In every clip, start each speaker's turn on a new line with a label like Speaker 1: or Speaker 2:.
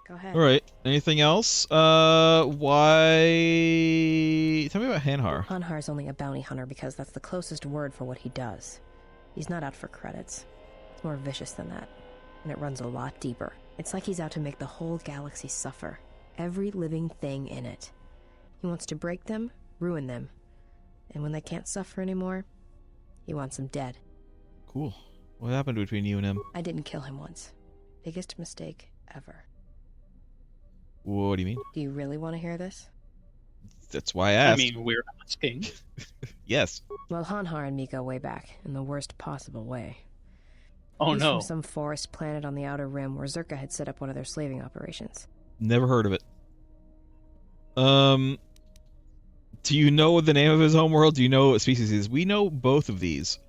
Speaker 1: Go ahead.
Speaker 2: All right. Anything else? Why? Tell me about Hanhar.
Speaker 1: Hanhar's only a bounty hunter because that's the closest word for what he does. He's not out for credits. It's more vicious than that, and it runs a lot deeper. It's like he's out to make the whole galaxy suffer. Every living thing in it. He wants to break them, ruin them. And when they can't suffer anymore, he wants them dead.
Speaker 2: Cool. What happened between you and him?
Speaker 1: I didn't kill him once. Biggest mistake ever.
Speaker 2: What do you mean?
Speaker 1: Do you really want to hear this?
Speaker 2: That's why I asked.
Speaker 3: I mean, we're asking.
Speaker 2: Yes.
Speaker 1: Well, Hanhar and me go way back, in the worst possible way.
Speaker 3: Oh
Speaker 1: He's
Speaker 3: no.
Speaker 1: from some forest planet on the Outer Rim where Zerka had set up one of their slaving operations.
Speaker 2: Never heard of it. Do you know the name of his homeworld? Do you know what species he is? We know both of these.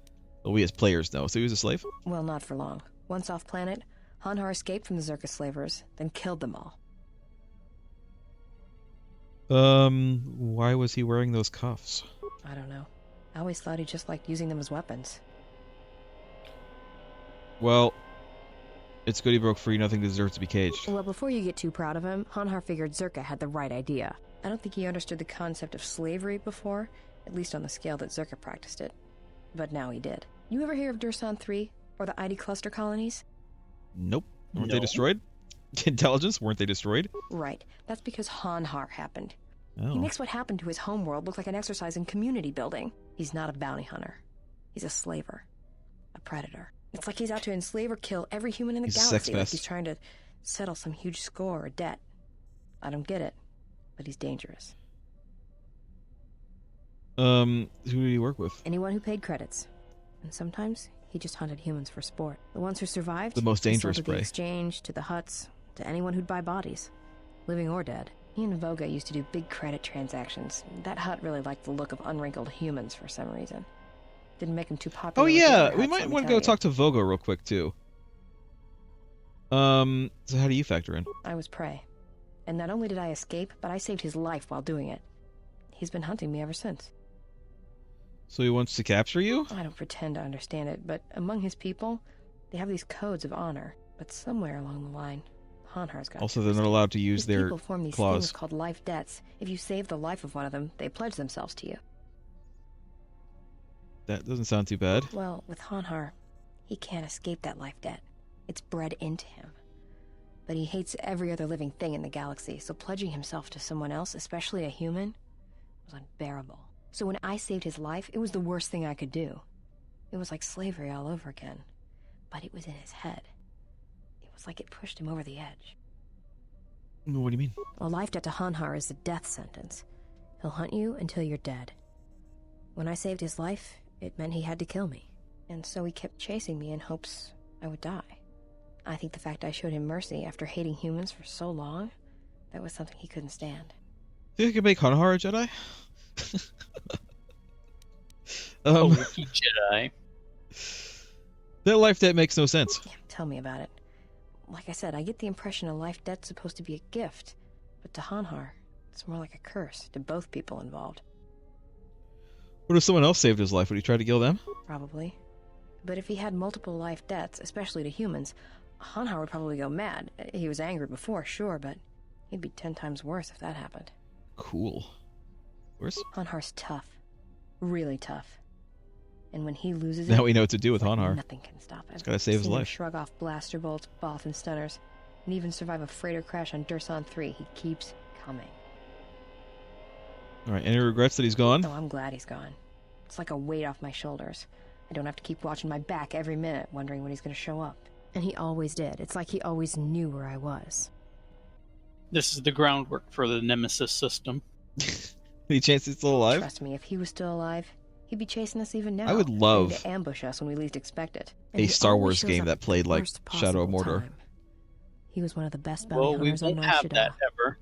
Speaker 2: Well, we as players know. So he was a slave?
Speaker 1: Well, not for long. Once off planet, Hanhar escaped from the Zerka slavers, then killed them all.
Speaker 2: Why was he wearing those cuffs?
Speaker 1: I don't know. I always thought he just liked using them as weapons.
Speaker 2: Well, it's good he broke free. Nothing deserves to be caged.
Speaker 1: Well, before you get too proud of him, Hanhar figured Zerka had the right idea. I don't think he understood the concept of slavery before, at least on the scale that Zerka practiced it. But now he did. You ever hear of Dursan 3, or the ID cluster colonies?
Speaker 2: Nope. Weren't
Speaker 3: No.
Speaker 2: they destroyed? Intelligence? Weren't they destroyed?
Speaker 1: Right. That's because Hanhar happened.
Speaker 2: Oh.
Speaker 1: He makes what happened to his homeworld look like an exercise in community building. He's not a bounty hunter. He's a slaver. A predator. It's like he's out to enslave or kill every human in the
Speaker 2: He's a
Speaker 1: galaxy,
Speaker 2: sex
Speaker 1: like
Speaker 2: pest.
Speaker 1: he's trying to settle some huge score or debt. I don't get it, but he's dangerous.
Speaker 2: Who do you work with?
Speaker 1: Anyone who paid credits. And sometimes he just hunted humans for sport. The ones who survived,
Speaker 2: The most
Speaker 1: he sold
Speaker 2: dangerous
Speaker 1: to the
Speaker 2: prey.
Speaker 1: exchange, to the huts, to anyone who'd buy bodies, living or dead. He and Voga used to do big credit transactions. That hut really liked the look of unwrinkled humans for some reason. Didn't make him too popular.
Speaker 2: Oh
Speaker 1: with the
Speaker 2: yeah,
Speaker 1: other
Speaker 2: we
Speaker 1: huts,
Speaker 2: might
Speaker 1: let me
Speaker 2: want to
Speaker 1: tell
Speaker 2: go
Speaker 1: you.
Speaker 2: talk to Vogo real quick too. So how do you factor in?
Speaker 1: I was prey. And not only did I escape, but I saved his life while doing it. He's been hunting me ever since.
Speaker 2: So he wants to capture you?
Speaker 1: I don't pretend to understand it, but among his people, they have these codes of honor. But somewhere along the line, Hanhar's got
Speaker 2: Also,
Speaker 1: a
Speaker 2: they're
Speaker 1: twist.
Speaker 2: not allowed to use
Speaker 1: These
Speaker 2: their
Speaker 1: people form these
Speaker 2: claws.
Speaker 1: things called life debts. If you save the life of one of them, they pledge themselves to you.
Speaker 2: That doesn't sound too bad.
Speaker 1: Well, with Hanhar, he can't escape that life debt. It's bred into him. But he hates every other living thing in the galaxy, so pledging himself to someone else, especially a human, was unbearable. So when I saved his life, it was the worst thing I could do. It was like slavery all over again. But it was in his head. It was like it pushed him over the edge.
Speaker 2: What do you mean?
Speaker 1: A life debt to Hanhar is a death sentence. He'll hunt you until you're dead. When I saved his life, it meant he had to kill me. And so he kept chasing me in hopes I would die. I think the fact I showed him mercy after hating humans for so long, that was something he couldn't stand.
Speaker 2: Think I could make Hanhar a Jedi?
Speaker 3: Oh, rookie Jedi.
Speaker 2: That life debt makes no sense.
Speaker 1: Yeah, tell me about it. Like I said, I get the impression a life debt's supposed to be a gift, but to Hanhar, it's more like a curse to both people involved.
Speaker 2: What if someone else saved his life? Would he try to kill them?
Speaker 1: Probably. But if he had multiple life debts, especially to humans, Hanhar would probably go mad. He was angry before, sure, but he'd be 10 times worse if that happened.
Speaker 2: Cool. Worse?
Speaker 1: Hanhar's tough. Really tough. And when he loses
Speaker 2: Now
Speaker 1: it,
Speaker 2: we know what to do with
Speaker 1: it's like
Speaker 2: Hanhar.
Speaker 1: nothing can stop him.
Speaker 2: He's gotta save his
Speaker 1: Seen him
Speaker 2: life.
Speaker 1: Shrug off blaster bolts, both and stunners, and even survive a freighter crash on Dursan 3. He keeps coming.
Speaker 2: Alright, any regrets that he's gone?
Speaker 1: Oh, I'm glad he's gone. It's like a weight off my shoulders. I don't have to keep watching my back every minute, wondering when he's going to show up. And he always did. It's like he always knew where I was.
Speaker 3: This is the groundwork for the Nemesis system.
Speaker 2: Any chance he's still alive?
Speaker 1: Trust me, if he was still alive, he'd be chasing us even now.
Speaker 2: I would
Speaker 1: ready
Speaker 2: love
Speaker 1: to ambush us when we least expect it. And
Speaker 2: a
Speaker 1: he
Speaker 2: Star
Speaker 1: always
Speaker 2: Wars
Speaker 1: shows
Speaker 2: game
Speaker 1: up
Speaker 2: that
Speaker 1: at the
Speaker 2: played like
Speaker 1: worst
Speaker 2: Shadow of
Speaker 1: possible
Speaker 2: Mordor.
Speaker 1: time. He was one of the best bounty
Speaker 3: Well, we
Speaker 1: hunters on
Speaker 3: won't have
Speaker 1: Narshada.
Speaker 3: that ever.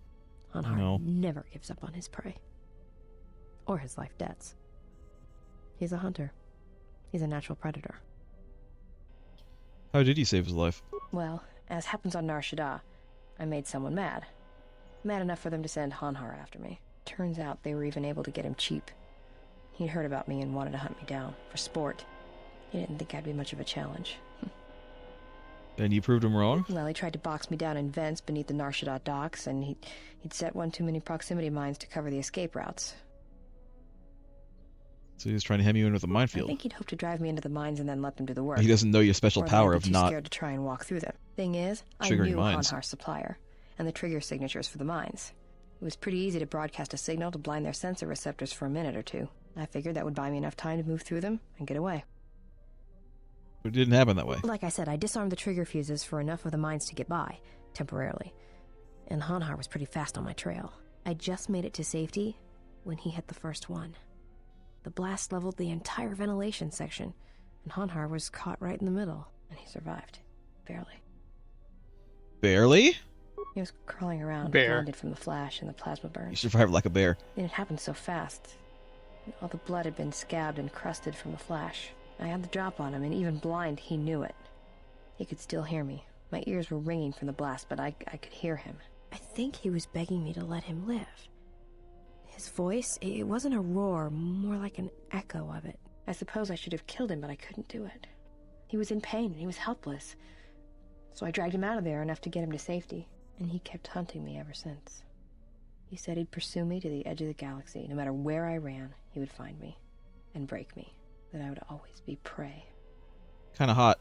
Speaker 1: Hanhar
Speaker 2: No.
Speaker 1: never gives up on his prey. Or his life debts. He's a hunter. He's a natural predator.
Speaker 2: How did he save his life?
Speaker 1: Well, as happens on Nar Shaddaa, I made someone mad. Mad enough for them to send Hanhar after me. Turns out they were even able to get him cheap. He'd heard about me and wanted to hunt me down, for sport. He didn't think I'd be much of a challenge.
Speaker 2: And you proved him wrong?
Speaker 1: Well, he tried to box me down in vents beneath the Narshada docks, and he'd set one too many proximity mines to cover the escape routes.
Speaker 2: So he was trying to hem you in with a
Speaker 1: I
Speaker 2: minefield.
Speaker 1: think he'd hoped to drive me into the mines and then let them do the work.
Speaker 2: He doesn't know your special
Speaker 1: Or
Speaker 2: power
Speaker 1: they'd
Speaker 2: of
Speaker 1: be too
Speaker 2: not
Speaker 1: scared to try and walk through them. Thing is, I
Speaker 2: triggering
Speaker 1: knew
Speaker 2: mines.
Speaker 1: Hanhar's supplier, and the trigger signatures for the mines. It was pretty easy to broadcast a signal to blind their sensor receptors for a minute or two. I figured that would buy me enough time to move through them and get away.
Speaker 2: It didn't happen that way.
Speaker 1: Like I said, I disarmed the trigger fuses for enough of the mines to get by, temporarily. And Hanhar was pretty fast on my trail. I just made it to safety when he hit the first one. The blast leveled the entire ventilation section, and Hanhar was caught right in the middle, and he survived. Barely.
Speaker 2: Barely?
Speaker 1: He was crawling around,
Speaker 3: Bear.
Speaker 1: blinded from the flash and the plasma burn.
Speaker 2: You survived like a bear.
Speaker 1: And it happened so fast. All the blood had been scabbed and crusted from the flash. I had the drop on him, and even blind, he knew it. He could still hear me. My ears were ringing from the blast, but I could hear him. I think he was begging me to let him live. His voice, it wasn't a roar, more like an echo of it. I suppose I should have killed him, but I couldn't do it. He was in pain, and he was helpless. So I dragged him out of there enough to get him to safety, and he kept hunting me ever since. He said he'd pursue me to the edge of the galaxy. No matter where I ran, he would find me and break me. That I would always be prey.
Speaker 2: Kind of hot.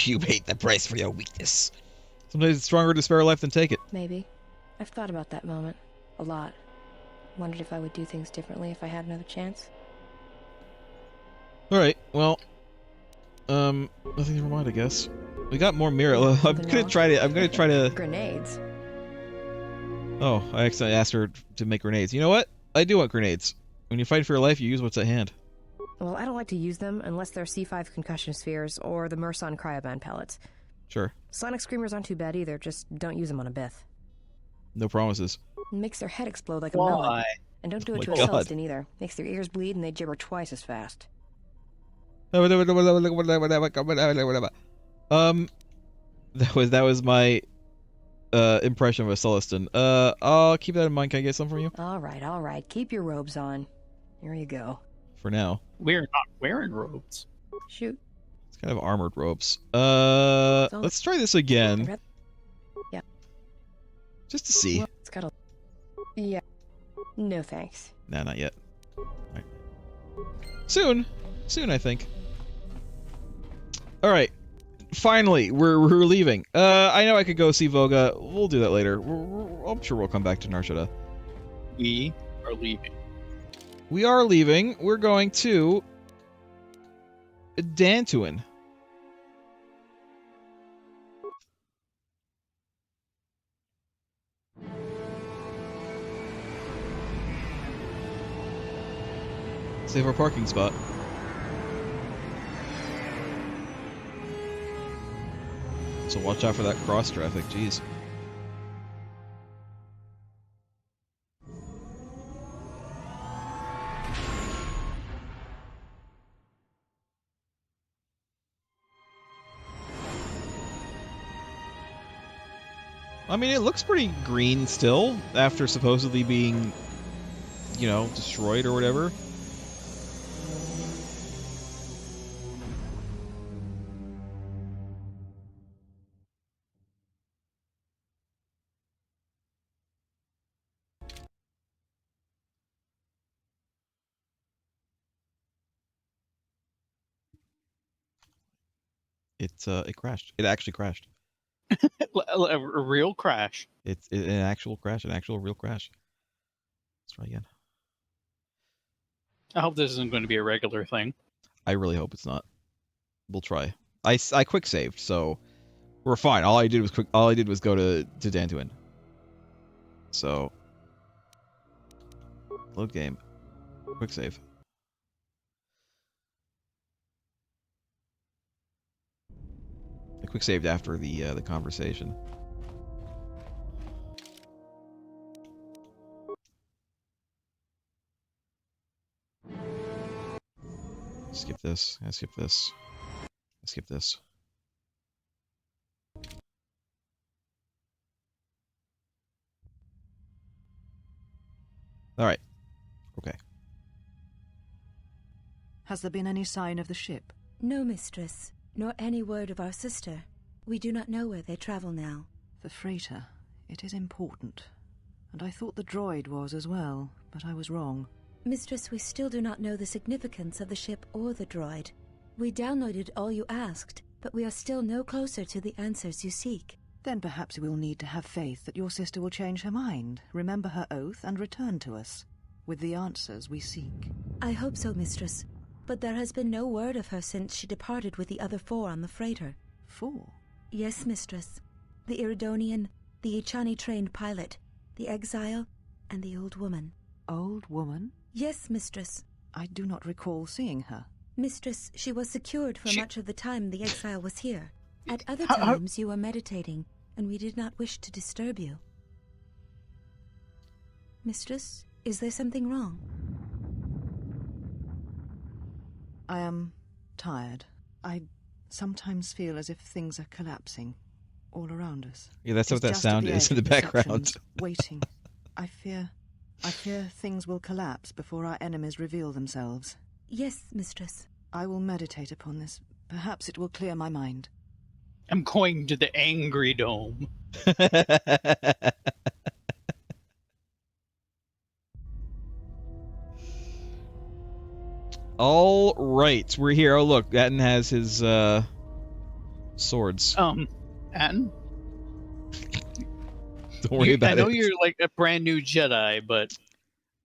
Speaker 2: You paid the price for your weakness. Sometimes it's stronger to spare a life than take it.
Speaker 1: Maybe. I've thought about that moment. A lot. Wondered if I would do things differently if I had another chance.
Speaker 2: Alright, well... nothing never mind, I guess. We got more mirror. I'm gonna try to...
Speaker 1: Grenades.
Speaker 2: Oh, I accidentally asked her to make grenades. You know what? I do want grenades. When you fight for your life, you use what's at hand.
Speaker 1: Well, I don't like to use them unless they're C5 concussion spheres or the Merson cryoban pellets.
Speaker 2: Sure.
Speaker 1: Sonic screamers aren't too bad either, just don't use them on a Bith.
Speaker 2: No promises.
Speaker 1: It makes their head explode like a melon.
Speaker 3: Why?
Speaker 1: And don't do
Speaker 2: Oh
Speaker 1: it
Speaker 2: my
Speaker 1: to a
Speaker 2: God.
Speaker 1: Celestin either. Makes their ears bleed and they gibber twice as fast.
Speaker 2: That was my impression of a Celestin. I'll keep that in mind. Can I get some from you?
Speaker 1: Alright. Keep your robes on. Here you go.
Speaker 2: For now.
Speaker 3: We're not wearing robes.
Speaker 1: Shoot.
Speaker 2: It's kind of armored ropes. Let's try this again.
Speaker 1: Yeah.
Speaker 2: Just to see.
Speaker 1: Well, it's got a... Yeah. No thanks.
Speaker 2: Nah, not yet. Alright. Soon, I think. Alright. Finally, we're leaving. I know I could go see Voga. We'll do that later. I'm sure we'll come back to Narshada.
Speaker 3: We are leaving.
Speaker 2: We are leaving. We're going to Dantooine. Save our parking spot. So watch out for that cross traffic, jeez. I mean, it looks pretty green still, after supposedly being, you know, destroyed or whatever. It crashed. It actually crashed.
Speaker 3: A real crash.
Speaker 2: It's an actual crash, an actual real crash. Let's try again.
Speaker 3: I hope this isn't going to be a regular thing.
Speaker 2: I really hope it's not. We'll try. I quick saved, so we're fine. All I did was go to Dantooine. So load game. Quick save. I quick saved after the conversation. Skip this. I skip this. I skip this. All right. Okay.
Speaker 4: Has there been any sign of the ship? No, mistress, nor any word of our sister. We do not know where they travel now.
Speaker 5: The freighter. It is important. And I thought the droid was as well, but I was wrong.
Speaker 4: Mistress, we still do not know the significance of the ship or the droid. We downloaded all you asked, but we are still no closer to the answers you seek.
Speaker 5: Then perhaps we'll need to have faith that your sister will change her mind, remember her oath, and return to us, with the answers we seek.
Speaker 4: I hope so, mistress. But there has been no word of her since she departed with the other 4 on the freighter.
Speaker 5: 4?
Speaker 4: Yes, mistress. The Iridonian, the Ichani-trained pilot, the exile, and the old woman.
Speaker 5: Old woman?
Speaker 4: Yes, mistress.
Speaker 5: I do not recall seeing her.
Speaker 4: Mistress, she was secured for much of the time the exile was here. At other
Speaker 3: How-
Speaker 4: times you were meditating, and we did not wish to disturb you. Mistress, is there something wrong?
Speaker 5: I am tired. I sometimes feel as if things are collapsing all around us.
Speaker 2: Yeah, that's what
Speaker 5: It's
Speaker 2: that
Speaker 5: just at
Speaker 2: sound
Speaker 5: the
Speaker 2: is
Speaker 5: edge
Speaker 2: in the
Speaker 5: of
Speaker 2: background.
Speaker 5: perceptions, waiting. I fear things will collapse before our enemies reveal themselves.
Speaker 4: Yes, mistress.
Speaker 5: I will meditate upon this. Perhaps it will clear my mind.
Speaker 3: I'm going to the Angry Dome.
Speaker 2: All right, we're here. Oh, look, Atten has his swords.
Speaker 3: Atten?
Speaker 2: Don't worry about it.
Speaker 3: I know you're like a brand new Jedi, but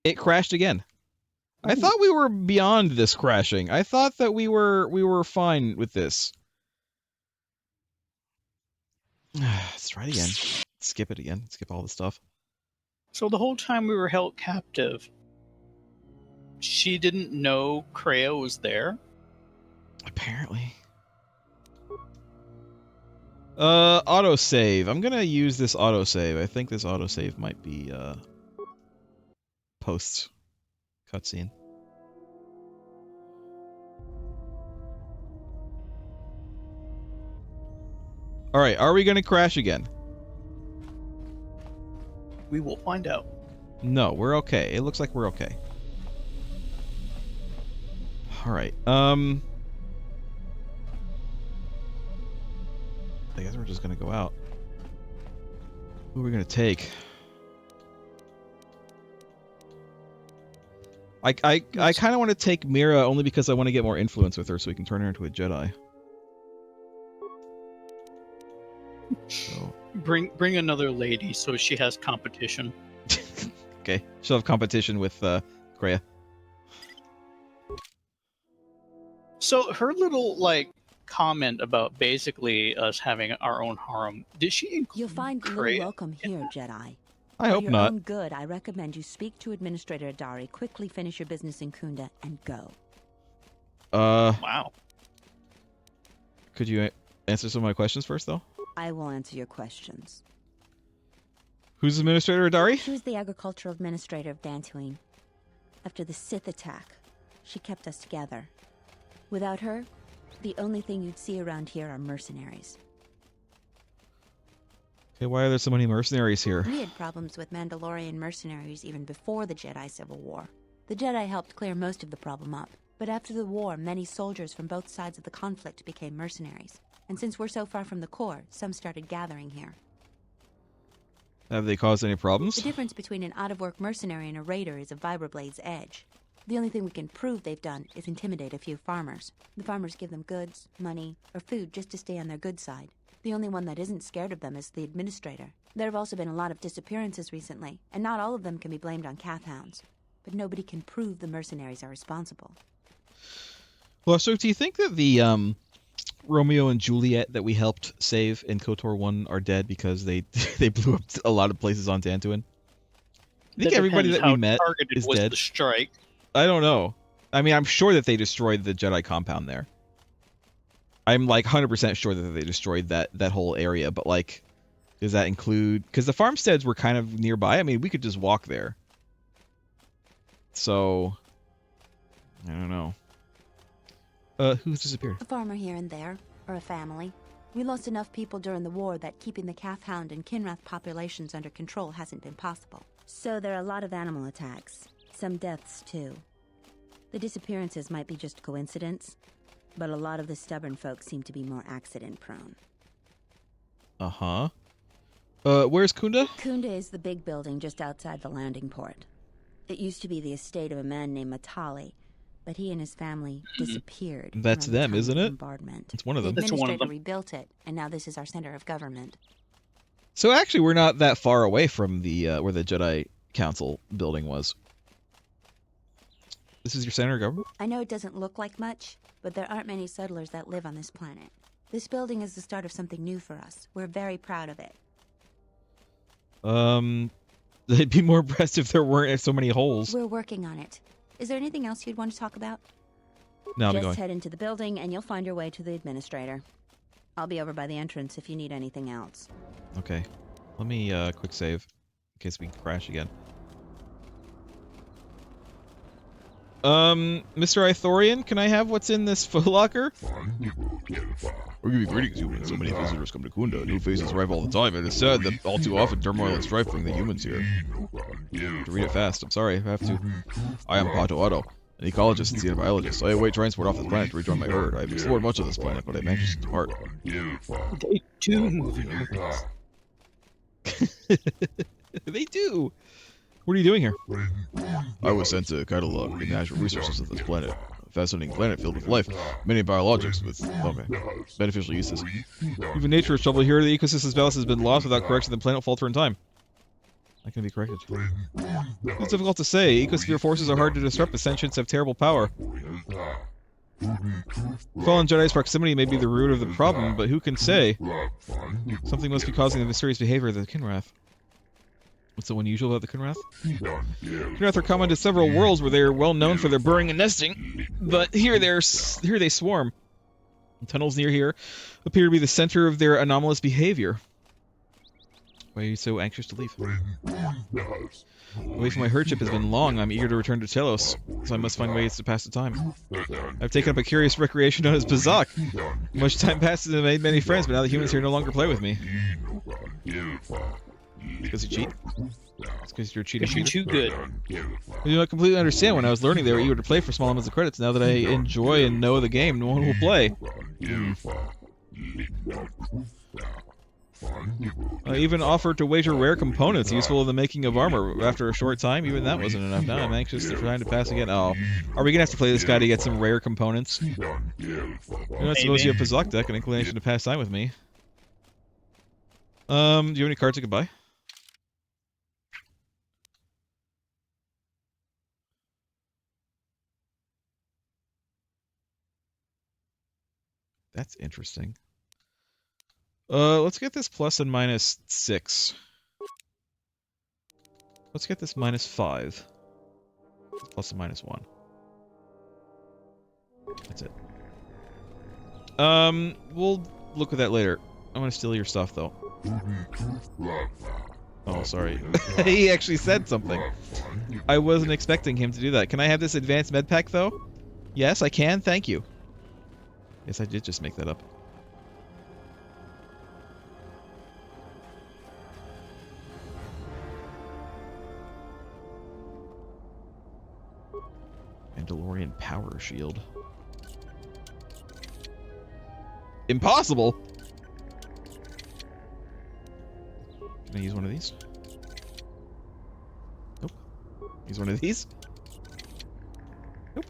Speaker 2: It crashed again. I
Speaker 3: Ooh.
Speaker 2: thought we were beyond this crashing. I thought that we were fine with this. Let's try it again. Skip it again. Skip all the stuff.
Speaker 3: so the whole time we were held captive, she didn't know Kreia was there?
Speaker 2: Apparently. Autosave. I'm gonna use this autosave. I think this autosave might be post cutscene. Alright, are we gonna crash again?
Speaker 3: We will find out.
Speaker 2: No, we're okay. It looks like we're okay. Alright, I guess we're just gonna go out. Who are we gonna take? I kind of want to take Mira only because I want to get more influence with her so we can turn her into a Jedi. So.
Speaker 3: Bring another lady so she has competition.
Speaker 2: Okay, she'll have competition with Kreia.
Speaker 3: So her little comment about basically us having our own harem, did she include
Speaker 6: You'll find little
Speaker 3: Kreia?
Speaker 6: welcome here, Jedi.
Speaker 2: I hope
Speaker 6: For your
Speaker 2: not.
Speaker 6: own good, I recommend you speak to Administrator Adari, quickly finish your business in Kunda, and go.
Speaker 3: Wow.
Speaker 2: Could you answer some of my questions first, though?
Speaker 6: I will answer your questions.
Speaker 2: Who's Administrator Adari?
Speaker 6: She was the agricultural administrator of Dantooine. After the Sith attack, she kept us together. Without her, the only thing you'd see around here are mercenaries.
Speaker 2: Okay, why are there so many mercenaries here?
Speaker 6: We had problems with Mandalorian mercenaries even before the Jedi Civil War. The Jedi helped clear most of the problem up, but after the war, many soldiers from both sides of the conflict became mercenaries. And since we're so far from the core, some started gathering here.
Speaker 2: Have they caused any problems?
Speaker 6: The difference between an out-of-work mercenary and a raider is a Vibrablade's edge. The only thing we can prove they've done is intimidate a few farmers. The farmers give them goods, money, or food just to stay on their good side. The only one that isn't scared of them is the administrator. There have also been a lot of disappearances recently, and not all of them can be blamed on Cath Hounds. But nobody can prove the mercenaries are responsible.
Speaker 2: Well, so do you think that the Romeo and Juliet that we helped save in KOTOR 1 are dead because they blew up a lot of places on Dantooine? I think
Speaker 3: That
Speaker 2: everybody
Speaker 3: depends
Speaker 2: that we
Speaker 3: how
Speaker 2: met
Speaker 3: targeted
Speaker 2: is
Speaker 3: was
Speaker 2: dead.
Speaker 3: the strike.
Speaker 2: I don't know. I mean, I'm sure that they destroyed the Jedi compound there. I'm like 100% sure that they destroyed that whole area, but like, does that include... Because the farmsteads were kind of nearby. I mean, we could just walk there. So, I don't know. Who's disappeared?
Speaker 6: A farmer here and there, or a family. We lost enough people during the war that keeping the Cath Hound and Kinrath populations under control hasn't been possible. So there are a lot of animal attacks. Some deaths, too. The disappearances might be just coincidence, but a lot of the stubborn folks seem to be more accident-prone.
Speaker 2: Uh-huh. Where's Kunda?
Speaker 6: Kunda is the big building just outside the landing port. It used to be the estate of a man named Matali, but he and his family disappeared.
Speaker 2: That's
Speaker 6: around the
Speaker 2: them,
Speaker 6: time of
Speaker 2: isn't
Speaker 6: the
Speaker 2: it?
Speaker 6: Bombardment.
Speaker 2: It's one of them.
Speaker 6: The
Speaker 3: That's one of
Speaker 6: administrator
Speaker 3: them.
Speaker 6: rebuilt it, and now this is our center of government.
Speaker 2: So actually, we're not that far away from the where the Jedi Council building was. This is your center of government?
Speaker 6: I know it doesn't look like much, but there aren't many settlers that live on this planet. This building is the start of something new for us. We're very proud of it.
Speaker 2: They'd be more impressed if there weren't so many holes.
Speaker 6: We're working on it. Is there anything else you'd want to talk about?
Speaker 2: No, I'll be
Speaker 6: Just
Speaker 2: going.
Speaker 6: head into the building and you'll find your way to the administrator. I'll be over by the entrance if you need anything else.
Speaker 2: Okay. Let me quick save in case we crash again. Mr. Ithorian, can I have what's in this footlocker?
Speaker 7: We're giving greetings, humans. So many visitors come to Kunda. New faces arrive all the time. It is sad that all too often turmoil and strife bring the humans here.
Speaker 2: To read it fast. I'm sorry, I have to.
Speaker 7: I am Pato Otto, an ecologist and sea biologist. I await transport off this planet to rejoin my herd. I've explored much of this planet, but I'm anxious to depart.
Speaker 3: They do move in herds.
Speaker 2: They do. What are you doing here?
Speaker 7: I was sent to catalog the natural resources of this planet. A fascinating planet filled with life, many biologics with, beneficial uses.
Speaker 2: Even nature is trouble here. The ecosystem's balance has been lost. Without correction, the planet will falter in time. That can be corrected. It's difficult to say. Ecosphere forces are hard to disrupt. The sentients have terrible power. Fallen Jedi's proximity may be the root of the problem, but who can say? Something must be causing the mysterious behavior of the Kinrath. What's so unusual about the Kinrath? Kinrath are common to several worlds where they are well known for their burrowing and nesting, but here they swarm. The tunnels near here appear to be the center of their anomalous behavior. Why are you so anxious to leave? Away from my herdship has been long. I'm eager to return to Telos, so I must find ways to pass the time. I've taken up a curious recreation known as Bazak. Much time passes and I made many friends, but now the humans here no longer play with me. Because you cheat? It's because you're a cheating
Speaker 3: You're
Speaker 2: cheater?
Speaker 3: too good.
Speaker 2: I do not completely understand. When I was learning, they were eager to play for small amounts of credits. Now that I enjoy and know the game, no one will play. I even offered to wager rare components useful in the making of armor. After a short time, even that wasn't enough. Now I'm anxious to try to pass again. Oh, are we gonna have to play this guy to get some rare components? You're not supposed to have Pazak deck, an inclination to pass time with me. Do you have any cards I could buy? That's interesting. Let's get this plus and minus 6. Let's get this minus 5. Plus and minus 1. That's it. We'll look at that later. I want to steal your stuff, though. Oh, sorry. He actually said something. I wasn't expecting him to do that. Can I have this advanced med pack, though? Yes, I can. Thank you. Yes, I did just make that up. Mandalorian power shield. Impossible! Can I use one of these? Nope. Use one of these? Nope.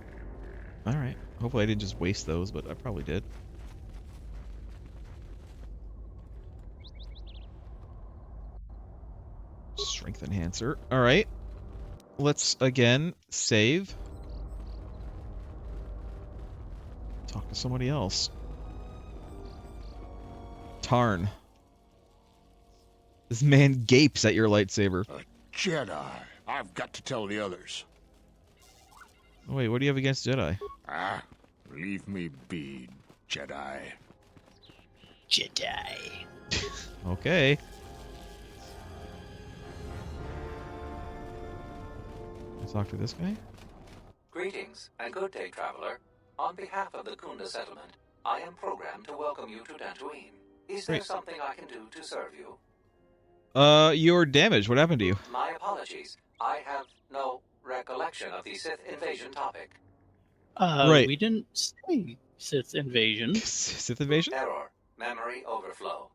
Speaker 2: Alright. Hopefully I didn't just waste those, but I probably did. Strength enhancer. Alright. Let's, again, save. Talk to somebody else. Tarn. This man gapes at your lightsaber.
Speaker 8: A Jedi. I've got to tell the others.
Speaker 2: Oh, wait, what do you have against Jedi?
Speaker 8: Ah, leave me be, Jedi.
Speaker 3: Jedi.
Speaker 2: Okay. Let's talk to this guy.
Speaker 9: Greetings and good day, traveler. On behalf of the Kunda settlement, I am programmed to welcome you to Dantooine. Is there
Speaker 2: Great.
Speaker 9: something I can do to serve you?
Speaker 2: You're damaged. What happened to you?
Speaker 9: My apologies. I have no recollection of the Sith invasion topic.
Speaker 2: Right.
Speaker 3: We didn't say Sith invasion.
Speaker 2: Sith invasion?
Speaker 9: Error. Memory overflow.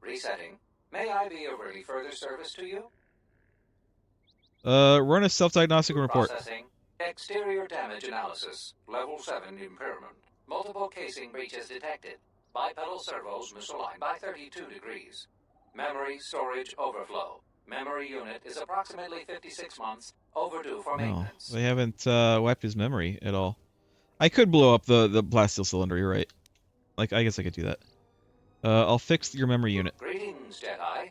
Speaker 9: Resetting. May I be of any further service to you?
Speaker 2: Run a self-diagnostic report.
Speaker 9: Processing. Exterior damage analysis. Level 7 impairment. Multiple casing breaches detected. Bipedal servos misaligned by 32 degrees. Memory storage overflow. Memory unit is approximately 56 months overdue for
Speaker 2: No,
Speaker 9: maintenance.
Speaker 2: they haven't wiped his memory at all. I could blow up the plasteel cylinder, you're right. Like, I guess I could do that. I'll fix your memory unit.
Speaker 9: Greetings, Jedi.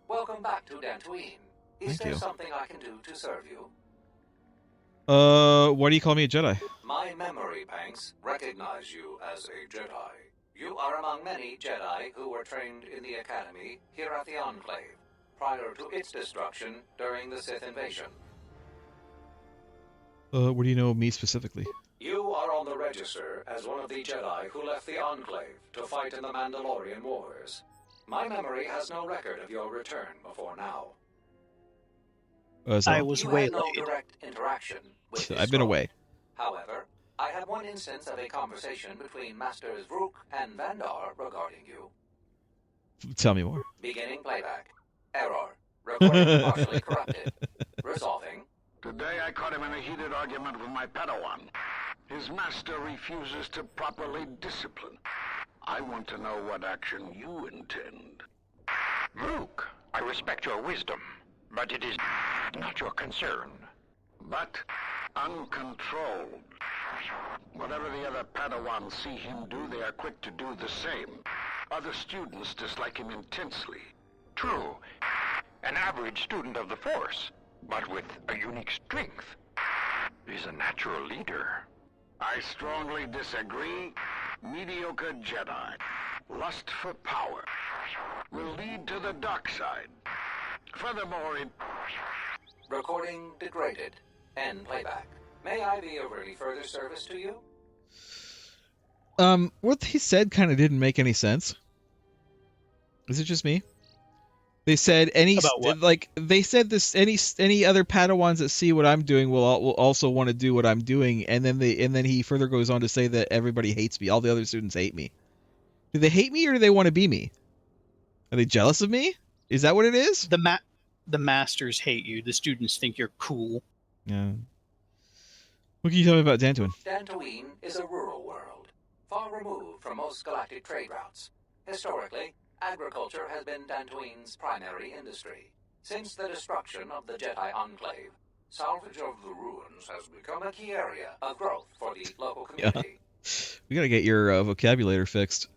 Speaker 9: Welcome back to Dantooine. Is
Speaker 2: Thank
Speaker 9: there
Speaker 2: you.
Speaker 9: something I can do to serve you?
Speaker 2: Why do you call me a Jedi?
Speaker 9: My memory banks recognize you as a Jedi. You are among many Jedi who were trained in the Academy here at the Enclave, prior to its destruction during the Sith invasion.
Speaker 2: What do you know of me specifically?
Speaker 9: You are on the register as one of the Jedi who left the Enclave to fight in the Mandalorian Wars. My memory has no record of your return before now.
Speaker 3: I was
Speaker 9: You had no
Speaker 3: waylaid.
Speaker 9: direct interaction with this
Speaker 2: I've been
Speaker 9: scroll.
Speaker 2: away.
Speaker 9: However, I have one instance of a conversation between Masters Rook and Vandar regarding you.
Speaker 2: Tell me more.
Speaker 9: Beginning playback. Error. Recording partially corrupted. Resolving.
Speaker 8: Today I caught him in a heated argument with my Padawan. His master refuses to properly discipline. I want to know what action you intend.
Speaker 10: Luke, I respect your wisdom, but it is not your concern.
Speaker 8: But uncontrolled. Whatever the other Padawans see him do, they are quick to do the same. Other students dislike him intensely.
Speaker 10: True, an average student of the Force, but with a unique strength, is a natural leader.
Speaker 8: I strongly disagree. Mediocre Jedi, lust for power, will lead to the dark side. Furthermore, it...
Speaker 9: Recording degraded. End playback. May I be of any further service to you?
Speaker 2: What he said kind of didn't make any sense. Is it just me? They said
Speaker 3: About what?
Speaker 2: like they said this any other Padawans that see what I'm doing will also want to do what I'm doing, and then he further goes on to say that everybody hates me. All the other students hate me. Do they hate me or do they want to be me? Are they jealous of me? Is that what it is?
Speaker 3: The masters hate you. The students think you're cool.
Speaker 2: Yeah. What can you tell me about Dantooine?
Speaker 9: Dantooine is a rural world, far removed from most galactic trade routes. Historically, agriculture has been Dantooine's primary industry. Since the destruction of the Jedi Enclave, salvage of the ruins has become a key area of growth for the local community.
Speaker 2: We gotta get your vocabulary fixed.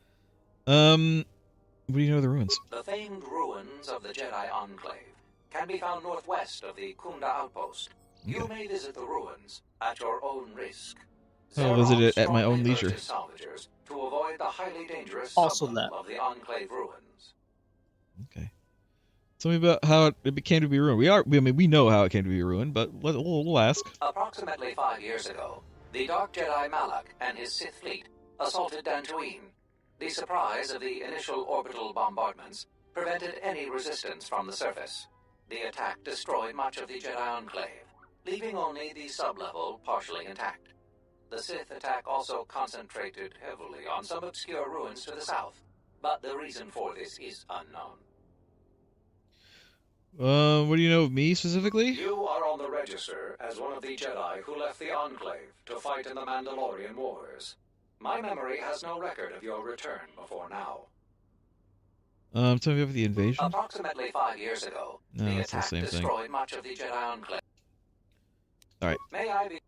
Speaker 2: What do you know of the ruins?
Speaker 9: The famed ruins of the Jedi Enclave can be found northwest of the Kunda Outpost. You may visit the ruins at your own risk.
Speaker 2: I'll visit it at my own
Speaker 9: strongly
Speaker 2: leisure.
Speaker 9: urges salvagers to avoid the highly dangerous
Speaker 3: Also
Speaker 9: sublevel
Speaker 3: that.
Speaker 9: of the Enclave ruins.
Speaker 2: Okay. Tell me about how it became to be ruined. We know how it came to be ruined, but we'll ask.
Speaker 9: Approximately 5 years ago, the Dark Jedi Malak and his Sith fleet assaulted Dantooine. The surprise of the initial orbital bombardments prevented any resistance from the surface. The attack destroyed much of the Jedi Enclave, leaving only the sublevel partially intact. The Sith attack also concentrated heavily on some obscure ruins to the south, but the reason for this is unknown.
Speaker 2: What do you know of me specifically?
Speaker 9: You are on the register as one of the Jedi who left the Enclave to fight in the Mandalorian Wars. My memory has no record of your return before now.
Speaker 2: Tell me about the invasion.
Speaker 9: Approximately 5 years ago,
Speaker 2: No,
Speaker 9: the
Speaker 2: it's the
Speaker 9: attack
Speaker 2: same thing.
Speaker 9: destroyed much of the Jedi Enclave.
Speaker 2: Alright.
Speaker 9: May I be...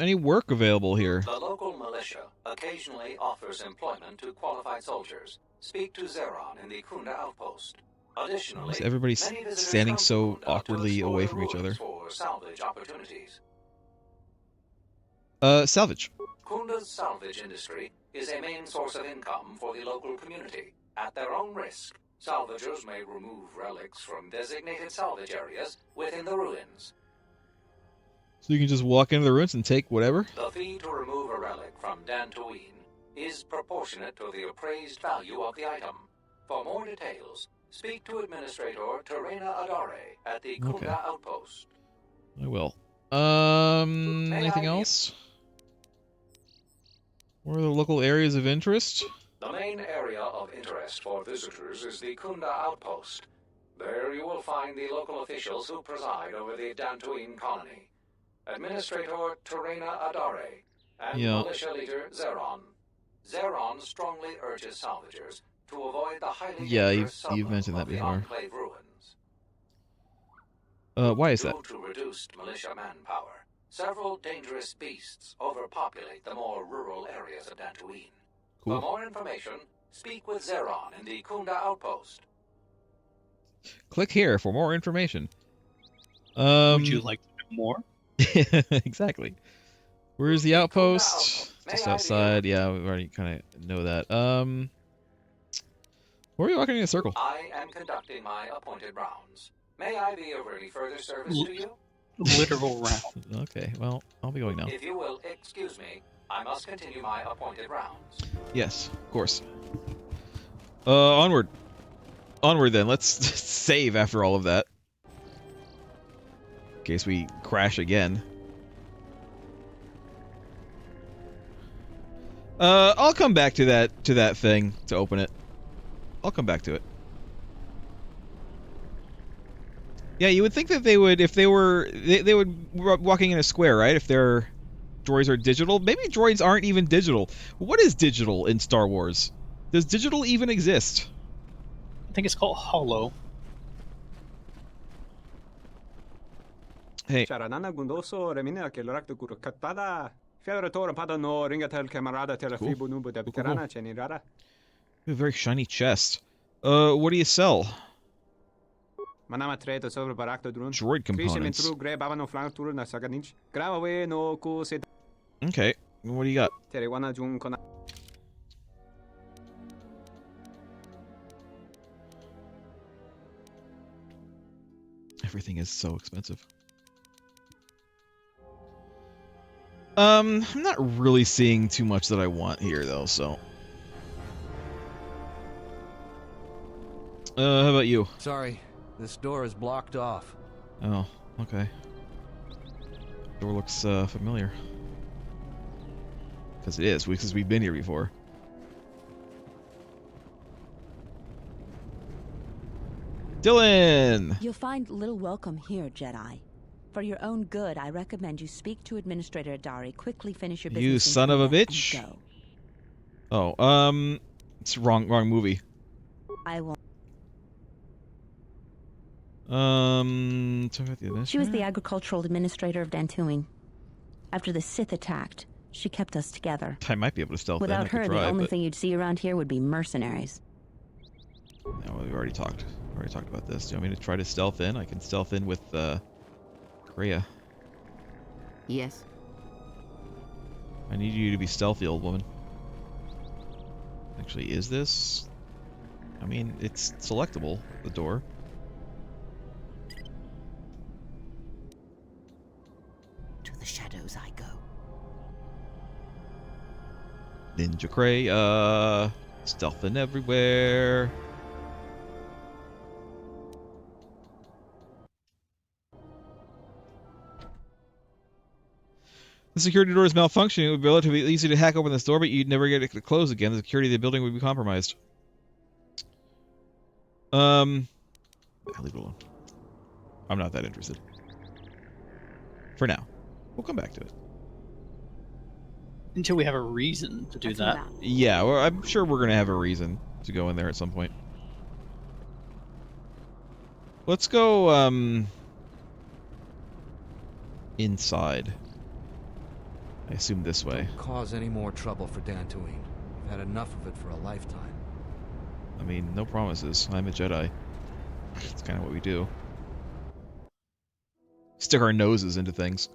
Speaker 2: Any work available here?
Speaker 9: The local militia occasionally offers employment to qualified soldiers. Speak to Zeron in the Kunda Outpost. Additionally,
Speaker 2: Is everybody
Speaker 9: many visitors
Speaker 2: standing
Speaker 9: come
Speaker 2: so
Speaker 9: to Kunda to
Speaker 2: awkwardly
Speaker 9: explore
Speaker 2: away
Speaker 9: the
Speaker 2: from each other?
Speaker 9: ruins for salvage opportunities.
Speaker 2: Salvage.
Speaker 9: Kunda's salvage industry is a main source of income for the local community. At their own risk, salvagers may remove relics from designated salvage areas within the ruins.
Speaker 2: So you can just walk into the ruins and take whatever?
Speaker 9: The fee to remove a relic from Dantooine is proportionate to the appraised value of the item. For more details, speak to Administrator Terena Adare at the Kunda
Speaker 2: Okay.
Speaker 9: Outpost.
Speaker 2: I will. Anything else? What are the local areas of interest?
Speaker 9: The main area of interest for visitors is the Kunda outpost. There you will find the local officials who preside over the Dantooine colony. Administrator Terena Adare and militia leader Zeron. Zeron strongly urges salvagers to avoid the highly dangerous
Speaker 2: you've mentioned that
Speaker 9: of the
Speaker 2: before.
Speaker 9: Enclave ruins.
Speaker 2: Why is that?
Speaker 9: Due to reduced militia manpower, several dangerous beasts overpopulate the more rural areas of Dantooine.
Speaker 2: Cool.
Speaker 9: For more information, speak with Zeron in the Kunda outpost.
Speaker 2: Click here for more information.
Speaker 3: Would you like to know more?
Speaker 2: Exactly. Where's the outpost? Just outside. Yeah, we already kind of know that. Where are you walking in a circle?
Speaker 9: I am conducting my appointed rounds. May I be of any further service to you?
Speaker 3: Literal round.
Speaker 2: Okay, well, I'll be going now.
Speaker 9: If you will excuse me, I must continue my appointed rounds.
Speaker 2: Yes, of course. Onward. Onward then. Let's save after all of that. In case we crash again. I'll come back to that thing to open it. I'll come back to it. Yeah, you would think that they would, if they were, they would be walking in a square, right? If their droids are digital. Maybe droids aren't even digital. What is digital in Star Wars? Does digital even exist?
Speaker 3: I think it's called Holo.
Speaker 2: Hey. Cool. A very shiny chest. What do you sell? Droid components. Okay. What do you got? Everything is so expensive. I'm not really seeing too much that I want here, though, so... how about you?
Speaker 11: Sorry, this door is blocked off.
Speaker 2: Oh, okay. Door looks familiar. Because it is, because we've been here before. Dylan!
Speaker 6: You'll find little welcome here, Jedi. For your own good, I recommend you speak to Administrator Adari, quickly finish your business.
Speaker 2: You son of a bitch! Oh, it's wrong movie.
Speaker 6: I won't.
Speaker 2: Talk about the
Speaker 6: She was the agricultural administrator of Dantooine. After the Sith attacked, she kept us together.
Speaker 2: I might be able to stealth
Speaker 6: Without
Speaker 2: in.
Speaker 6: her, the only thing you'd see around here would be mercenaries.
Speaker 2: No, we've already talked. About this. Do you want me to try to stealth in? I can stealth in with Kreia.
Speaker 12: Yes.
Speaker 2: I need you to be stealthy, old woman. Actually, is this? I mean, it's selectable, the door.
Speaker 12: To the shadows I go.
Speaker 2: Ninja Kreia. Stealthing everywhere. The security door is malfunctioning. It would be relatively easy to hack open this door, but you'd never get it to close again. The security of the building would be compromised. Leave it alone. I'm not that interested. For now. We'll come back to it.
Speaker 3: Until we have a reason to do that.
Speaker 2: Yeah, well, I'm sure we're going to have a reason to go in there at some point. Let's go, inside. I assume this way.
Speaker 11: Don't cause any more trouble for Dantooine. We've had enough of it for a lifetime.
Speaker 2: I mean, no promises. I'm a Jedi. It's kind of what we do. Stick our noses into things.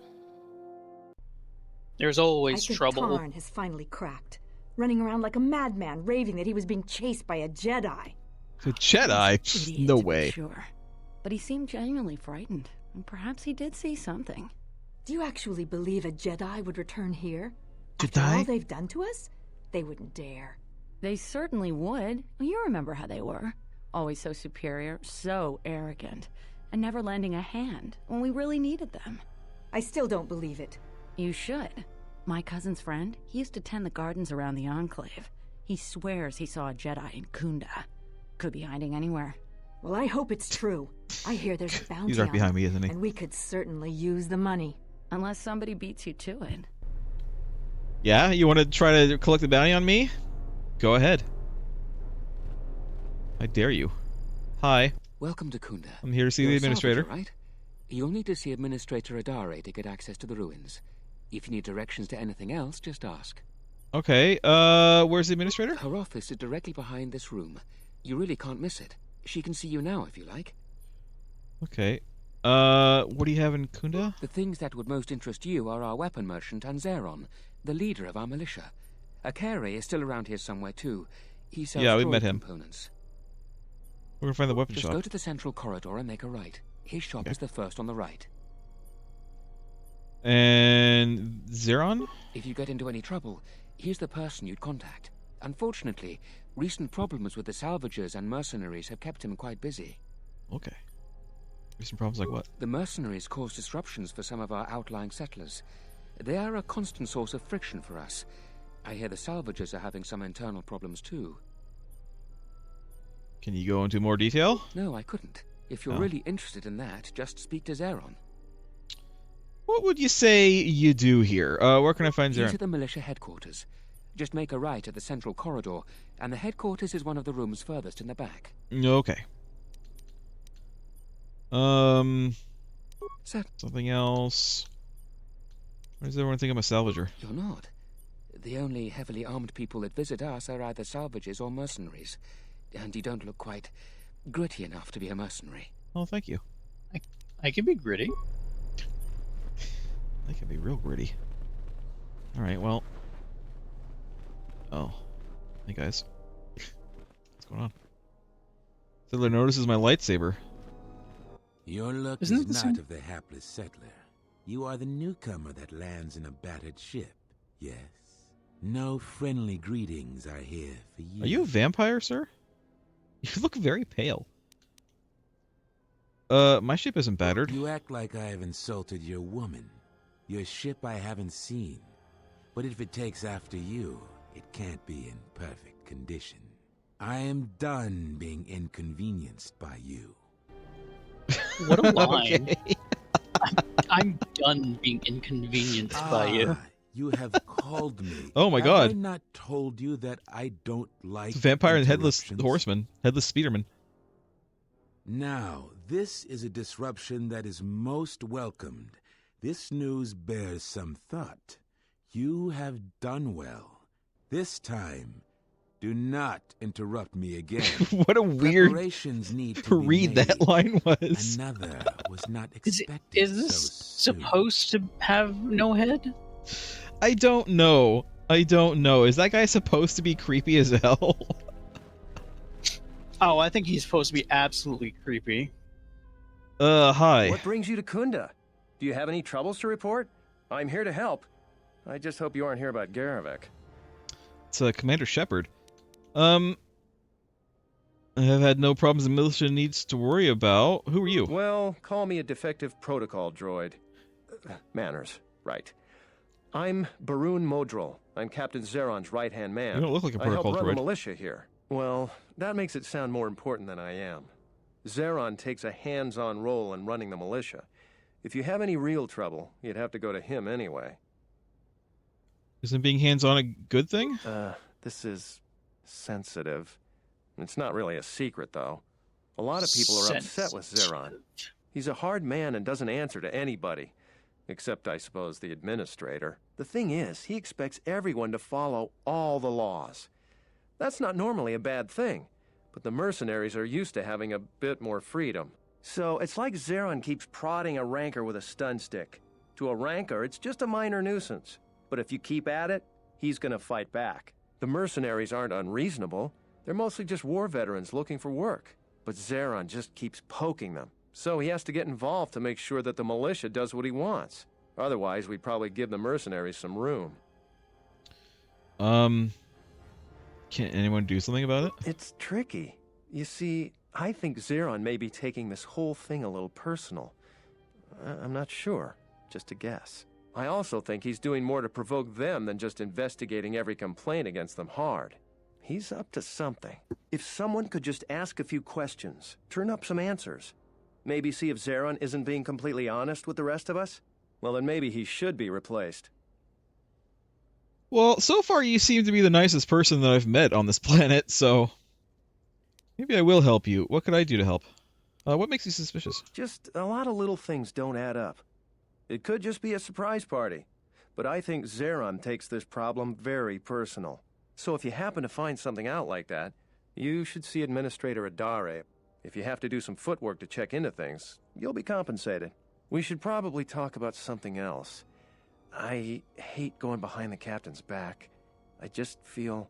Speaker 3: There's always trouble.
Speaker 13: Tarn has finally cracked, running around like a madman, raving that he was being chased by a Jedi.
Speaker 2: A Jedi? No way.
Speaker 12: Sure. But he seemed genuinely frightened, and perhaps he did see something.
Speaker 13: Do you actually believe a Jedi would return here?
Speaker 2: Jedi?
Speaker 13: After all they've done to us? They wouldn't dare.
Speaker 12: They certainly would. You remember how they were. Always so superior, so arrogant, and never lending a hand when we really needed them.
Speaker 13: I still don't believe it.
Speaker 12: You should. My cousin's friend, he used to tend the gardens around the Enclave. He swears he saw a Jedi in Kunda. Could be hiding anywhere.
Speaker 13: Well, I hope it's true. I hear there's a bounty
Speaker 2: He's right
Speaker 13: on
Speaker 2: behind
Speaker 13: it,
Speaker 2: me, isn't he?
Speaker 13: and we could certainly use the money.
Speaker 12: Unless somebody beats you to it.
Speaker 2: Yeah, you want to try to collect the bounty on me? Go ahead. I dare you. Hi.
Speaker 14: Welcome to Kunda.
Speaker 2: I'm here to see
Speaker 14: You're
Speaker 2: the
Speaker 14: a
Speaker 2: administrator.
Speaker 14: salvager, right? You'll need to see Administrator Adare to get access to the ruins. If you need directions to anything else, just ask.
Speaker 2: Okay, where's the administrator?
Speaker 14: Her office is directly behind this room. You really can't miss it. She can see you now if you like.
Speaker 2: Okay. What do you have in Kunda?
Speaker 14: The things that would most interest you are our weapon merchant Anzeron, the leader of our militia. Akare is still around here somewhere too. He sells
Speaker 2: Yeah, we
Speaker 14: droid
Speaker 2: met him.
Speaker 14: components.
Speaker 2: We're gonna find the weapon
Speaker 14: Just
Speaker 2: shop.
Speaker 14: go to the central corridor and make a right. His shop is the first on the right.
Speaker 2: And Zeron?
Speaker 14: If you get into any trouble, he's the person you'd contact. Unfortunately, recent problems with the salvagers and mercenaries have kept him quite busy.
Speaker 2: Okay. Recent problems like what?
Speaker 14: The mercenaries cause disruptions for some of our outlying settlers. They are a constant source of friction for us. I hear the salvagers are having some internal problems too.
Speaker 2: Can you go into more detail?
Speaker 14: No, I couldn't. If you're
Speaker 2: Oh.
Speaker 14: really interested in that, just speak to Zeron.
Speaker 2: What would you say you do here? Where can I find
Speaker 14: These are
Speaker 2: Zeron?
Speaker 14: the militia headquarters. Just make a right at the central corridor, and the headquarters is one of the rooms furthest in the back.
Speaker 2: Okay. Something else. Why does everyone think I'm a salvager?
Speaker 14: You're not. The only heavily armed people that visit us are either salvagers or mercenaries. And you don't look quite gritty enough to be a mercenary.
Speaker 2: Oh, thank you.
Speaker 3: I can be gritty.
Speaker 2: I can be real gritty. Alright, well. Oh. Hey, guys. What's going on? Fiddler notices my lightsaber.
Speaker 15: Your luck
Speaker 3: Isn't
Speaker 15: is
Speaker 3: it the
Speaker 15: not
Speaker 3: same?
Speaker 15: of the hapless settler. You are the newcomer that lands in a battered ship, yes. No friendly greetings are here for you.
Speaker 2: Are you a vampire, sir? You look very pale. My ship isn't battered.
Speaker 15: You act like I have insulted your woman. Your ship I haven't seen. But if it takes after you, it can't be in perfect condition. I am done being inconvenienced by you.
Speaker 3: What a line.
Speaker 2: Okay.
Speaker 3: I'm done being inconvenienced by you.
Speaker 15: You have called me.
Speaker 2: Oh my
Speaker 15: Have
Speaker 2: god.
Speaker 15: I not told you that I don't like
Speaker 2: It's a vampire and headless
Speaker 15: interruptions?
Speaker 2: horseman. Headless speederman.
Speaker 15: Now, this is a disruption that is most welcomed. This news bears some thought. You have done well. This time, do not interrupt me again.
Speaker 2: What a weird
Speaker 15: Preparations need to be
Speaker 2: read
Speaker 15: made.
Speaker 2: that line was.
Speaker 15: Another was not
Speaker 3: Is
Speaker 15: expected
Speaker 3: this
Speaker 15: so soon.
Speaker 3: supposed to have no head?
Speaker 2: I don't know. I don't know. Is that guy supposed to be creepy as hell?
Speaker 3: Oh, I think he's supposed to be absolutely creepy.
Speaker 2: Hi.
Speaker 16: What brings you to Kunda? Do you have any troubles to report? I'm here to help. I just hope you aren't here about Garavek.
Speaker 2: It's Commander Shepard. I have had no problems the militia needs to worry about. Who are you?
Speaker 16: Well, call me a defective protocol droid. Manners, right. I'm Barun Modril. I'm Captain Zeron's right-hand man.
Speaker 2: You don't look like a protocol
Speaker 16: I help run
Speaker 2: droid.
Speaker 16: the militia here. Well, that makes it sound more important than I am. Zeron takes a hands-on role in running the militia. If you have any real trouble, you'd have to go to him anyway.
Speaker 2: Isn't being hands-on a good thing?
Speaker 16: This is sensitive. It's not really a secret, though. A lot of people are upset with Zeron. He's a hard man and doesn't answer to anybody. Except, I suppose, the administrator. The thing is, he expects everyone to follow all the laws. That's not normally a bad thing, but the mercenaries are used to having a bit more freedom. So it's like Zeron keeps prodding a rancor with a stun stick. To a rancor, it's just a minor nuisance. But if you keep at it, he's gonna fight back. The mercenaries aren't unreasonable. They're mostly just war veterans looking for work. But Zeron just keeps poking them. So he has to get involved to make sure that the militia does what he wants. Otherwise, we'd probably give the mercenaries some room.
Speaker 2: Can anyone do something about it?
Speaker 16: It's tricky. You see, I think Zeron may be taking this whole thing a little personal. I'm not sure. Just a guess. I also think he's doing more to provoke them than just investigating every complaint against them hard. He's up to something. If someone could just ask a few questions, turn up some answers, maybe see if Zeron isn't being completely honest with the rest of us, well, then maybe he should be replaced.
Speaker 2: Well, so far you seem to be the nicest person that I've met on this planet, so maybe I will help you. What could I do to help? What makes you suspicious?
Speaker 16: Just a lot of little things don't add up. It could just be a surprise party, but I think Zeron takes this problem very personal. So if you happen to find something out like that, you should see Administrator Adare. If you have to do some footwork to check into things, you'll be compensated. We should probably talk about something else. I hate going behind the captain's back. I just feel...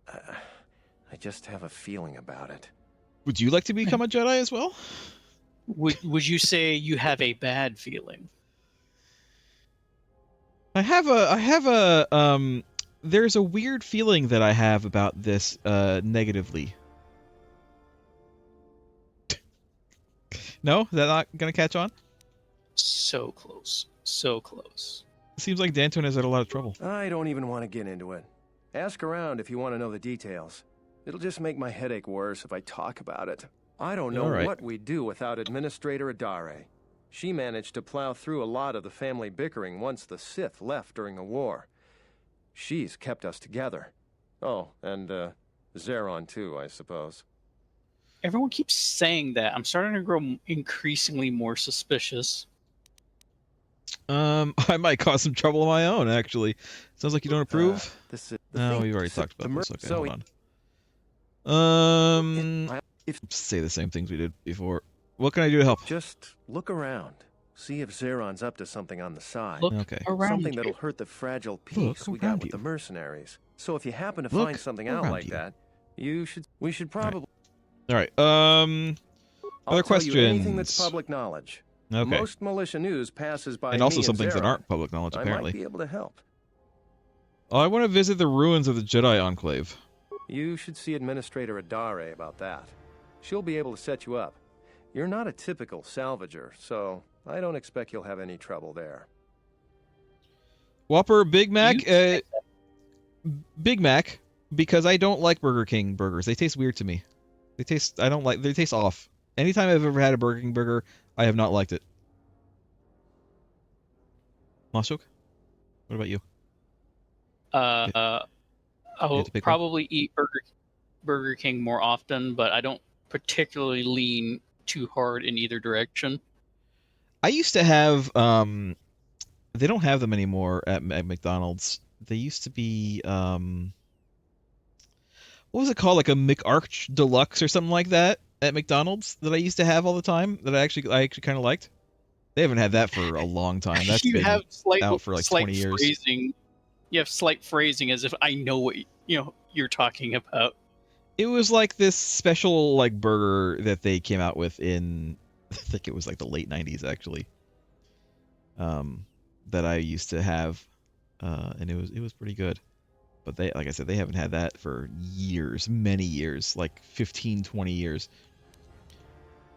Speaker 16: I just have a feeling about it.
Speaker 2: Would you like to become a Jedi as well?
Speaker 3: Would you say you have a bad feeling?
Speaker 2: There's a weird feeling that I have about this, negatively. No? Is that not gonna catch on?
Speaker 3: So close. So close.
Speaker 2: It seems like Dantooine has had a lot of trouble.
Speaker 16: I don't even want to get into it. Ask around if you want to know the details. It'll just make my headache worse if I talk about it. I don't know what we'd do without Administrator Adare. She managed to plow through a lot of the family bickering once the Sith left during the war. She's kept us together. Oh, and Zeron too, I suppose.
Speaker 3: Everyone keeps saying that. I'm starting to grow increasingly more suspicious.
Speaker 2: I might cause some trouble of my own, actually. Sounds like you don't approve? No, we've already talked about this. Okay, hold on. Say the same things we did before. What can I do to help?
Speaker 16: Just look around. See if Zeron's up to something on the side.
Speaker 3: Look
Speaker 16: around something that'll hurt the fragile peace we got with the mercenaries. So if you happen to find something out like that, we should probably...
Speaker 2: All right. Other questions?
Speaker 16: Anything that's public knowledge.
Speaker 2: Okay.
Speaker 16: Most militia news passes by
Speaker 2: and also
Speaker 16: me
Speaker 2: some things that
Speaker 16: Zeron.
Speaker 2: aren't public knowledge, apparently.
Speaker 16: I might be able to help.
Speaker 2: Oh, I want to visit the ruins of the Jedi Enclave.
Speaker 16: You should see Administrator Adare about that. She'll be able to set you up. You're not a typical salvager, so I don't expect you'll have any trouble there.
Speaker 2: Whopper, Big Mac, Big Mac, because I don't like Burger King burgers. They taste weird to me. They taste off. Anytime I've ever had a Burger King burger, I have not liked it. Moshook, what about you?
Speaker 3: I will probably eat Burger King more often, but I don't particularly lean too hard in either direction.
Speaker 2: I used to have, they don't have them anymore at McDonald's. They used to be, what was it called? Like a McArch Deluxe or something like that at McDonald's that I used to have all the time that I actually kind of liked. They haven't had that for a long time. That's been out for like 20 years.
Speaker 3: Phrasing. You have slight phrasing as if I know what you're talking about.
Speaker 2: It was like this special like burger that they came out with in, I think it was like the late 90s actually. That I used to have, and it was pretty good. But they, like I said, they haven't had that for years, many years, like 15, 20 years.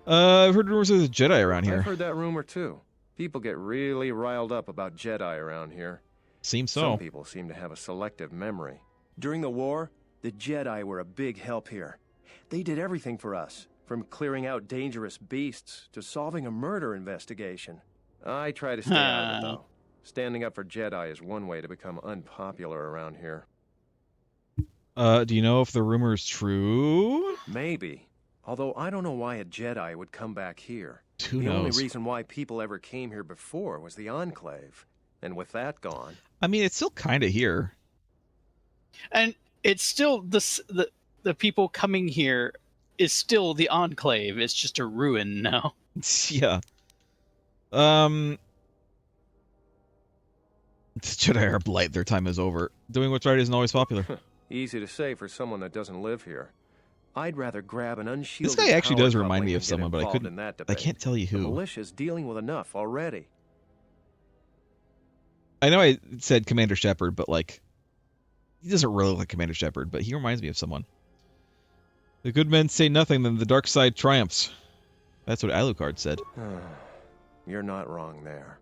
Speaker 2: I've heard rumors of the Jedi around here.
Speaker 16: I've heard that rumor too. People get really riled up about Jedi around here.
Speaker 2: Seems so.
Speaker 16: Some people seem to have a selective memory. During the war, the Jedi were a big help here. They did everything for us, from clearing out dangerous beasts to solving a murder investigation. I try to stay out of it, though. Standing up for Jedi is one way to become unpopular around here.
Speaker 2: Do you know if the rumor is true?
Speaker 16: Maybe. Although I don't know why a Jedi would come back here.
Speaker 2: Who knows?
Speaker 16: The only reason why people ever came here before was the Enclave. And with that gone...
Speaker 2: I mean, it's still kind of here.
Speaker 3: And it's still the people coming here is still the Enclave. It's just a ruin now.
Speaker 2: Yeah. The Jedi are blight. Their time is over. Doing what's right isn't always popular.
Speaker 16: Easy to say for someone that doesn't live here. I'd rather grab an unshielded...
Speaker 2: This guy actually does remind me of someone, but I can't tell you who.
Speaker 16: The militia's dealing with enough already.
Speaker 2: I know I said Commander Shepard, but like, he doesn't really look like Commander Shepard, but he reminds me of someone. The good men say nothing, then the dark side triumphs. That's what Alucard said.
Speaker 16: You're not wrong there.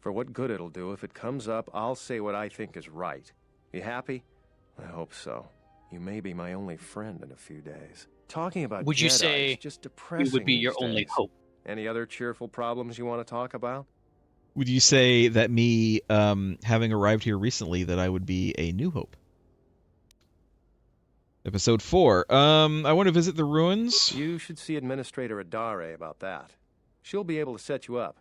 Speaker 16: For what good it'll do, if it comes up, I'll say what I think is right. You happy? I hope so. You may be my only friend in a few days. Talking about
Speaker 3: Would you
Speaker 16: Jedi
Speaker 3: say
Speaker 16: is just depressing
Speaker 3: it would be your
Speaker 16: these
Speaker 3: only
Speaker 16: days.
Speaker 3: hope?
Speaker 16: Any other cheerful problems you want to talk about?
Speaker 2: Would you say that me having arrived here recently that I would be a new hope? Episode 4. I want to visit the ruins.
Speaker 16: You should see Administrator Adare about that. She'll be able to set you up.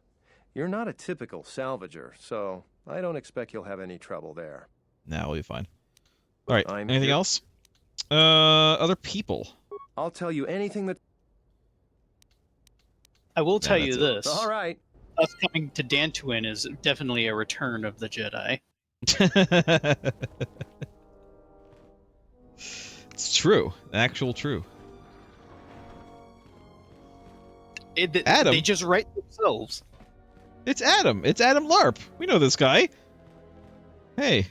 Speaker 16: You're not a typical salvager, so I don't expect you'll have any trouble there.
Speaker 2: Nah, we'll be fine. All right.
Speaker 16: I'm
Speaker 2: Anything
Speaker 16: here.
Speaker 2: else? Other people.
Speaker 16: I'll tell you anything that...
Speaker 3: I will tell
Speaker 2: that's
Speaker 3: you
Speaker 2: it.
Speaker 3: this.
Speaker 16: All right.
Speaker 3: Us coming to Dantooine is definitely a return of the Jedi.
Speaker 2: It's true. Actual true. Adam.
Speaker 3: They just write themselves.
Speaker 2: It's Adam. It's Adam Larp. We know this guy. Hey.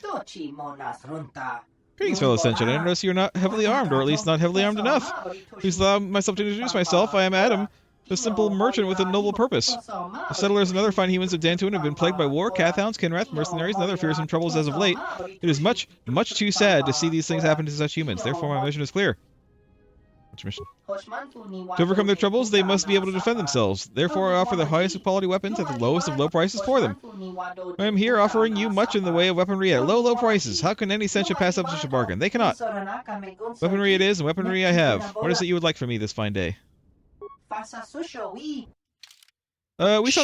Speaker 2: Greetings, fellow Ascension. I notice you're not heavily armed, or at least not heavily armed enough. Please allow myself to introduce myself. I am Adam, a simple merchant with a noble purpose. The settlers and other fine humans of Dantooine have been plagued by war, Cathhounds, Kinraths, mercenaries, and other fearsome troubles as of late. It is much, much too sad to see these things happen to such humans. Therefore, my mission is clear. What's your mission? To overcome their troubles, they must be able to defend themselves. Therefore, I offer the highest of quality weapons at the lowest of low prices for them. I am here offering you much in the way of weaponry at low, low prices. How can any sentient pass up such a bargain? They cannot. Weaponry it is, and weaponry I have. What is it you would like from me this fine day? We saw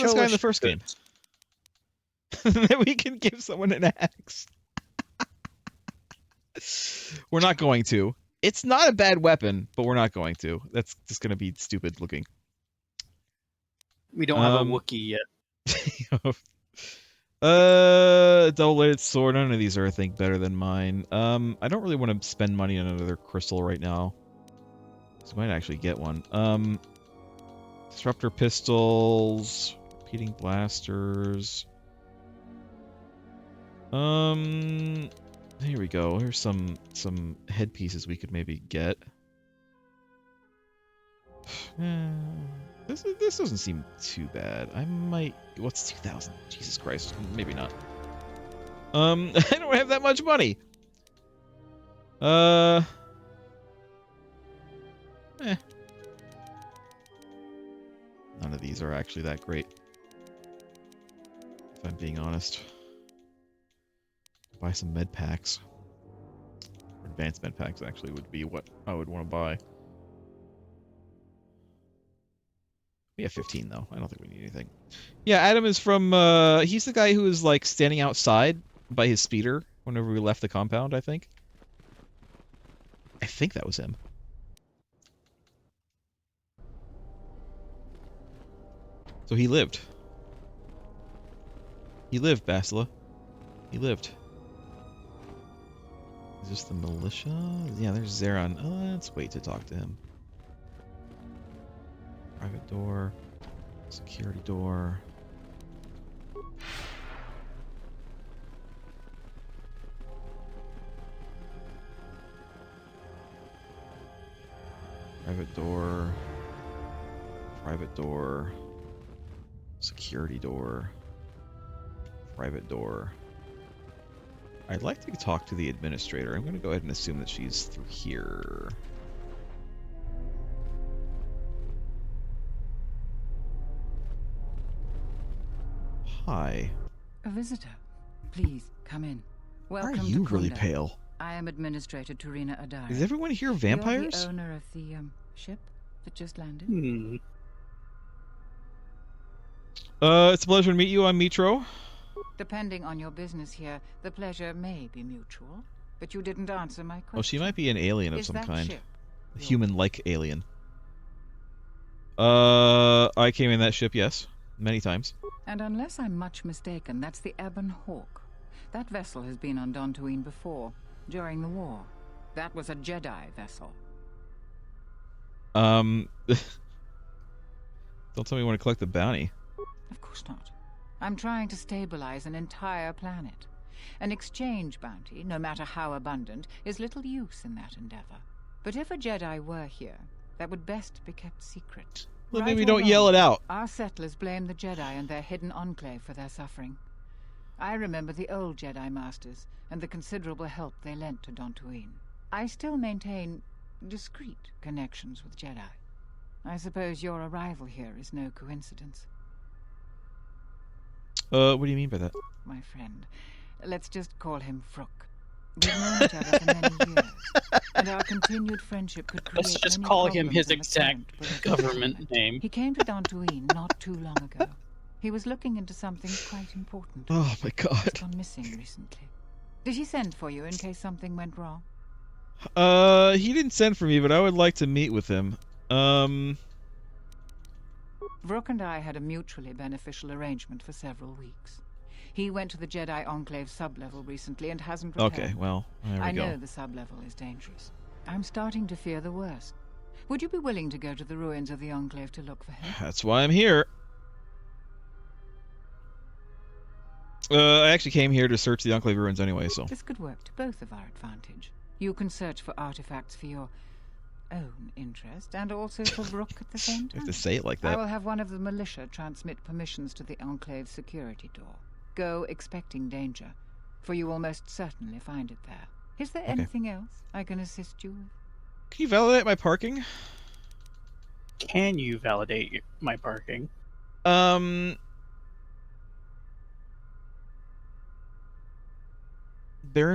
Speaker 2: this guy in the first game. That we can give someone an axe. We're not going to. It's not a bad weapon, but we're not going to. That's just going to be stupid looking.
Speaker 3: We don't have a Wookiee yet.
Speaker 2: Double-bladed sword. None of these are, I think, better than mine. I don't really want to spend money on another crystal right now. So I might actually get one. Disruptor pistols, repeating blasters. Here we go. Here's some headpieces we could maybe get. This doesn't seem too bad. I might. What's 2,000? Jesus Christ. Maybe not. I don't have that much money. None of these are actually that great, if I'm being honest. Buy some med packs. Advanced med packs actually would be what I would want to buy. We have 15 though. I don't think we need anything. Yeah, Adam is from he's the guy who was like standing outside by his speeder whenever we left the compound, I think. I think that was him. So he lived. He lived, Basila. He lived. Is this the militia? Yeah, there's Zeron. Let's wait to talk to him. Private door. Security door. Private door. Private door. Security door. Private door. I'd like to talk to the administrator. I'm going to go ahead and assume that she's through here. Hi.
Speaker 12: A visitor. Please, come in. Welcome
Speaker 2: Why are you
Speaker 12: to
Speaker 2: really
Speaker 12: Kunda.
Speaker 2: pale?
Speaker 12: I am Administrator Turina Adare.
Speaker 2: Is everyone here vampires?
Speaker 12: You're the owner of the ship that just landed?
Speaker 2: It's a pleasure to meet you. I'm Mitro.
Speaker 12: Depending on your business here, the pleasure may be mutual. But you didn't answer my question.
Speaker 2: Oh, she might be an alien of
Speaker 12: Is
Speaker 2: some
Speaker 12: that
Speaker 2: kind.
Speaker 12: ship
Speaker 2: A human-like alien. I came in that ship, yes. Many times.
Speaker 12: And unless I'm much mistaken, that's the Ebon Hawk. That vessel has been on Dantooine before, during the war. That was a Jedi vessel.
Speaker 2: Don't tell me you want to collect the bounty.
Speaker 12: Of course not. I'm trying to stabilize an entire planet. An exchange bounty, no matter how abundant, is little use in that endeavor. But if a Jedi were here, that would best be kept secret.
Speaker 2: Well,
Speaker 12: Right
Speaker 2: maybe
Speaker 12: or
Speaker 2: don't
Speaker 12: wrong,
Speaker 2: yell it out.
Speaker 12: Our settlers blame the Jedi and their hidden enclave for their suffering. I remember the old Jedi Masters and the considerable help they lent to Dantooine. I still maintain discreet connections with Jedi. I suppose your arrival here is no coincidence.
Speaker 2: What do you mean by that?
Speaker 12: My friend, let's just call him Vrook. We've known each other for many years, and our continued friendship could create
Speaker 3: Let's just
Speaker 12: many
Speaker 3: call him
Speaker 12: problems
Speaker 3: his
Speaker 12: in the
Speaker 3: exact
Speaker 12: current
Speaker 3: government name.
Speaker 12: He came to Dantooine not too long ago. He was looking into something quite important.
Speaker 2: Oh my god.
Speaker 12: He's gone missing recently. Did he send for you in case something went wrong?
Speaker 2: He didn't send for me, but I would like to meet with him.
Speaker 12: Vrook and I had a mutually beneficial arrangement for several weeks. He went to the Jedi Enclave sublevel recently and hasn't returned.
Speaker 2: Okay, well, there we go.
Speaker 12: I know the sublevel is dangerous. I'm starting to fear the worst. Would you be willing to go to the ruins of the Enclave to look for him?
Speaker 2: That's why I'm here. I actually came here to search the Enclave ruins anyway, so...
Speaker 12: This could work to both of our advantage. You can search for artifacts for your own interest, and also for Vrook at the same time.
Speaker 2: You have to say it like that.
Speaker 12: I will have one of the militia transmit permissions to the Enclave's security door. Go expecting danger, for you will most certainly find it there. Is there anything else I can assist you with?
Speaker 2: Can you validate my parking?
Speaker 3: Can you validate my parking?
Speaker 2: Baron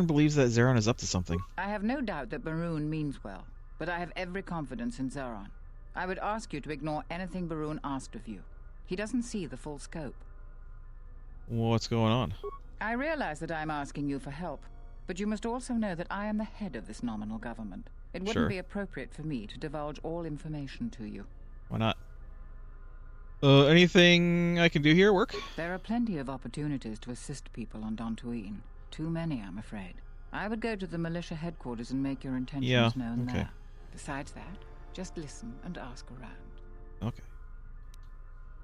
Speaker 2: believes that Zeron is up to something.
Speaker 12: I have no doubt that Baroon means well, but I have every confidence in Zeron. I would ask you to ignore anything Baroon asked of you. He doesn't see the full scope.
Speaker 2: What's going on?
Speaker 12: I realize that I'm asking you for help, but you must also know that I am the head of this nominal government. It wouldn't be appropriate for me to divulge all information to you.
Speaker 2: Why not? Anything I can do here work?
Speaker 12: There are plenty of opportunities to assist people on Dantooine. Too many, I'm afraid. I would go to the militia headquarters and make your intentions known there. Besides that, just listen and ask around.
Speaker 2: Okay.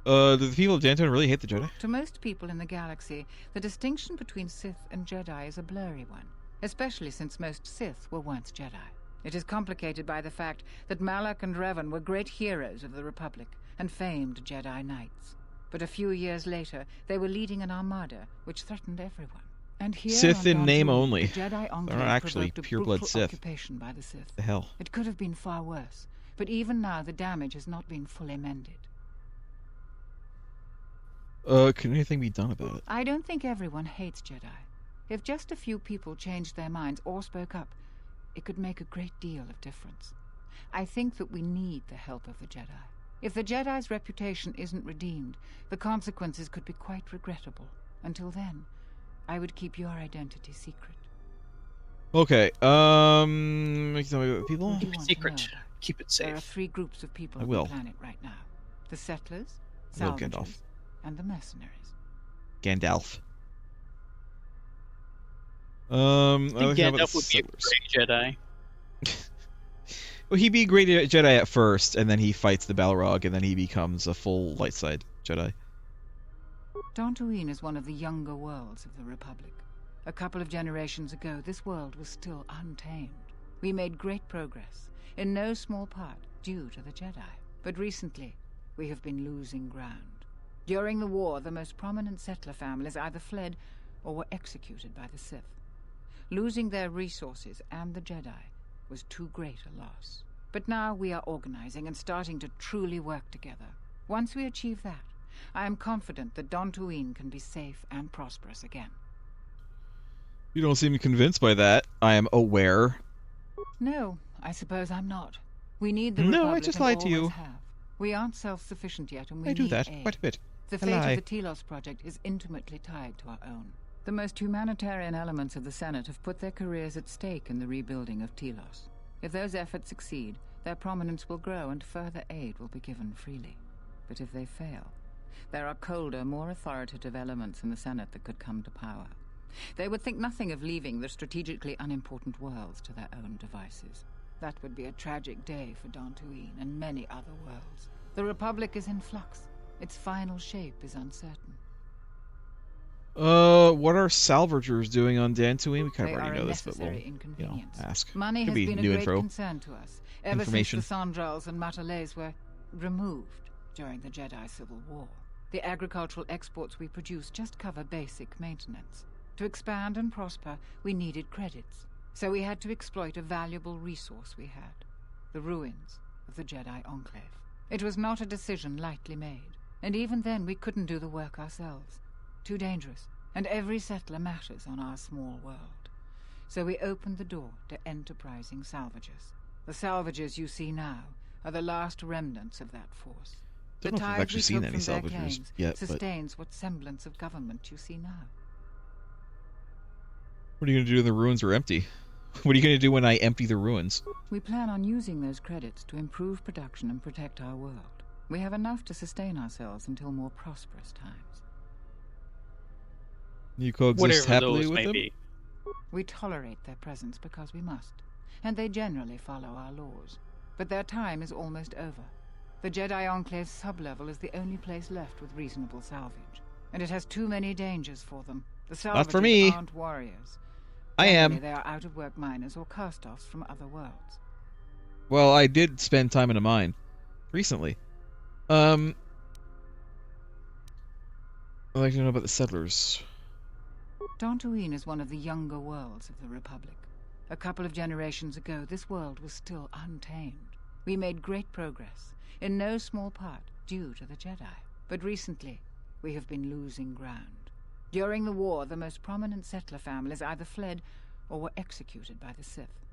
Speaker 2: Do the people of Dantooine really hate the Jedi?
Speaker 12: To most people in the galaxy, the distinction between Sith and Jedi is a blurry one, especially since most Sith were once Jedi. It is complicated by the fact that Malak and Revan were great heroes of the Republic and famed Jedi Knights. But a few years later, they were leading an armada which threatened everyone. And here
Speaker 2: Sith in name
Speaker 12: Dantooine,
Speaker 2: only.
Speaker 12: The Jedi
Speaker 2: They're
Speaker 12: Enclave
Speaker 2: not actually
Speaker 12: provoked a
Speaker 2: pure-blood
Speaker 12: brutal
Speaker 2: Sith.
Speaker 12: occupation by the Sith.
Speaker 2: The hell?
Speaker 12: It could have been far worse, but even now the damage has not been fully mended.
Speaker 2: Can anything be done about it?
Speaker 12: I don't think everyone hates Jedi. If just a few people changed their minds or spoke up, it could make a great deal of difference. I think that we need the help of the Jedi. If the Jedi's reputation isn't redeemed, the consequences could be quite regrettable. Until then, I would keep your identity secret.
Speaker 2: Okay, tell me about people?
Speaker 12: Keep it
Speaker 3: secret. Keep it safe.
Speaker 12: There are 3 groups of people
Speaker 2: I
Speaker 12: on
Speaker 2: will.
Speaker 12: the planet right now. The settlers,
Speaker 2: I will, Gandalf.
Speaker 12: salvagers, and the mercenaries.
Speaker 2: Gandalf.
Speaker 3: I think Gandalf would be a great Jedi.
Speaker 2: Well, he'd be a great Jedi at first, and then he fights the Balrog, and then he becomes a full light side Jedi.
Speaker 12: Dantooine is one of the younger worlds of the Republic. A couple of generations ago, this world was still untamed. We made great progress, in no small part due to the Jedi. But recently, we have been losing ground. During the war, the most prominent settler families either fled or were executed by the Sith. Losing their resources and the Jedi was too great a loss. But now we are organizing and starting to truly work together. Once we achieve that, I am confident that Dantooine can be safe and prosperous again.
Speaker 2: You don't seem convinced by that. I am aware.
Speaker 12: No, I suppose I'm not. We need the
Speaker 2: No,
Speaker 12: Republic
Speaker 2: I just
Speaker 12: and
Speaker 2: lied to you.
Speaker 12: always have. We aren't self-sufficient yet, and we
Speaker 2: I do
Speaker 12: need
Speaker 2: that
Speaker 12: aid.
Speaker 2: quite a bit.
Speaker 12: The
Speaker 2: I
Speaker 12: fate
Speaker 2: lie.
Speaker 12: of the Telos project is intimately tied to our own. The most humanitarian elements of the Senate have put their careers at stake in the rebuilding of Telos. If those efforts succeed, their prominence will grow and further aid will be given freely. But if they fail, there are colder, more authoritative elements in the Senate that could come to power. They would think nothing of leaving the strategically unimportant worlds to their own devices. That would be a tragic day for Dantooine and many other worlds. The Republic is in flux. Its final shape is uncertain.
Speaker 2: What are salvagers doing on Dantooine? We kind of
Speaker 12: They
Speaker 2: already
Speaker 12: are a
Speaker 2: know this, but we'll,
Speaker 12: necessary inconvenience.
Speaker 2: ask.
Speaker 12: Money
Speaker 2: Could
Speaker 12: has
Speaker 2: be
Speaker 12: been a
Speaker 2: new
Speaker 12: great
Speaker 2: info.
Speaker 12: concern to us, ever since the Sandrals and Matalays were removed during the Jedi Civil War. The agricultural exports we produce just cover basic maintenance. To expand and prosper, we needed credits. So we had to exploit a valuable resource we had. The ruins of the Jedi Enclave. It was not a decision lightly made. And even then, we couldn't do the work ourselves. Too dangerous. And every settler matters on our small world. So we opened the door to enterprising salvagers. The salvagers you see now are the last remnants of that force.
Speaker 2: Don't know if I've actually seen any salvagers yet,
Speaker 12: sustains what semblance of government you see now.
Speaker 2: What are you going to do when the ruins are empty? What are you going to do when I empty the ruins?
Speaker 12: We plan on using those credits to improve production and protect our world. We have enough to sustain ourselves until more prosperous times.
Speaker 2: You coexist happily with them?
Speaker 3: Be.
Speaker 12: We tolerate their presence because we must, and they generally follow our laws. But their time is almost over. The Jedi Enclave's sublevel is the only place left with reasonable salvage, and it has too many dangers for them. The salvagers
Speaker 2: Not for me.
Speaker 12: Aren't warriors.
Speaker 2: I am.
Speaker 12: They are out-of-work miners or cast-offs from other worlds.
Speaker 2: Well, I did spend time in a mine recently. I'd like to know about the settlers.
Speaker 12: Dantooine is one of the younger worlds of the Republic. A couple of generations ago, this world was still untamed. We made great progress, in no small part due to the Jedi. But recently, we have been losing ground. During the war, the most prominent settler families either fled or were executed by the Sith.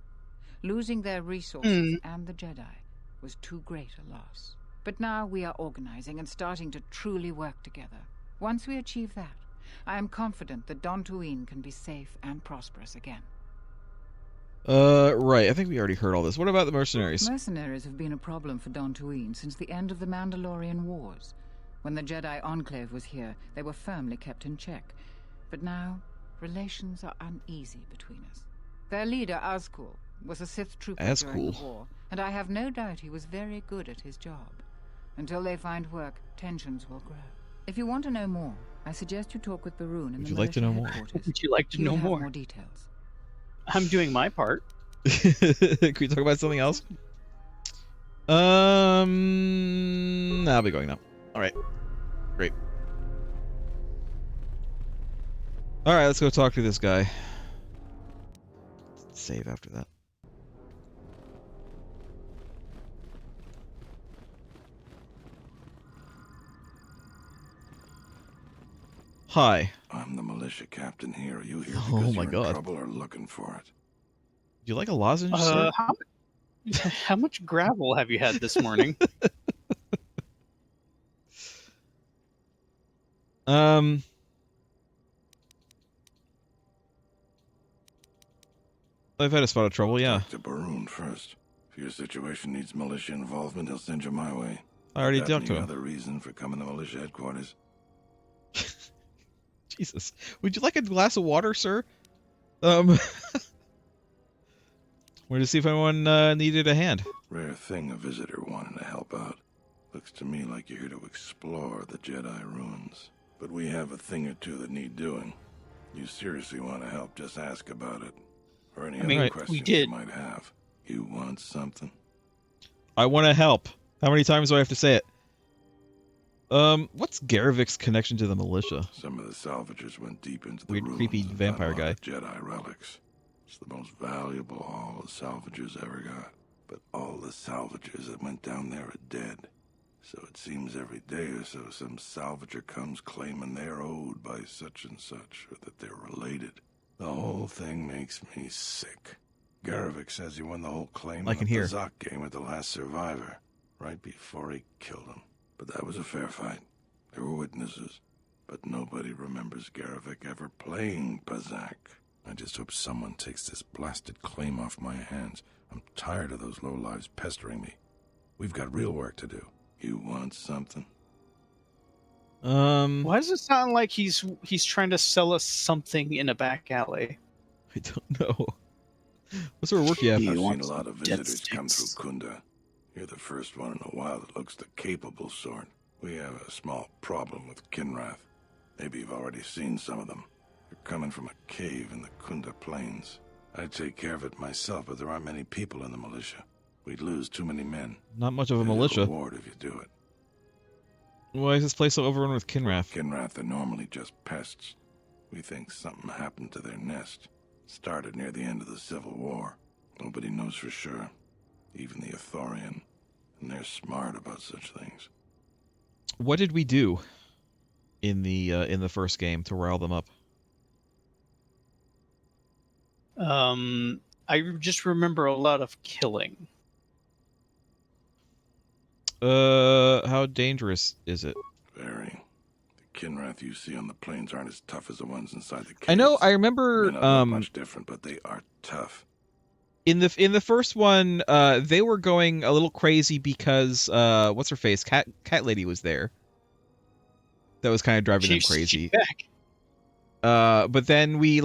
Speaker 12: Losing their resources and the Jedi was too great a loss. But now we are organizing and starting to truly work together. Once we achieve that, I am confident that Dantooine can be safe and prosperous again.
Speaker 2: Right. I think we already heard all this. What about the mercenaries?
Speaker 12: Mercenaries have been a problem for Dantooine since the end of the Mandalorian Wars. When the Jedi Enclave was here, they were firmly kept in check. But now, relations are uneasy between us. Their leader, Azkul, was a Sith trooper during the war, and I have no doubt he was very good at his job. Until they find work, tensions will grow. If you want to know more, I suggest you talk with Barun in the militia headquarters.
Speaker 3: Would you like to know more?
Speaker 12: More details.
Speaker 3: I'm doing my part.
Speaker 2: Can we talk about something else? I'll be going now. Alright. Great. Alright, let's go talk to this guy. Save after that. Hi.
Speaker 17: I'm the militia captain here. Are you here because you're in trouble or looking for it?
Speaker 2: Do you like a lozenge, sir?
Speaker 3: How much gravel have you had this morning?
Speaker 2: I've had a spot of trouble, yeah.
Speaker 17: Talk to Barun first. If your situation needs militia involvement, he'll send you my way.
Speaker 2: I already talked to him.
Speaker 17: Other reason for coming to militia headquarters?
Speaker 2: Jesus. Would you like a glass of water, sir? Wanted to see if anyone needed a hand.
Speaker 17: Rare thing a visitor wanting to help out. Looks to me like you're here to explore the Jedi ruins. But we have a thing or two that need doing. You seriously want to help, just ask about it. Or any other questions you might have. You want something?
Speaker 2: I want to help. How many times do I have to say it? What's Garavik's connection to the militia?
Speaker 17: Some of the salvagers went deep into the
Speaker 2: weird,
Speaker 17: ruins
Speaker 2: creepy vampire guy.
Speaker 17: Jedi relics. It's the most valuable haul the salvagers ever got. But all the salvagers that went down there are dead. So it seems every day or so some salvager comes claiming they're owed by such and such, or that they're related. The whole thing makes me sick. Garavik says he won the whole claim in the Bazak game with the last survivor, right before he killed him. But that was a fair fight. There were witnesses. But nobody remembers Garavik ever playing Bazak. I just hope someone takes this blasted claim off my hands. I'm tired of those lowlives pestering me. We've got real work to do. You want something?
Speaker 3: Why does it sound like he's trying to sell us something in a back alley?
Speaker 2: I don't know. What sort of work you have?
Speaker 17: I've seen a lot of visitors come through Kunda. You're the first one in a while that looks the capable sort. We have a small problem with Kinrath. Maybe you've already seen some of them. They're coming from a cave in the Kunda Plains. I'd take care of it myself, but there aren't many people in the militia. We'd lose too many men.
Speaker 2: Not much of a militia.
Speaker 17: Reward if you do it.
Speaker 2: Why is this place so overrun with Kinrath?
Speaker 17: Kinrath are normally just pests. We think something happened to their nest. Started near the end of the Civil War. Nobody knows for sure. Even the Ithorian. And they're smart about such things.
Speaker 2: What did we do in the first game to rile them up?
Speaker 3: I just remember a lot of killing.
Speaker 2: How dangerous is it?
Speaker 17: Very. The Kinrath you see on the plains aren't as tough as the ones inside the caves.
Speaker 2: I know. I remember.
Speaker 17: May not look much different, but they are tough.
Speaker 2: In the first one, they were going a little crazy because what's her face, cat lady was there. That was kind of driving them crazy.
Speaker 3: She's back.
Speaker 2: But then we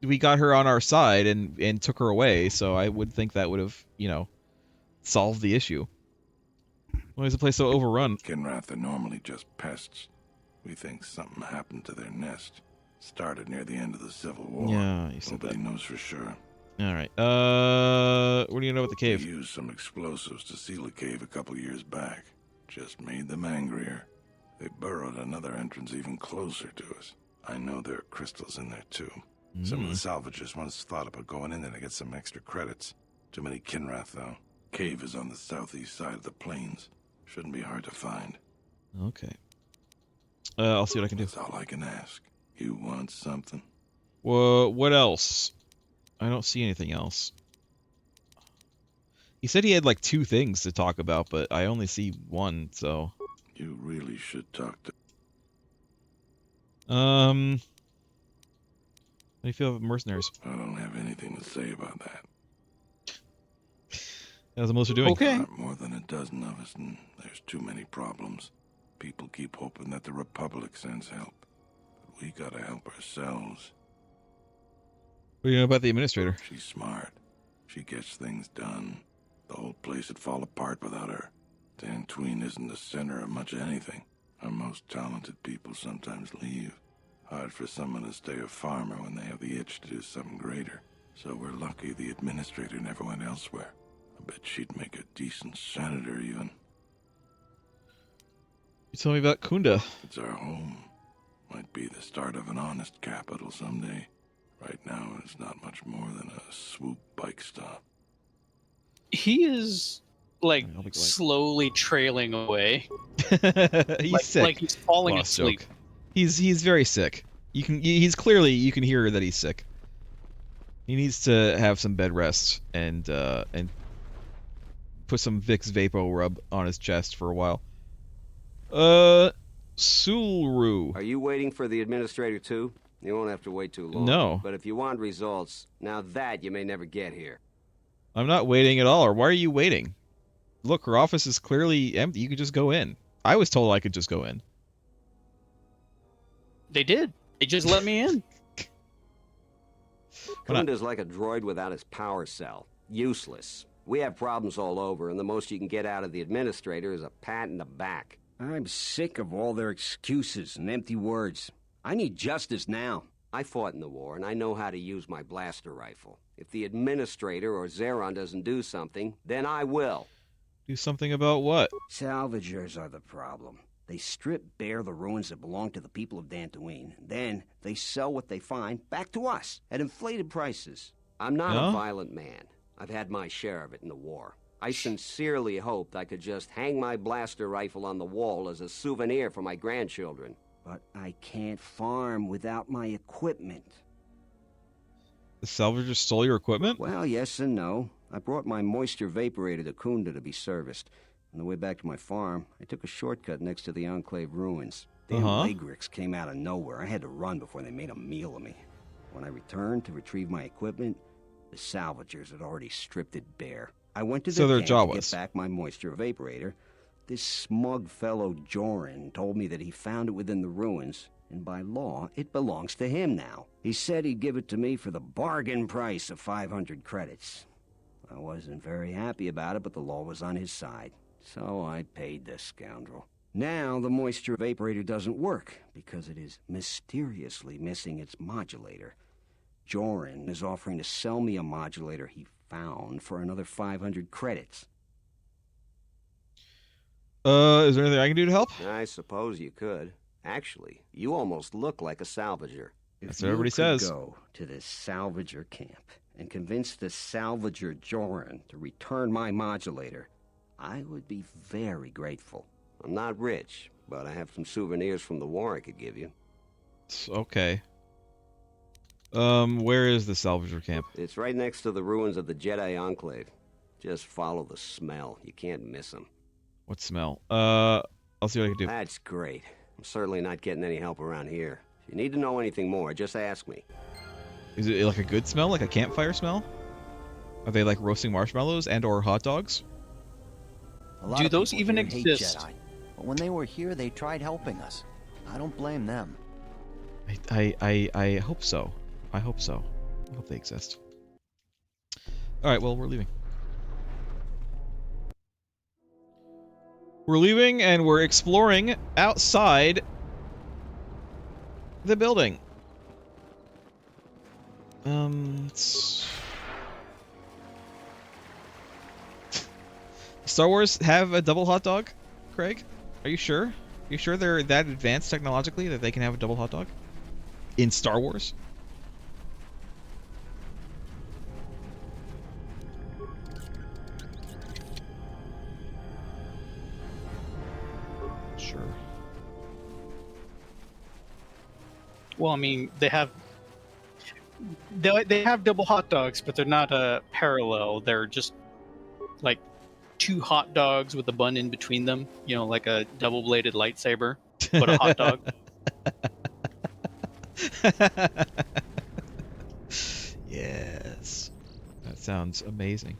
Speaker 2: we got her on our side and took her away. So I would think that would have solved the issue. Why is the place so overrun?
Speaker 17: Kinrath are normally just pests. We think something happened to their nest. Started near the end of the Civil War.
Speaker 2: Yeah, you said
Speaker 17: Nobody
Speaker 2: that.
Speaker 17: knows for sure.
Speaker 2: All right. What do you know about the cave?
Speaker 17: We used some explosives to seal the cave a couple years back. Just made them angrier. They burrowed another entrance even closer to us. I know there are crystals in there too. Some of the salvagers once thought about going in there to get some extra credits. Too many Kinrath though. Cave is on the southeast side of the plains. Shouldn't be hard to find.
Speaker 2: Okay. I'll see what I can do.
Speaker 17: That's all I can ask. You want something?
Speaker 2: Well, what else? I don't see anything else. He said he had like 2 things to talk about, but I only see 1, so...
Speaker 17: You really should talk to...
Speaker 2: How do you feel about mercenaries?
Speaker 17: I don't have anything to say about that.
Speaker 2: How's the militia doing?
Speaker 3: Okay.
Speaker 17: Not more than a dozen of us, and there's too many problems. People keep hoping that the Republic sends help. But we gotta help ourselves.
Speaker 2: What do you know about the administrator?
Speaker 17: She's smart. She gets things done. The whole place would fall apart without her. Dantooine isn't the center of much of anything. Our most talented people sometimes leave. Hard for someone to stay a farmer when they have the itch to do something greater. So we're lucky the administrator never went elsewhere. I bet she'd make a decent senator even.
Speaker 2: You tell me about Kunda.
Speaker 17: It's our home. Might be the start of an honest capital someday. Right now, it's not much more than a swoop bike stop.
Speaker 3: He is slowly trailing away.
Speaker 2: He's sick.
Speaker 3: Like he's falling
Speaker 2: Lost
Speaker 3: asleep.
Speaker 2: joke. He's very sick. You can hear that he's sick. He needs to have some bed rest and put some Vicks Vapo Rub on his chest for a while. Sulru.
Speaker 18: Are you waiting for the administrator too? You won't have to wait too long.
Speaker 2: No.
Speaker 18: But if you want results, now that you may never get here.
Speaker 2: I'm not waiting at all. Or why are you waiting? Look, her office is clearly empty. You could just go in. I was told I could just go in.
Speaker 3: They did. They just let me in.
Speaker 18: Kunda's like a droid without his power cell. Useless. We have problems all over, and the most you can get out of the administrator is a pat in the back.
Speaker 19: I'm sick of all their excuses and empty words. I need justice now.
Speaker 18: I fought in the war, and I know how to use my blaster rifle. If the administrator or Zeron doesn't do something, then I will.
Speaker 2: Do something about what?
Speaker 19: Salvagers are the problem. They strip bare the ruins that belong to the people of Dantooine. Then they sell what they find back to us at inflated prices.
Speaker 18: I'm not a violent man. I've had my share of it in the war. I sincerely hoped I could just hang my blaster rifle on the wall as a souvenir for my grandchildren.
Speaker 19: But I can't farm without my equipment.
Speaker 2: The salvagers stole your equipment?
Speaker 19: Well, yes and no. I brought my moisture vaporator to Kunda to be serviced. On the way back to my farm, I took a shortcut next to the Enclave ruins. Damn Lagrix came out of nowhere. I had to run before they made a meal of me. When I returned to retrieve my equipment, the salvagers had already stripped it bare. I went to the camp to get back my moisture vaporator. This smug fellow Joran told me that he found it within the ruins, and by law, it belongs to him now. He said he'd give it to me for the bargain price of 500 credits. I wasn't very happy about it, but the law was on his side, so I paid the scoundrel. Now the moisture vaporator doesn't work, because it is mysteriously missing its modulator. Joran is offering to sell me a modulator he found for another 500 credits.
Speaker 2: Is there anything I can do to help?
Speaker 19: I suppose you could. Actually, you almost look like a salvager.
Speaker 2: That's what everybody says.
Speaker 19: Go to this salvager camp and convince the salvager Joran to return my modulator, I would be very grateful. I'm not rich, but I have some souvenirs from the war I could give you.
Speaker 2: Okay. Where is the salvager camp?
Speaker 19: It's right next to the ruins of the Jedi Enclave. Just follow the smell. You can't miss them.
Speaker 2: What smell? I'll see what I can do.
Speaker 19: That's great. I'm certainly not getting any help around here. If you need to know anything more, just ask me.
Speaker 2: Is it like a good smell? Like a campfire smell? Are they like roasting marshmallows and or hot dogs?
Speaker 3: Do those even exist?
Speaker 20: Jedi, but when they were here, they tried helping us. I don't blame them.
Speaker 2: I hope so. I hope so. I hope they exist. Alright, well, we're leaving. We're leaving and we're exploring outside the building. Star Wars have a double hot dog, Craig? Are you sure? Are you sure they're that advanced technologically that they can have a double hot dog? In Star Wars? Sure.
Speaker 3: Well, I mean, they have double hot dogs, but they're not parallel. They're just like two hot dogs with a bun in between them. You know, like a double-bladed lightsaber, but a hot dog.
Speaker 2: Yes. That sounds amazing.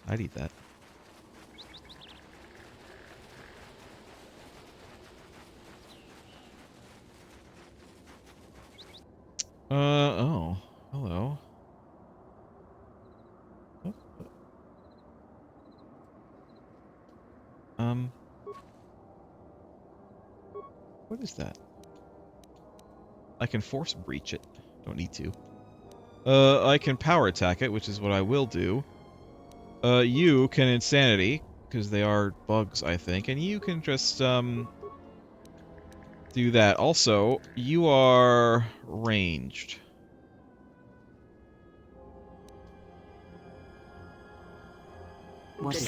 Speaker 2: I'd eat that. Oh. Hello. What is that? I can force breach it. Don't need to. I can power attack it, which is what I will do. You can insanity, because they are bugs, I think, and you can just, do that. Also, you are ranged.
Speaker 20: What is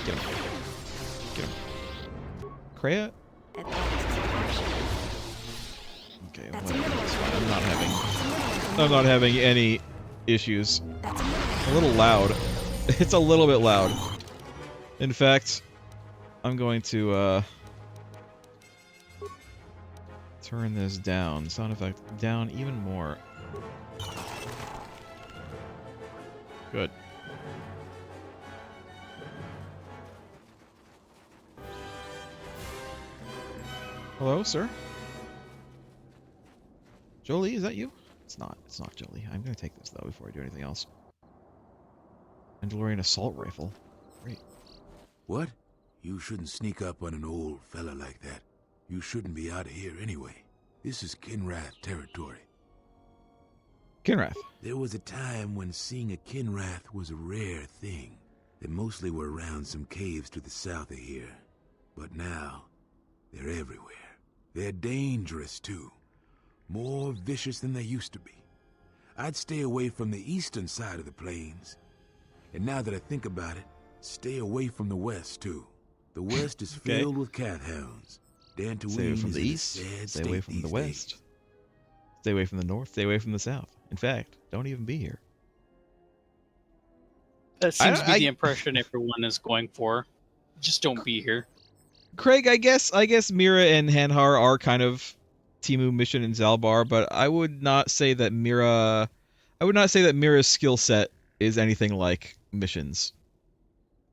Speaker 2: Get him. Get him. Kreia? Okay, well, that's fine. I'm not having any issues. A little loud. It's a little bit loud. In fact, I'm going to turn this down. Sound effect down even more. Good. Hello, sir? Jolie, is that you? It's not. It's not Jolie. I'm gonna take this, though, before I do anything else. Mandalorian assault rifle. Great.
Speaker 15: What? You shouldn't sneak up on an old fella like that. You shouldn't be out of here anyway. This is Kinrath territory.
Speaker 2: Kinrath?
Speaker 15: There was a time when seeing a Kinrath was a rare thing. They mostly were around some caves to the south of here. But now, they're everywhere. They're dangerous, too. More vicious than they used to be. I'd stay away from the eastern side of the plains. And now that I think about it, stay away from the west, too. The west is filled with cat hounds. Dantooine
Speaker 2: stay away from the east, stay away from the west. Stay away from the north, stay away from the south. In fact, don't even be here.
Speaker 3: That seems to be the impression everyone is going for. Just don't be here.
Speaker 2: Craig, I guess Mira and Hanhar are kind of Timu, Mission, and Zalbar, but I would not say that Mira's skill set is anything like Mission's.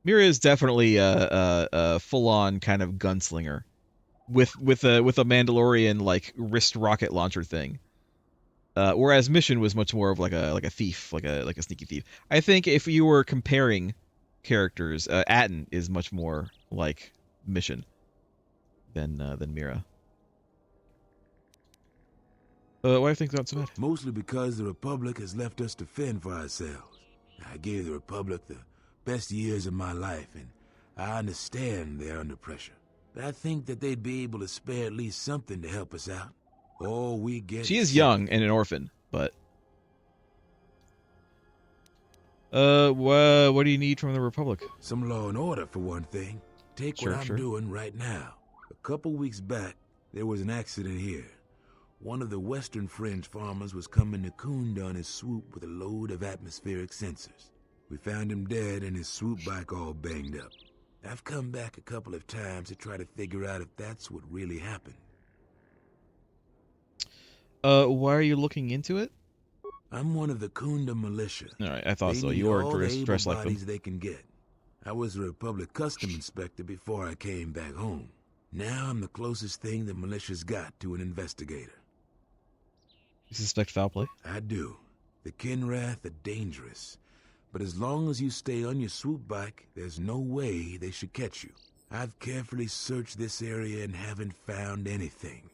Speaker 2: Mira is definitely a full-on kind of gunslinger, with a Mandalorian like wrist rocket launcher thing. Whereas Mission was much more of like a thief, like a sneaky thief. I think if you were comparing characters, Atten is much more like Mission than Mira. Why do you think that's so bad?
Speaker 15: Mostly because the Republic has left us to fend for ourselves. I gave the Republic the Best years of my life, and I understand they're under pressure. But I think that they'd be able to spare at least something to help us out. All we get
Speaker 2: She is young and an orphan, but... what do you need from the Republic?
Speaker 15: Some law and order, for one thing. Take what I'm doing right now. A couple weeks back, there was an accident here. One of the Western Fringe farmers was coming to Kunda on his swoop with a load of atmospheric sensors. We found him dead and his swoop bike all banged up. I've come back a couple of times to try to figure out if that's what really happened.
Speaker 2: Why are you looking into it?
Speaker 15: I'm one of the Kunda militia.
Speaker 2: Alright, I thought
Speaker 15: They
Speaker 2: so.
Speaker 15: need
Speaker 2: You are
Speaker 15: all the
Speaker 2: dressed
Speaker 15: able
Speaker 2: like them.
Speaker 15: bodies they can get. I was a Republic custom inspector before I came back home. Now I'm the closest thing the militia's got to an investigator.
Speaker 2: You suspect foul play?
Speaker 15: I do. The Kinrath are dangerous. But as long as you stay on your swoop bike, there's no way they should catch you. I've carefully searched this area and haven't found anything.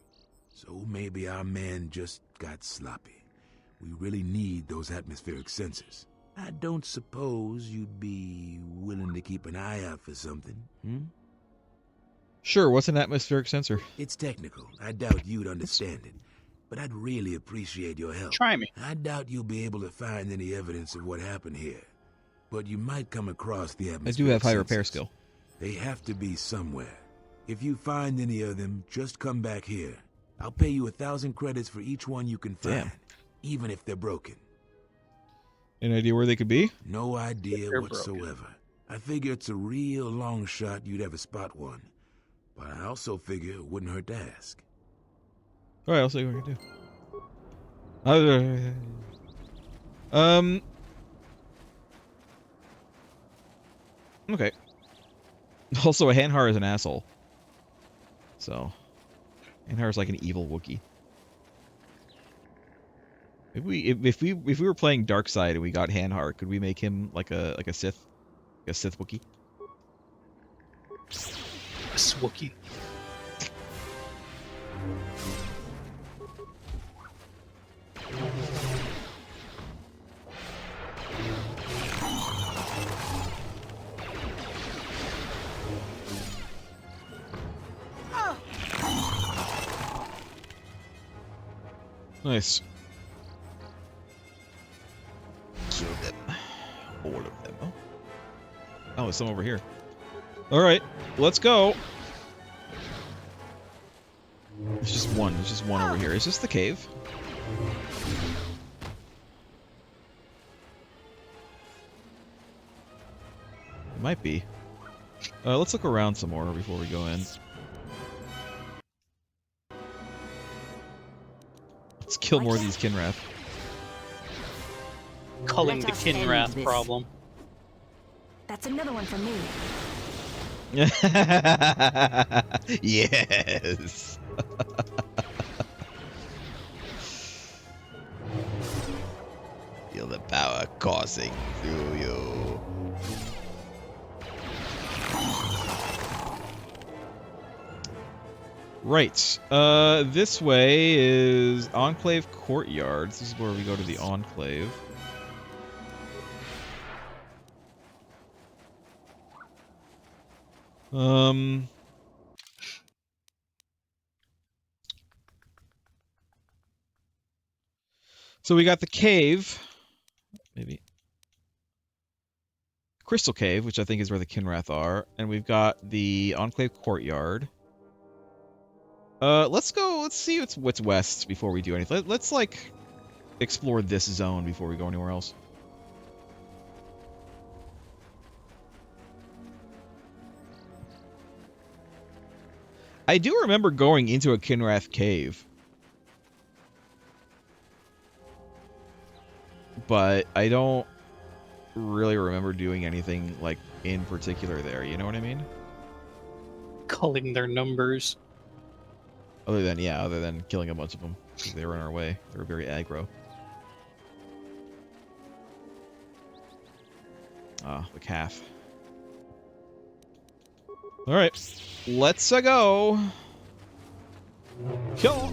Speaker 15: So maybe our man just got sloppy. We really need those atmospheric sensors. I don't suppose you'd be willing to keep an eye out for something, hmm?
Speaker 2: Sure, what's an atmospheric sensor?
Speaker 15: It's technical. I doubt you'd understand it. But I'd really appreciate your help.
Speaker 3: Try me.
Speaker 15: I doubt you'll be able to find any evidence of what happened here. But you might come across the atmospheric
Speaker 2: I do have high
Speaker 15: sensors.
Speaker 2: repair skill.
Speaker 15: They have to be somewhere. If you find any of them, just come back here. I'll pay you 1,000 credits for each one you can find, even if they're broken.
Speaker 2: Any idea where they could be?
Speaker 15: No idea whatsoever. I figure it's a real long shot you'd ever spot one. But I also figure it wouldn't hurt to ask.
Speaker 2: Alright, I'll see what I can do. Okay. Also, a Hanhar is an asshole. So, Hanhar is like an evil Wookiee. If we were playing Dark Side and we got Hanhar, could we make him like a Sith, a Sith Wookiee?
Speaker 3: Swookie.
Speaker 2: Nice. Kill them. All of them. Oh, there's some over here. Alright, let's go. There's just one. There's just one over here. Is this the cave? It might be. Let's look around some more before we go in. Let's kill more of these Kinrath.
Speaker 3: Culling the Kinrath problem.
Speaker 13: That's another one for me.
Speaker 2: Yes. Feel the power coursing through you. Right. This way is Enclave Courtyard. This is where we go to the Enclave. So we got the cave, maybe Crystal Cave, which I think is where the Kinrath are, and we've got the Enclave Courtyard. Let's go. Let's see what's west before we do anything. Let's like explore this zone before we go anywhere else. I do remember going into a Kinrath cave, but I don't really remember doing anything like in particular there. You know what I mean?
Speaker 3: Culling their numbers.
Speaker 2: Other than killing a bunch of them because they were in our way. They were very aggro. Ah, the calf. All right, let's go. Kill.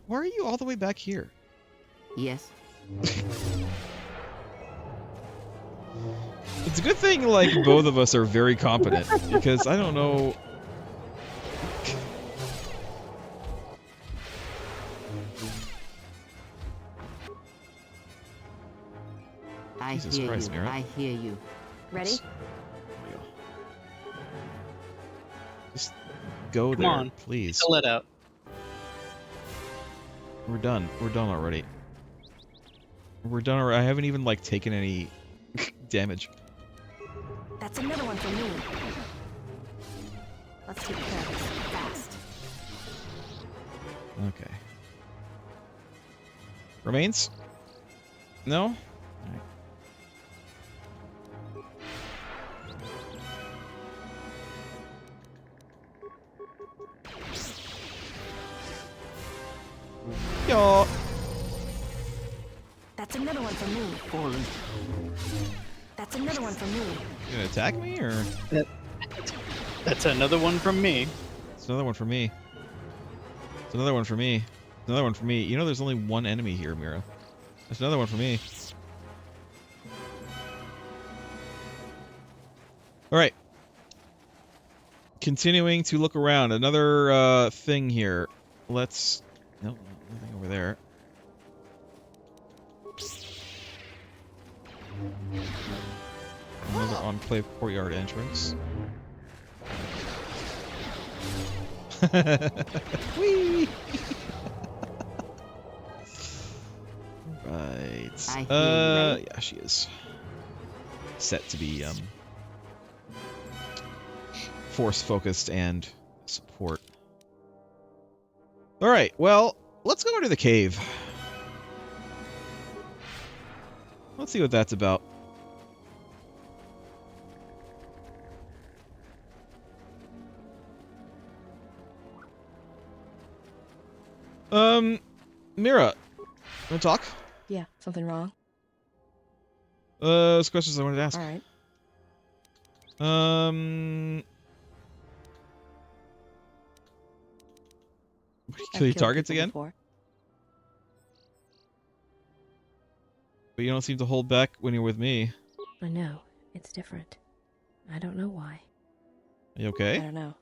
Speaker 2: Why are you all the way back here?
Speaker 21: Yes.
Speaker 2: It's a good thing, like, both of us are very competent, because I don't know... Jesus Christ, Mira.
Speaker 6: I hear you.
Speaker 1: Ready?
Speaker 2: Just go
Speaker 3: Come
Speaker 2: there,
Speaker 3: on,
Speaker 2: please.
Speaker 3: Let out.
Speaker 2: We're done. We're done already. We're done already. I haven't even, like, taken any damage.
Speaker 1: That's another one for me. Let's take care of this fast.
Speaker 2: Okay. Remains? No? Alright. Yo.
Speaker 1: That's another one for me.
Speaker 6: Fallen.
Speaker 1: That's another one for me.
Speaker 2: You gonna attack me, or?
Speaker 3: That's another one from me.
Speaker 2: It's another one for me. It's another one for me. It's another one for me. You know there's only one enemy here, Mira. That's another one for me. Alright. Continuing to look around. Another thing here. Let's... Nope, nothing over there. Another enclave courtyard entrance. Whee! Right. Yeah, she is set to be force focused and support. All right. Well, let's go into the cave. Let's see what that's about. Mira, wanna talk?
Speaker 1: Yeah, something wrong?
Speaker 2: Those questions I wanted to ask.
Speaker 1: Alright.
Speaker 2: What do you kill your targets again?
Speaker 1: Before.
Speaker 2: But you don't seem to hold back when you're with me.
Speaker 1: I know. It's different. I don't know why.
Speaker 2: Are you okay?
Speaker 1: I don't know.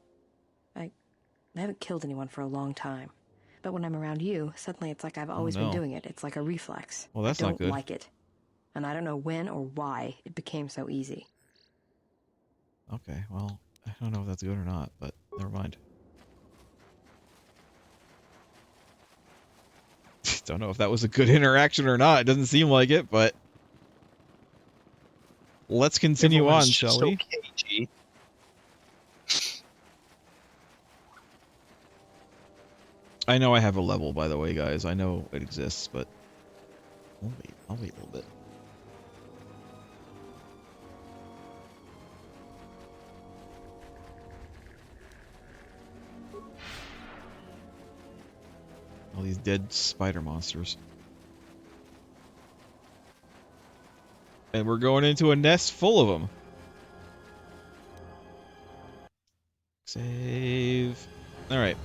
Speaker 1: I haven't killed anyone for a long time. But when I'm around you, suddenly it's like I've always been doing it. It's like a reflex.
Speaker 2: Well, that's
Speaker 1: I
Speaker 2: not good.
Speaker 1: don't like it. And I don't know when or why it became so easy.
Speaker 2: Okay, well, I don't know if that's good or not, but never mind. Don't know if that was a good interaction or not. It doesn't seem like it, but... Let's continue on, shall we?
Speaker 3: Okay, G.
Speaker 2: I know I have a level, by the way, guys. I know it exists, but... I'll wait a little bit. All these dead spider monsters. And we're going into a nest full of them. Save. Alright.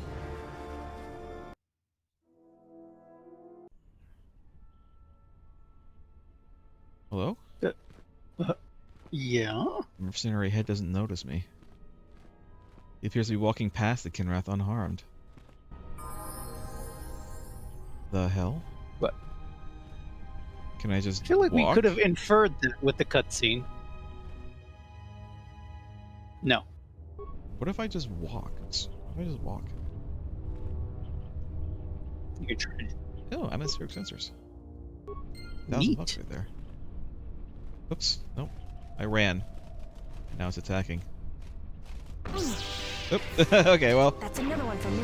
Speaker 2: Hello?
Speaker 3: Yeah?
Speaker 2: The mercenary head doesn't notice me. He appears to be walking past the Kinrath unharmed. The hell?
Speaker 3: What?
Speaker 2: Can I just
Speaker 3: I feel like
Speaker 2: walk?
Speaker 3: we could have inferred that with the cutscene. No.
Speaker 2: What if I just walk? What if I just walk?
Speaker 3: You can try it.
Speaker 2: Oh, I'm at Spirit Sensors.
Speaker 3: Neat.
Speaker 2: $1,000 right there. Oops. Nope. I ran. Now it's attacking. Oop. Okay, well.
Speaker 1: That's another one for me.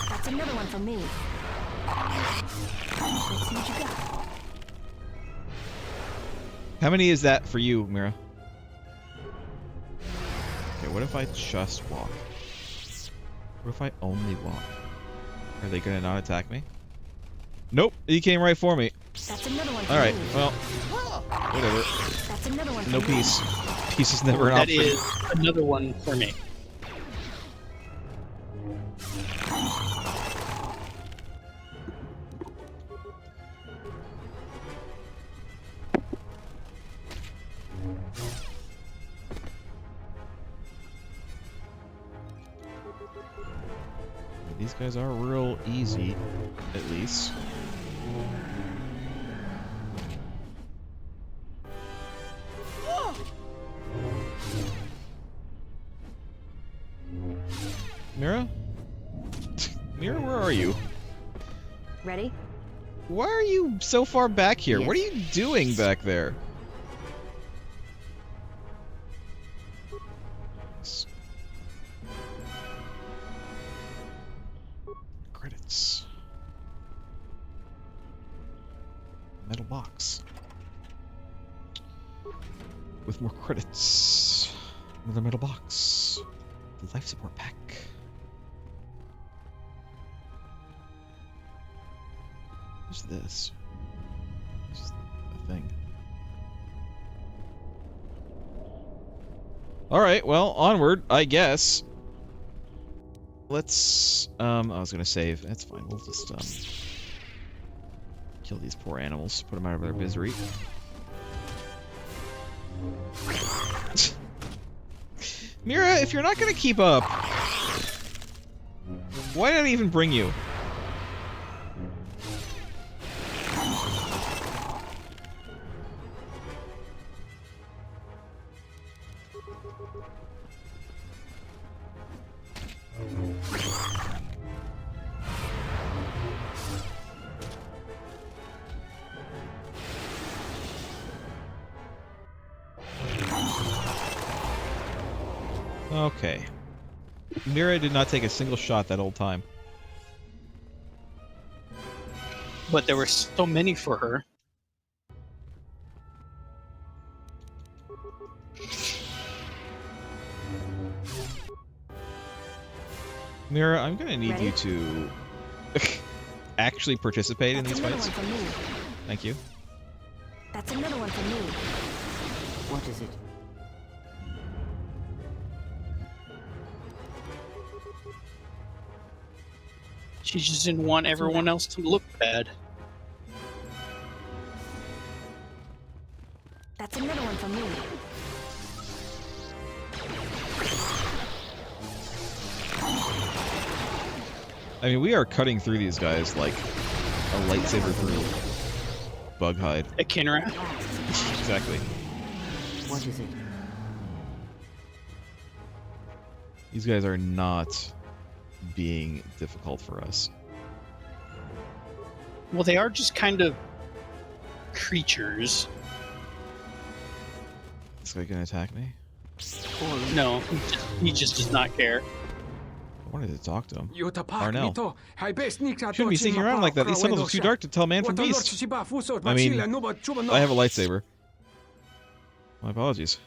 Speaker 1: That's another one for me. Let's see what you got.
Speaker 2: How many is that for you, Mira? Okay, what if I just walk? What if I only walk? Are they gonna not attack me? Nope, he came right for me.
Speaker 1: That's another one for
Speaker 2: Alright,
Speaker 1: me.
Speaker 2: well, whatever.
Speaker 1: That's another one for
Speaker 2: No
Speaker 1: me.
Speaker 2: peace. Peace is never an
Speaker 3: That
Speaker 2: option.
Speaker 3: is another one for me.
Speaker 2: these guys are real easy, at least. Mira? Mira, where are you?
Speaker 1: Ready?
Speaker 2: Why are you so far back here?
Speaker 1: Yes.
Speaker 2: What are you doing back there? Credits. Metal box. With more credits. Another metal box. The life support pack. What's this? It's a thing. Alright, well, onward, I guess. Let's, I was gonna save. That's fine, we'll just, kill these poor animals, put them out of their misery. Mira, if you're not gonna keep up, why did I even bring you? Okay. Mira did not take a single shot that whole time.
Speaker 3: But there were so many for her.
Speaker 2: Mira, I'm gonna need you to actually participate in these fights. Thank you.
Speaker 1: That's another one for me. What is it?
Speaker 3: She just didn't want everyone else to look bad.
Speaker 1: That's another one for me.
Speaker 2: I mean, we are cutting through these guys like a lightsaber through bug hide.
Speaker 3: A Kinrath?
Speaker 2: Exactly.
Speaker 1: What is it?
Speaker 2: These guys are not being difficult for us.
Speaker 3: Well, they are just kind of creatures.
Speaker 2: This guy gonna attack me?
Speaker 3: No, he just does not care.
Speaker 2: I wanted to talk to him. Arnell. Shouldn't be sneaking around like that. These tunnels are too dark to tell man from beast. I mean, I have a lightsaber. My apologies.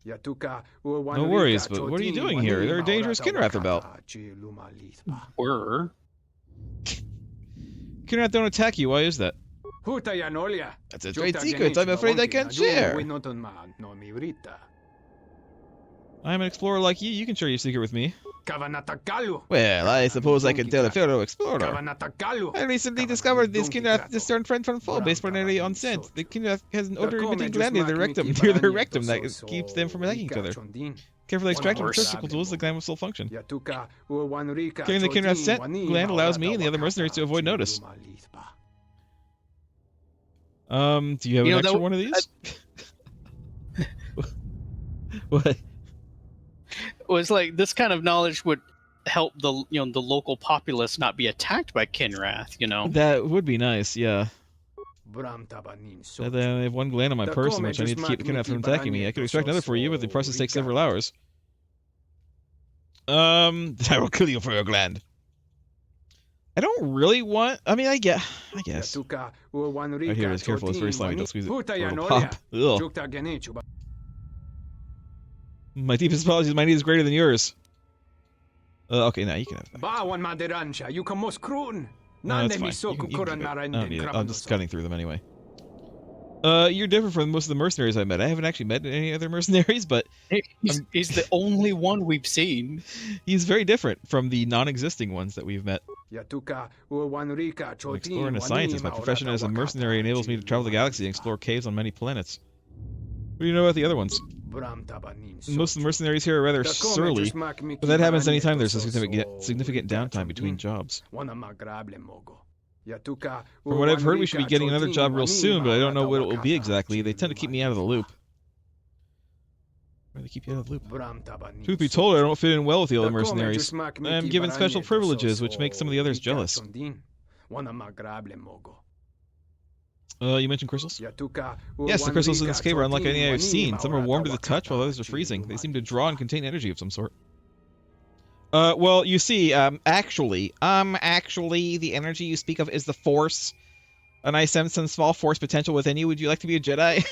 Speaker 2: No worries, but what are you doing here? There are dangerous Kinrath about. Kinrath don't attack you. Why is that? That's a trade secret. I'm afraid I can't share. I'm an explorer like you. You can share your secret with me. Well, I suppose I can tell a fellow explorer. I recently discovered this Kinrath discern friend from foe based primarily on scent. The Kinrath has an odor-emitting gland near their rectum that keeps them from attacking each other. Carefully extracted from surgical tools, the gland will still function. Carrying the Kinrath scent gland allows me and the other mercenaries to avoid notice. Do you have an extra one of these? What?
Speaker 3: It was like this kind of knowledge would help the the local populace not be attacked by Kinrath.
Speaker 2: That would be nice, yeah. I have one gland on my person, which I need to keep the Kinrath from attacking me. I could extract another for you, but the process takes several hours. I will kill you for your gland. I don't really want. I mean, I guess. Right here, it's careful. It's very slimy. Don't squeeze it. Or it'll pop. Ugh. My deepest apologies. My need is greater than yours. Okay, now you can have that. No, that's fine. You can I don't need it. I'm just cutting through them anyway. You're different from most of the mercenaries I met. I haven't actually met any other mercenaries, but
Speaker 3: he's the only one we've seen.
Speaker 2: He's very different from the non-existing ones that we've met. I'm an explorer and a scientist. My profession as a mercenary enables me to travel the galaxy and explore caves on many planets. What do you know about the other ones? Most of the mercenaries here are rather surly, but that happens anytime there's a significant downtime between jobs. From what I've heard, we should be getting another job real soon, but I don't know what it will be exactly. They tend to keep me out of the loop. Why do they keep you out of the loop? Truth be told, I don't fit in well with the other mercenaries. I'm given special privileges, which make some of the others jealous. You mentioned crystals? Yes, the crystals in this cave are unlike any I've seen. Some are warm to the touch, while others are freezing. They seem to draw and contain energy of some sort. Well, you see, actually, the energy you speak of is the Force. And I sense some small Force potential within you. Would you like to be a Jedi?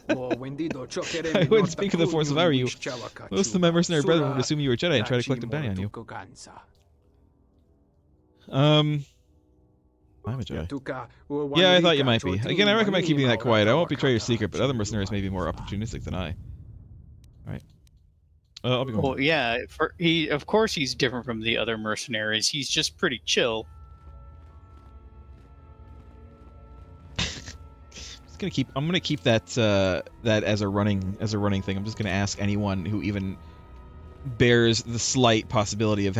Speaker 2: I wouldn't speak of the Force if I were you. Most of my mercenary brethren would assume you were a Jedi and try to collect a bounty on you. I'm a Jedi. Yeah, I thought you might be. Again, I recommend keeping that quiet. I won't betray your secret, but other mercenaries may be more opportunistic than I. Alright. I'll be going.
Speaker 3: Well, yeah, of course he's different from the other mercenaries. He's just pretty chill.
Speaker 2: I'm gonna keep that that as a running thing. I'm just gonna ask anyone who even bears the slight possibility of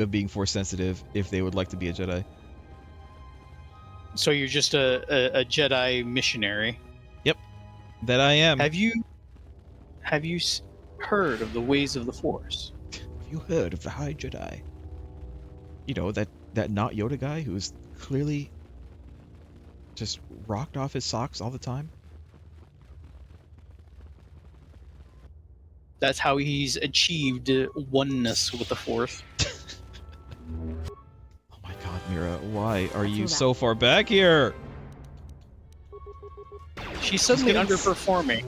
Speaker 2: being Force sensitive if they would like to be a Jedi.
Speaker 3: So you're just a Jedi missionary.
Speaker 2: Yep, that I am.
Speaker 3: Have you heard of the ways of the Force?
Speaker 2: Have you heard of the High Jedi? You know, that not Yoda guy who's clearly just rocked off his socks all the time?
Speaker 3: That's how he's achieved oneness with the Force.
Speaker 2: Oh my god, Mira, why are you so far back here?
Speaker 3: She's suddenly underperforming.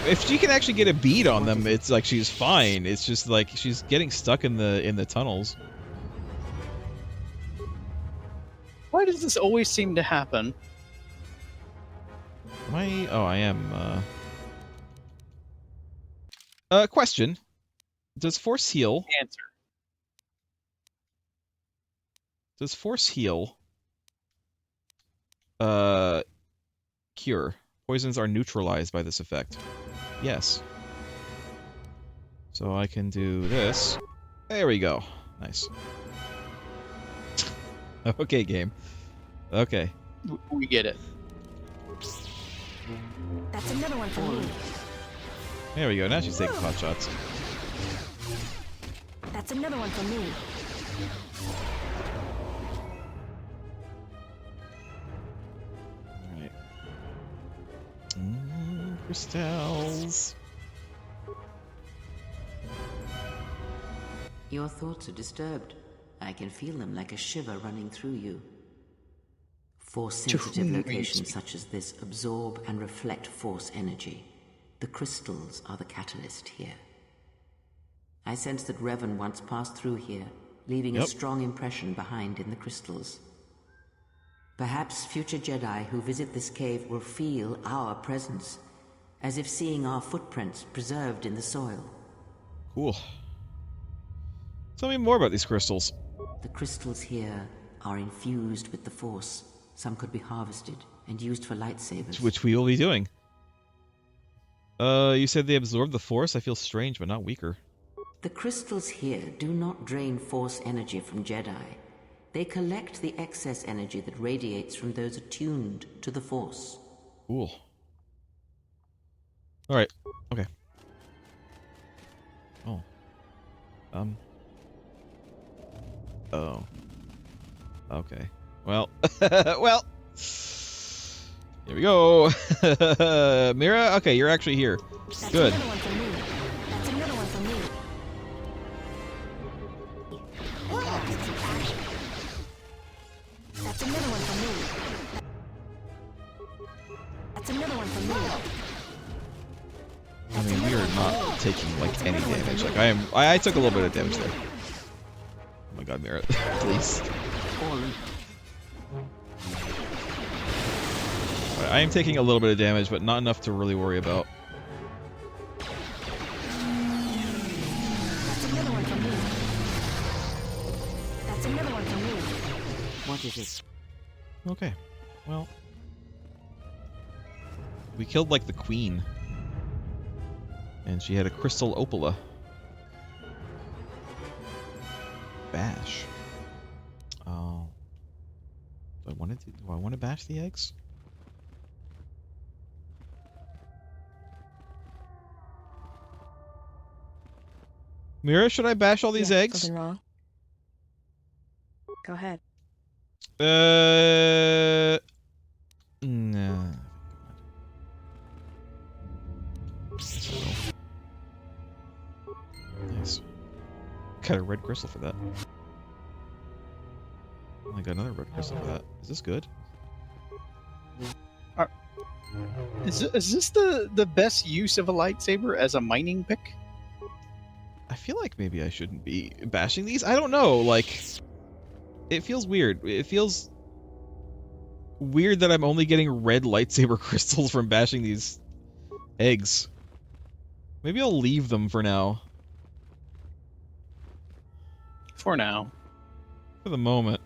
Speaker 2: If she can actually get a bead on them, it's like she's fine. It's just like she's getting stuck in the tunnels.
Speaker 3: Why does this always seem to happen?
Speaker 2: I am. Question: does Force heal?
Speaker 3: Answer.
Speaker 2: Does Force heal? Cure. Poisons are neutralized by this effect. Yes. So I can do this. There we go. Nice. Okay, game. Okay.
Speaker 3: We get it.
Speaker 1: That's another one for me.
Speaker 2: There we go. Now she's taking pot shots.
Speaker 1: That's another one for me.
Speaker 2: Alright. Crystals.
Speaker 21: Your thoughts are disturbed. I can feel them like a shiver running through you. Force-sensitive locations such as this absorb and reflect Force energy. The crystals are the catalyst here. I sense that Revan once passed through here, leaving a strong impression behind in the crystals. Perhaps future Jedi who visit this cave will feel our presence, as if seeing our footprints preserved in the soil.
Speaker 2: Cool. Tell me more about these crystals.
Speaker 21: The crystals here are infused with the Force. Some could be harvested and used for lightsabers.
Speaker 2: Which we will be doing. You said they absorb the Force? I feel strange, but not weaker.
Speaker 21: The crystals here do not drain Force energy from Jedi. They collect the excess energy that radiates from those attuned to the Force.
Speaker 2: Cool. Alright. Okay. Oh. Oh. Okay. Well. Well. Here we go. Mira? Okay, you're actually here. Good.
Speaker 1: That's another one for me. That's another one for me. That's another one for me.
Speaker 2: I mean, we are not taking like any damage. Like I took a little bit of damage there. Oh my god, Mira, please. Right, I am taking a little bit of damage, but not enough to really worry about.
Speaker 1: That's another one for me. That's another one for me.
Speaker 21: What is it?
Speaker 2: Okay. Well, we killed like the queen. And she had a crystal opala. Bash. Oh. Do I want to bash the eggs? Mira, should I bash all these eggs?
Speaker 1: Something wrong? Go ahead.
Speaker 2: No. Nice. Got a red crystal for that. I got another red crystal for that. Is this good?
Speaker 3: Is this the best use of a lightsaber as a mining pick?
Speaker 2: I feel like maybe I shouldn't be bashing these. I don't know. Like, it feels weird. It feels weird that I'm only getting red lightsaber crystals from bashing these eggs. Maybe I'll leave them for now.
Speaker 3: For now.
Speaker 2: For the moment.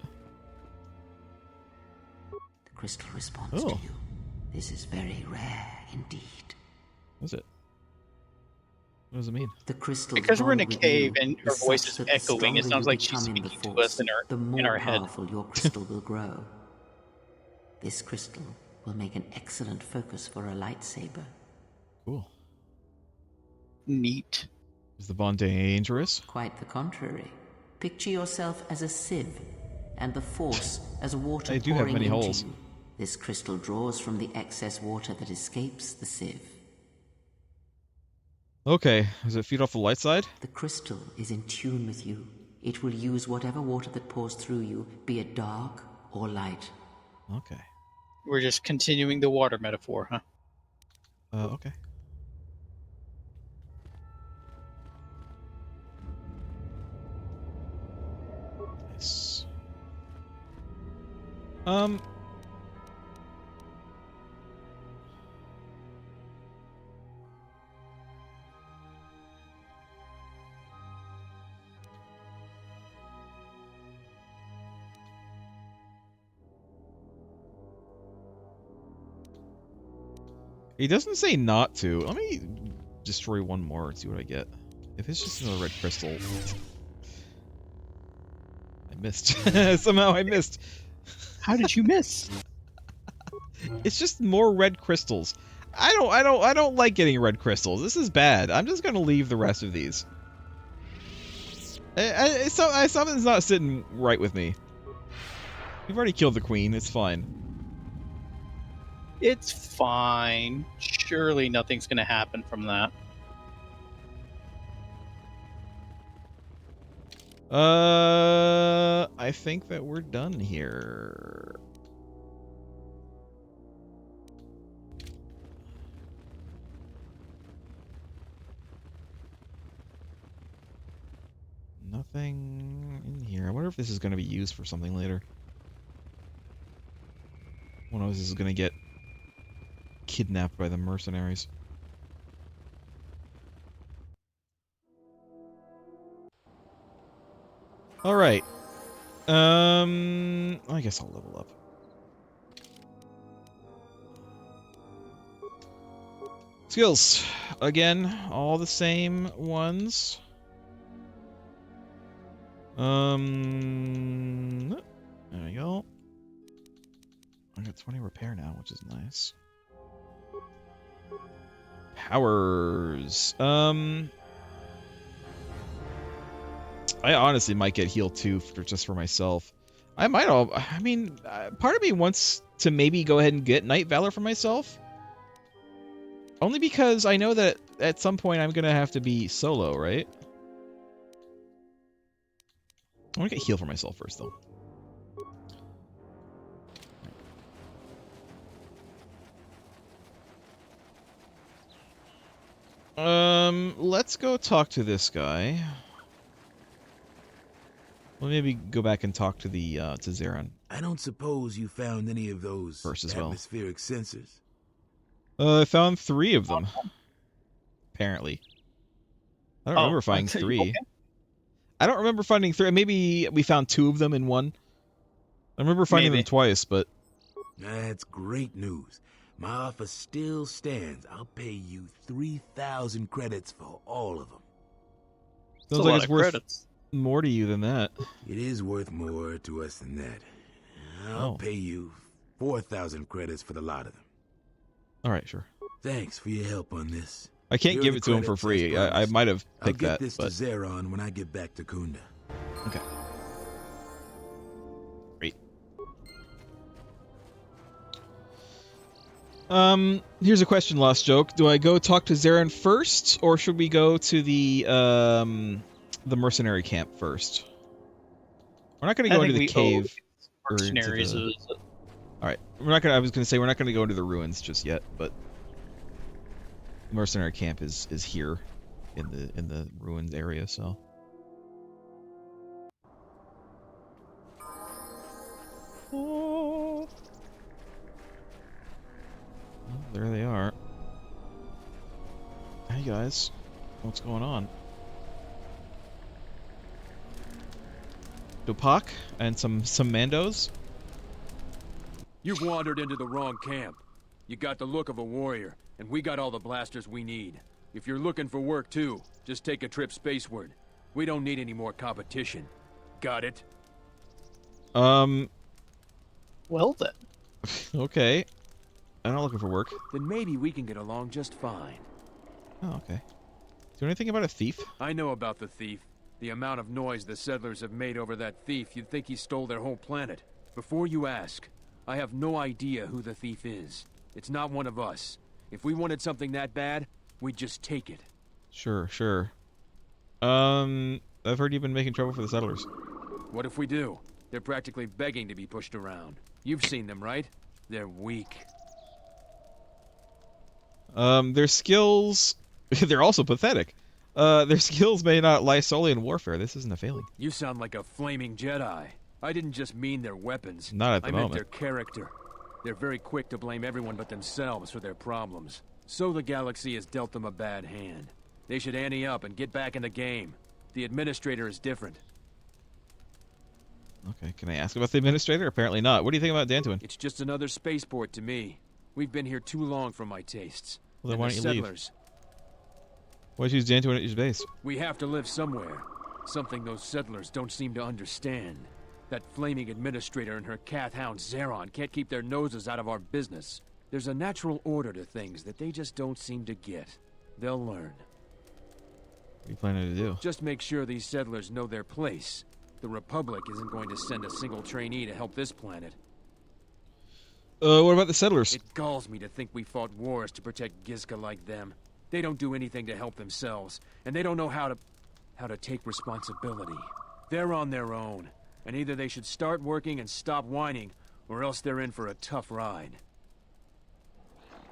Speaker 21: The crystal responds to you. This is very rare indeed.
Speaker 2: What's it? What does it mean?
Speaker 21: The crystal.
Speaker 3: Because we're in a cave and her voice is echoing, it sounds like she's speaking to us in our head.
Speaker 21: The more powerful your crystal will grow. This crystal will make an excellent focus for a lightsaber.
Speaker 2: Cool.
Speaker 3: Neat.
Speaker 2: Is the bond dangerous?
Speaker 21: Quite the contrary. Picture yourself as a sieve, and the Force as water
Speaker 2: I do have
Speaker 21: pouring
Speaker 2: many
Speaker 21: into
Speaker 2: holes.
Speaker 21: you. This crystal draws from the excess water that escapes the sieve.
Speaker 2: Okay. Does it feed off the light side?
Speaker 21: The crystal is in tune with you. It will use whatever water that pours through you, be it dark or light.
Speaker 2: Okay.
Speaker 3: We're just continuing the water metaphor, huh?
Speaker 2: Okay. Nice. He doesn't say not to. Let me destroy one more and see what I get. If it's just another red crystal... I missed. Somehow I missed.
Speaker 3: How did you miss?
Speaker 2: It's just more red crystals. I don't like getting red crystals. This is bad. I'm just gonna leave the rest of these. Something's not sitting right with me. You've already killed the queen. It's fine.
Speaker 3: It's fine. Surely nothing's going to happen from that.
Speaker 2: I think that we're done here. Nothing in here. I wonder if this is going to be used for something later. One of us is going to get kidnapped by the mercenaries. All right. I guess I'll level up. Skills. Again, all the same ones. There we go. I got 20 repair now, which is nice. Powers. I honestly might get healed too, just for myself. I might all. I mean, part of me wants to maybe go ahead and get Night Valor for myself. Only because I know that at some point I'm gonna have to be solo, right? I want to get healed for myself first, though. Let's go talk to this guy. We'll maybe go back and talk to the to Zeron.
Speaker 15: I don't suppose you found any of those
Speaker 2: first as well.
Speaker 15: atmospheric sensors.
Speaker 2: I found 3 of them. Apparently, I don't remember finding 3. Okay. I don't remember finding 3. Maybe we found 2 of them in one. I remember finding them twice, but
Speaker 15: that's great news. My offer still stands. I'll pay you 3,000 credits for all of them.
Speaker 2: Sounds like it's worth more to you than that.
Speaker 15: It is worth more to us than that. I'll pay you 4,000 credits for the lot of them.
Speaker 2: All right, sure.
Speaker 15: Thanks for your help on this.
Speaker 2: I can't give it to him for free. I might have picked that.
Speaker 15: I'll get this to Zeron when I get back to Kunda.
Speaker 2: Okay. Great. Here's a question, Lost Joke. Do I go talk to Zeron first, or should we go to the mercenary camp first? We're not going to go into the cave.
Speaker 3: Mercenaries.
Speaker 2: All right. We're not going. I was going to say we're not going to go into the ruins just yet, but the mercenary camp is here in the ruins area. So. Oh, there they are. Hey guys, what's going on? Dupak and some Mandos.
Speaker 4: You've wandered into the wrong camp. You got the look of a warrior, and we got all the blasters we need. If you're looking for work too, just take a trip spaceward. We don't need any more competition. Got it?
Speaker 3: Well then.
Speaker 2: Okay. I'm not looking for work.
Speaker 4: Then maybe we can get along just fine.
Speaker 2: Oh, okay. Do you know anything about a thief?
Speaker 4: I know about the thief. The amount of noise the settlers have made over that thief, you'd think he stole their whole planet. Before you ask, I have no idea who the thief is. It's not one of us. If we wanted something that bad, we'd just take it.
Speaker 2: Sure, sure. I've heard you've been making trouble for the settlers.
Speaker 4: What if we do? They're practically begging to be pushed around. You've seen them, right? They're weak.
Speaker 2: Their skills... they're also pathetic. Their skills may not lie solely in warfare. This isn't a failing.
Speaker 4: You sound like a flaming Jedi. I didn't just mean their weapons.
Speaker 2: Not at the moment.
Speaker 4: I meant their character. They're very quick to blame everyone but themselves for their problems. So the galaxy has dealt them a bad hand. They should ante up and get back in the game. The administrator is different.
Speaker 2: Okay, can I ask about the administrator? Apparently not. What do you think about Dantooine?
Speaker 4: It's just another spaceport to me. We've been here too long for my tastes.
Speaker 2: Well, then why don't you
Speaker 4: settlers,
Speaker 2: leave? Why choose Dantooine at your base?
Speaker 4: We have to live somewhere. Something those settlers don't seem to understand. That flaming administrator and her cat hound Zeron can't keep their noses out of our business. There's a natural order to things that they just don't seem to get. They'll learn.
Speaker 2: What are you planning to do?
Speaker 4: Just make sure these settlers know their place. The Republic isn't going to send a single trainee to help this planet.
Speaker 2: What about the settlers?
Speaker 4: It galls me to think we fought wars to protect Gizka like them. They don't do anything to help themselves, and they don't know how to take responsibility. They're on their own, and either they should start working and stop whining, or else they're in for a tough ride.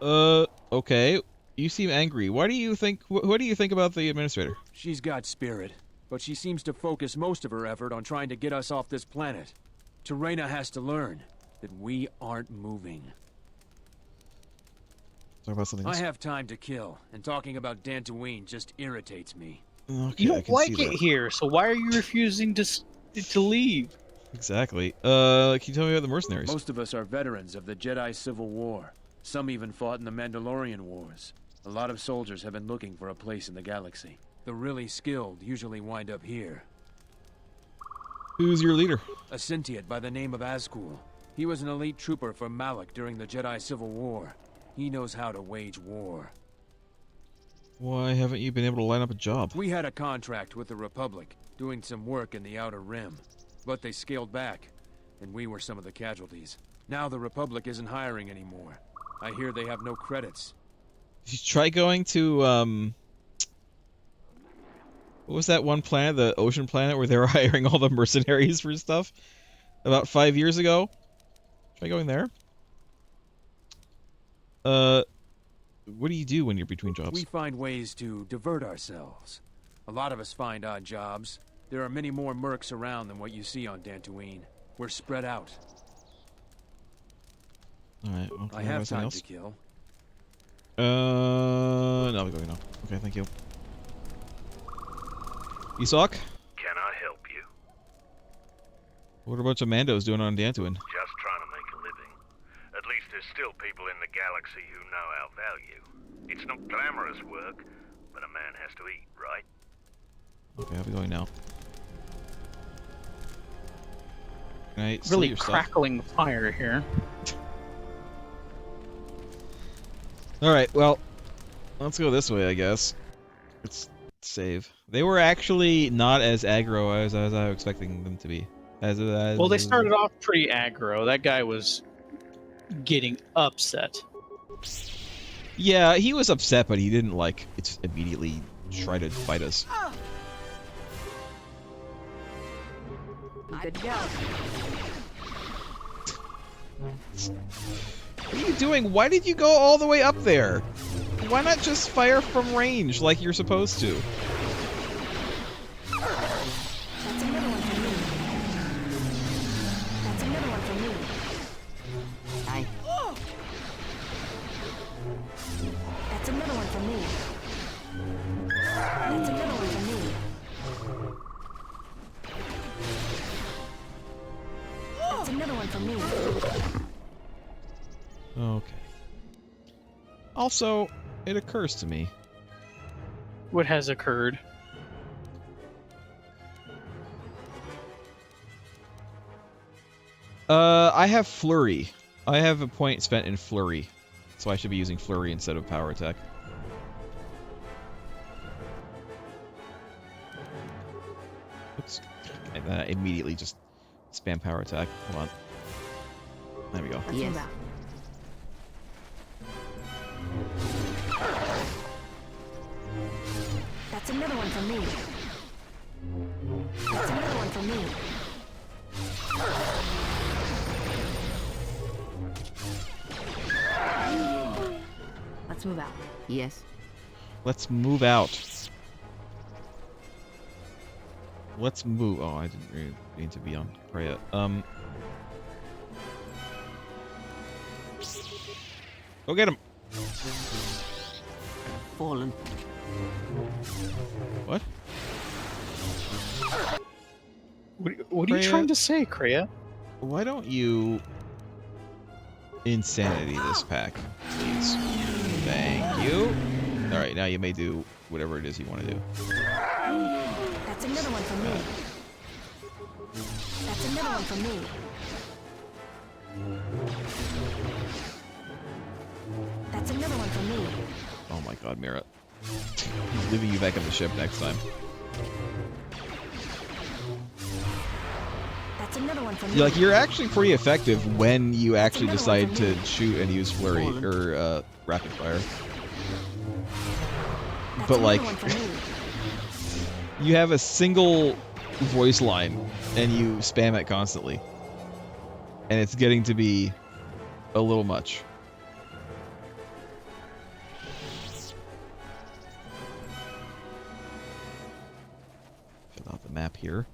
Speaker 2: Okay. You seem angry. What do you think about the administrator?
Speaker 4: She's got spirit, but she seems to focus most of her effort on trying to get us off this planet. Terena has to learn that we aren't moving.
Speaker 2: Talk about something else.
Speaker 4: I have time to kill, and talking about Dantooine just irritates me.
Speaker 2: Okay,
Speaker 3: you don't like it here, so why are you refusing to leave?
Speaker 2: Exactly. Can you tell me about the mercenaries?
Speaker 4: Most of us are veterans of the Jedi Civil War. Some even fought in the Mandalorian Wars. A lot of soldiers have been looking for a place in the galaxy. The really skilled usually wind up here.
Speaker 2: Who's your leader?
Speaker 4: A Sentiate by the name of Azkul. He was an elite trooper for Malak during the Jedi Civil War. He knows how to wage war.
Speaker 2: Why haven't you been able to line up a job?
Speaker 4: We had a contract with the Republic, doing some work in the Outer Rim. But they scaled back, and we were some of the casualties. Now the Republic isn't hiring anymore. I hear they have no credits.
Speaker 2: Did you try going to, what was that one planet, the ocean planet, where they were hiring all the mercenaries for stuff? About 5 years ago? Try going there? What do you do when you're between jobs?
Speaker 4: We find ways to divert ourselves. A lot of us find odd jobs. There are many more mercs around than what you see on Dantooine. We're spread out.
Speaker 2: Alright, okay.
Speaker 4: I have time to kill.
Speaker 2: No, we're going now. Okay, thank you. Isak?
Speaker 10: Can I help you?
Speaker 2: What are a bunch of Mandos doing on Dantooine?
Speaker 10: Just trying to make a living. At least as still people in the galaxy who know our value. It's not glamorous work, but a man has to eat, right?
Speaker 2: Okay, how are we going now? Can I steal
Speaker 3: Really
Speaker 2: your stuff?
Speaker 3: crackling the fire here.
Speaker 2: Alright, well, let's go this way, I guess. Let's save. They were actually not as aggro as I was expecting them to be.
Speaker 3: Well, they started off pretty aggro. That guy was getting upset.
Speaker 2: Yeah, he was upset, but he didn't, like, immediately try to fight us.
Speaker 13: Good to go.
Speaker 2: What are you doing? Why did you go all the way up there? Why not just fire from range like you're supposed to?
Speaker 13: That's another one for me. That's another one for me.
Speaker 21: Aye.
Speaker 13: That's another one for me. That's another one for me. That's another one for me.
Speaker 2: Okay. Also, it occurs to me.
Speaker 3: What has occurred?
Speaker 2: I have Flurry. I have a point spent in Flurry. So I should be using Flurry instead of Power Attack. Oops. And then I immediately just spam Power Attack. Hold on. There we go.
Speaker 21: Yes.
Speaker 13: That's another one for me. That's another one for me. Let's move out.
Speaker 21: Yes.
Speaker 2: Let's move out. Let's move. Oh, I didn't really mean to be on Kreia. Go get him.
Speaker 21: Fallen.
Speaker 2: What?
Speaker 3: What are you trying to say, Kreia?
Speaker 2: Why don't you insanity this pack, please? Thank you. All right, now you may do whatever it is you want to do.
Speaker 13: That's another one for me. That's another one for me. That's another one for me.
Speaker 2: Oh my God, Mira. Leaving you back on the ship next time.
Speaker 13: That's another one for me.
Speaker 2: Like, you're actually pretty effective when you actually decide to shoot and use flurry or rapid fire. But like, you have a single voice line and you spam it constantly, and it's getting to be a little much. Fill out the map here.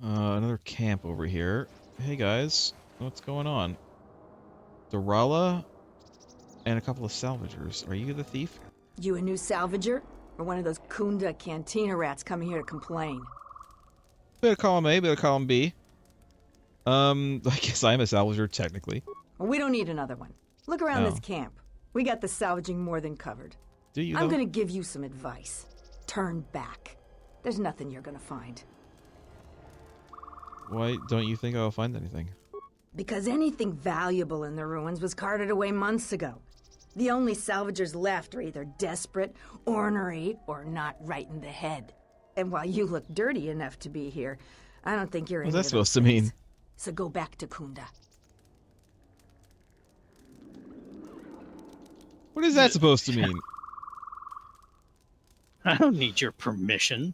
Speaker 2: Another camp over here. Hey guys, what's going on? Dorala and a couple of salvagers. Are you the thief?
Speaker 13: You a new salvager? Or one of those Kunda cantina rats coming here to complain?
Speaker 2: Bit of column A, bit of column B. I guess I'm a salvager, technically.
Speaker 13: Well, we don't need another one. Look around
Speaker 2: Oh.
Speaker 13: this camp. We got the salvaging more than covered.
Speaker 2: Do you,
Speaker 13: I'm
Speaker 2: though?
Speaker 13: gonna give you some advice. Turn back. There's nothing you're gonna find.
Speaker 2: Why don't you think I'll find anything?
Speaker 13: Because anything valuable in the ruins was carted away months ago. The only salvagers left are either desperate, ornery, or not right in the head. And while you look dirty enough to be here, I don't think you're
Speaker 2: What's
Speaker 13: any
Speaker 2: that
Speaker 13: of those
Speaker 2: supposed to mean?
Speaker 13: things. So go back to Kunda.
Speaker 2: What is that supposed to mean?
Speaker 3: I don't need your permission.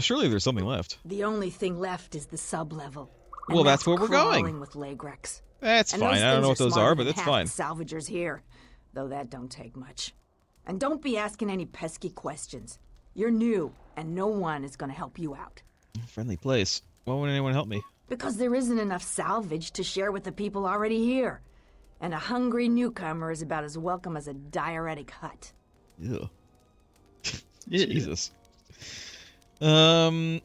Speaker 2: Surely there's something left.
Speaker 13: The only thing left is the sub-level. And
Speaker 2: Well, that's where we're going.
Speaker 13: crawling with Lagrex.
Speaker 2: That's
Speaker 13: And
Speaker 2: fine.
Speaker 13: those
Speaker 2: I don't
Speaker 13: things
Speaker 2: know what those
Speaker 13: smarter
Speaker 2: are, but
Speaker 13: than
Speaker 2: that's
Speaker 13: half
Speaker 2: fine.
Speaker 13: the salvagers here, though that don't take much. And don't be asking any pesky questions. You're new, and no one is gonna help you out.
Speaker 2: Friendly place. Why wouldn't anyone help me?
Speaker 13: Because there isn't enough salvage to share with the people already here. And a hungry newcomer is about as welcome as a diuretic hut.
Speaker 2: Ew. Jesus. I'm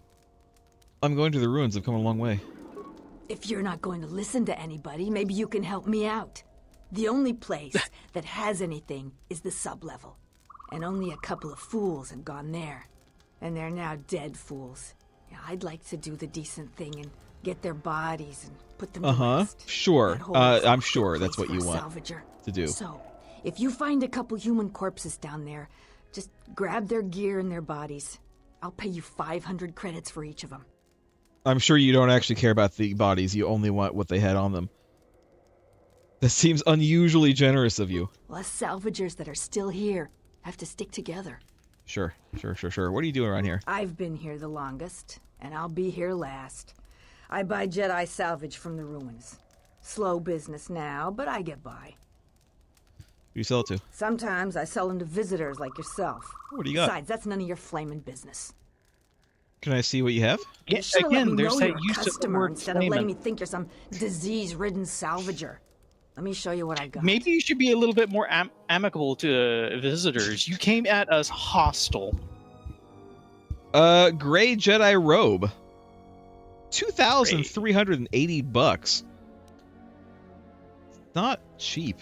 Speaker 2: going to the ruins. I've come a long way.
Speaker 13: If you're not going to listen to anybody, maybe you can help me out. The only place that has anything is the sublevel. And only a couple of fools have gone there. And they're now dead fools. Yeah, I'd like to do the decent thing and get their bodies and put them to rest.
Speaker 2: Sure. I'm sure that's what
Speaker 13: For
Speaker 2: you
Speaker 13: a
Speaker 2: want
Speaker 13: salvager.
Speaker 2: to do.
Speaker 13: So, if you find a couple human corpses down there, just grab their gear and their bodies. I'll pay you 500 credits for each of them.
Speaker 2: I'm sure you don't actually care about the bodies. You only want what they had on them. That seems unusually generous of you.
Speaker 13: Us salvagers that are still here have to stick together.
Speaker 2: Sure. What are you doing around here?
Speaker 13: I've been here the longest, and I'll be here last. I buy Jedi salvage from the ruins. Slow business now, but I get by.
Speaker 2: Who do you sell it to?
Speaker 13: Sometimes I sell them to visitors like yourself.
Speaker 2: What do you got?
Speaker 13: Besides, that's none of your flaming business.
Speaker 2: Can I see what you have?
Speaker 3: Yeah,
Speaker 13: Should've let me
Speaker 3: there's
Speaker 13: know
Speaker 3: that
Speaker 13: you're a
Speaker 3: use of the
Speaker 13: customer
Speaker 3: word
Speaker 13: instead of letting
Speaker 3: flamin'.
Speaker 13: me think you're some disease-ridden salvager. Let me show you what I got.
Speaker 3: Maybe you should be a little bit more amicable to visitors. You came at us hostile.
Speaker 2: Gray Jedi robe. $2,380. Not cheap.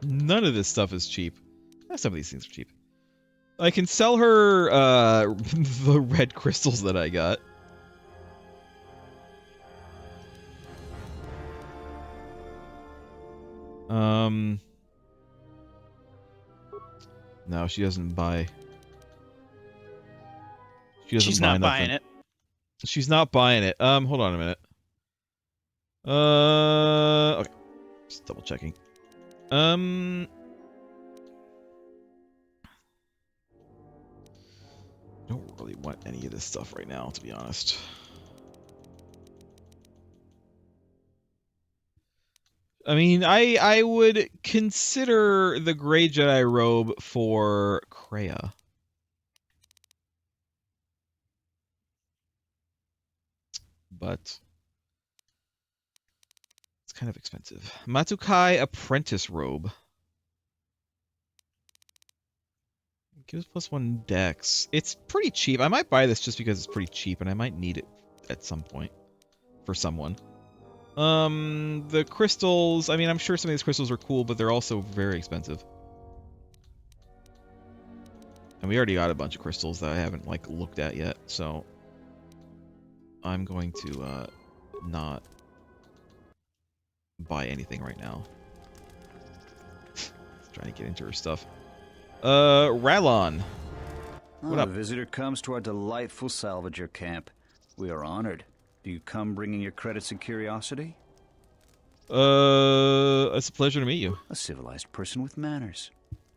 Speaker 2: None of this stuff is cheap. Some of these things are cheap. I can sell her the red crystals that I got. No, she doesn't buy.
Speaker 3: She's not buying it.
Speaker 2: She's not buying it. Hold on a minute. Okay. Just double checking. Don't really want any of this stuff right now, to be honest. I mean, I would consider the Grey Jedi robe for Kreia. But it's kind of expensive. Matukai Apprentice robe. Gives +1 dex. It's pretty cheap. I might buy this just because it's pretty cheap, and I might need it at some point for someone. The crystals, I mean, I'm sure some of these crystals are cool, but they're also very expensive. And we already got a bunch of crystals that I haven't, like, looked at yet, so I'm going to, not buy anything right now. Trying to get into her stuff. Rallon. What up?
Speaker 5: A visitor comes to our delightful salvager camp. We are honored. Do you come bringing your credits and curiosity?
Speaker 2: It's a pleasure to meet you.
Speaker 5: A civilized person with manners.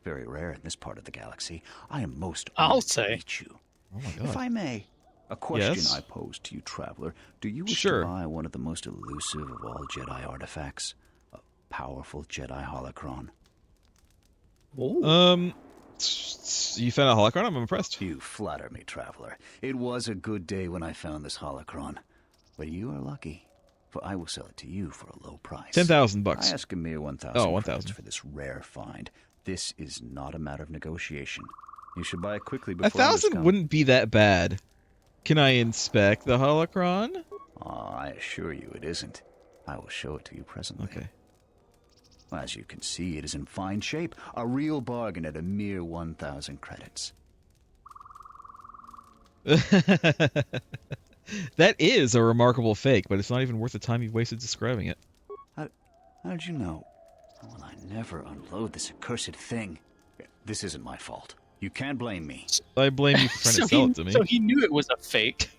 Speaker 5: Very rare in this part of the galaxy. I am most
Speaker 3: I'll
Speaker 5: honored
Speaker 3: say.
Speaker 5: to meet you.
Speaker 2: Oh my god.
Speaker 5: If I may, a question
Speaker 2: Yes?
Speaker 5: I pose to you, traveler. Do you wish
Speaker 2: Sure.
Speaker 5: to buy one of the most elusive of all Jedi artifacts? A powerful Jedi holocron?
Speaker 2: You found a holocron? I'm impressed.
Speaker 5: You flatter me, traveler. It was a good day when I found this holocron. But you are lucky, for I will sell it to you for a low price.
Speaker 2: $10,000.
Speaker 5: I ask a mere 1,000
Speaker 2: Oh,
Speaker 5: credits
Speaker 2: 1,000.
Speaker 5: for this rare find. This is not a matter of negotiation. You should buy it quickly before
Speaker 2: 1,000 wouldn't be that bad. Can I inspect the holocron?
Speaker 5: I assure you it isn't. I will show it to you presently.
Speaker 2: Okay.
Speaker 5: As you can see, it is in fine shape. A real bargain at a mere 1,000 credits.
Speaker 2: That is a remarkable fake, but it's not even worth the time you've wasted describing it.
Speaker 5: How did you know? Well, I never unload this accursed thing. This isn't my fault. You can't blame me.
Speaker 2: I blame you for trying to sell it to me.
Speaker 3: So he knew it was a fake.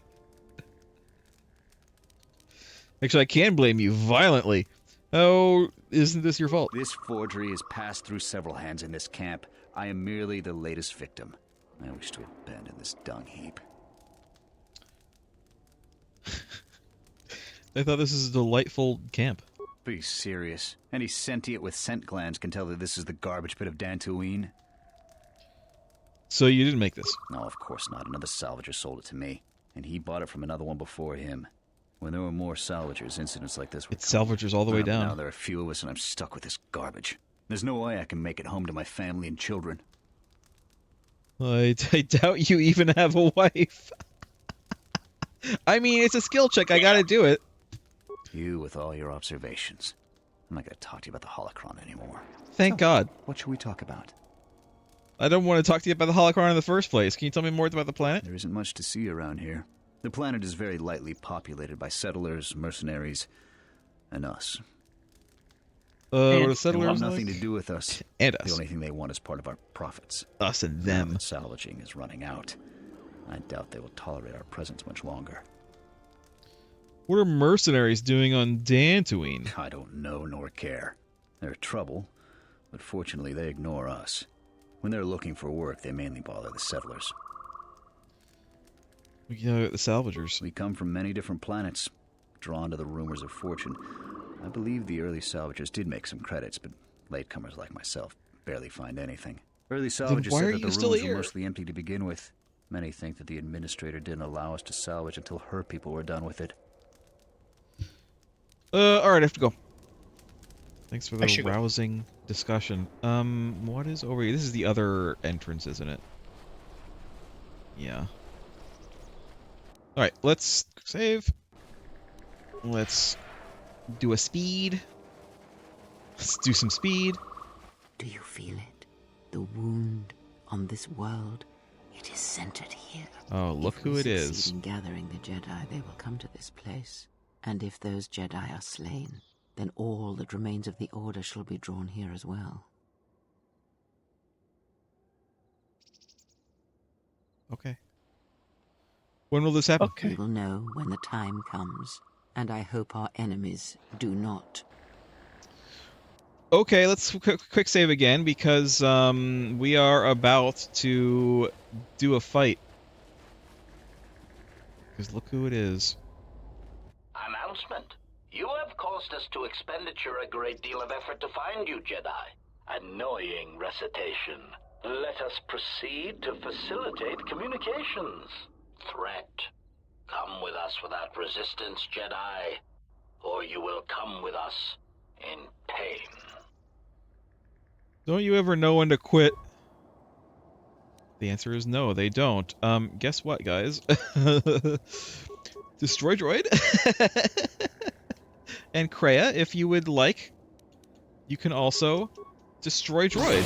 Speaker 2: Actually, I can blame you violently. Oh, isn't this your fault?
Speaker 5: This forgery has passed through several hands in this camp. I am merely the latest victim. I wish to abandon this dung heap.
Speaker 2: I thought this was a delightful camp.
Speaker 5: Be serious. Any sentient with scent glands can tell that this is the garbage pit of Dantooine.
Speaker 2: So you didn't make this?
Speaker 5: No, of course not. Another salvager sold it to me, and he bought it from another one before him. When there were more salvagers, incidents like this were
Speaker 2: It's salvagers all the way down.
Speaker 5: Now there are few of us, and I'm stuck with this garbage. There's no way I can make it home to my family and children.
Speaker 2: I doubt you even have a wife. I mean, it's a skill check. I gotta do it.
Speaker 5: You with all your observations. I'm not gonna talk to you about the holocron anymore.
Speaker 2: Thank God.
Speaker 5: What should we talk about?
Speaker 2: I don't want to talk to you about the holocron in the first place. Can you tell me more about the planet?
Speaker 5: There isn't much to see around here. The planet is very lightly populated by settlers, mercenaries, and us.
Speaker 2: What are settlers
Speaker 5: They want
Speaker 2: like?
Speaker 5: nothing to do with us.
Speaker 2: And us.
Speaker 5: The only thing they want is part of our profits.
Speaker 2: Us and
Speaker 5: Now
Speaker 2: them.
Speaker 5: that salvaging is running out. I doubt they will tolerate our presence much longer.
Speaker 2: What are mercenaries doing on Dantooine?
Speaker 5: I don't know nor care. They're trouble, but fortunately they ignore us. When they're looking for work, they mainly bother the settlers.
Speaker 2: You know, the salvagers.
Speaker 5: We come from many different planets, drawn to the rumors of fortune. I believe the early salvagers did make some credits, but latecomers like myself barely find anything. Early salvagers
Speaker 2: why
Speaker 5: said
Speaker 2: are
Speaker 5: that
Speaker 2: you
Speaker 5: the
Speaker 2: still
Speaker 5: rooms were
Speaker 2: here?
Speaker 5: mostly empty to begin with. Many think that the administrator didn't allow us to salvage until her people were done with it.
Speaker 2: Alright, I have to go. Thanks for the rousing discussion. What is over here? This is the other entrance, isn't it? Yeah. Alright, let's save. Let's do a speed. Let's do some speed.
Speaker 21: Do you feel it? The wound on this world. It is centered here.
Speaker 2: Oh, look who it is.
Speaker 21: If we succeed in gathering the Jedi, they will come to this place. And if those Jedi are slain, then all that remains of the Order shall be drawn here as well.
Speaker 2: Okay. When will this happen?
Speaker 21: We will know when the time comes, and I hope our enemies do not.
Speaker 2: Okay, let's quick save again because we are about to do a fight. Because look who it is.
Speaker 8: Announcement. You have caused us to expenditure a great deal of effort to find you, Jedi. Annoying recitation. Let us proceed to facilitate communications. Threat. Come with us without resistance, Jedi, or you will come with us in pain.
Speaker 2: Don't you ever know when to quit? The answer is no, they don't. Guess what, guys? Destroy droid. And Kreia, if you would like, you can also destroy droid.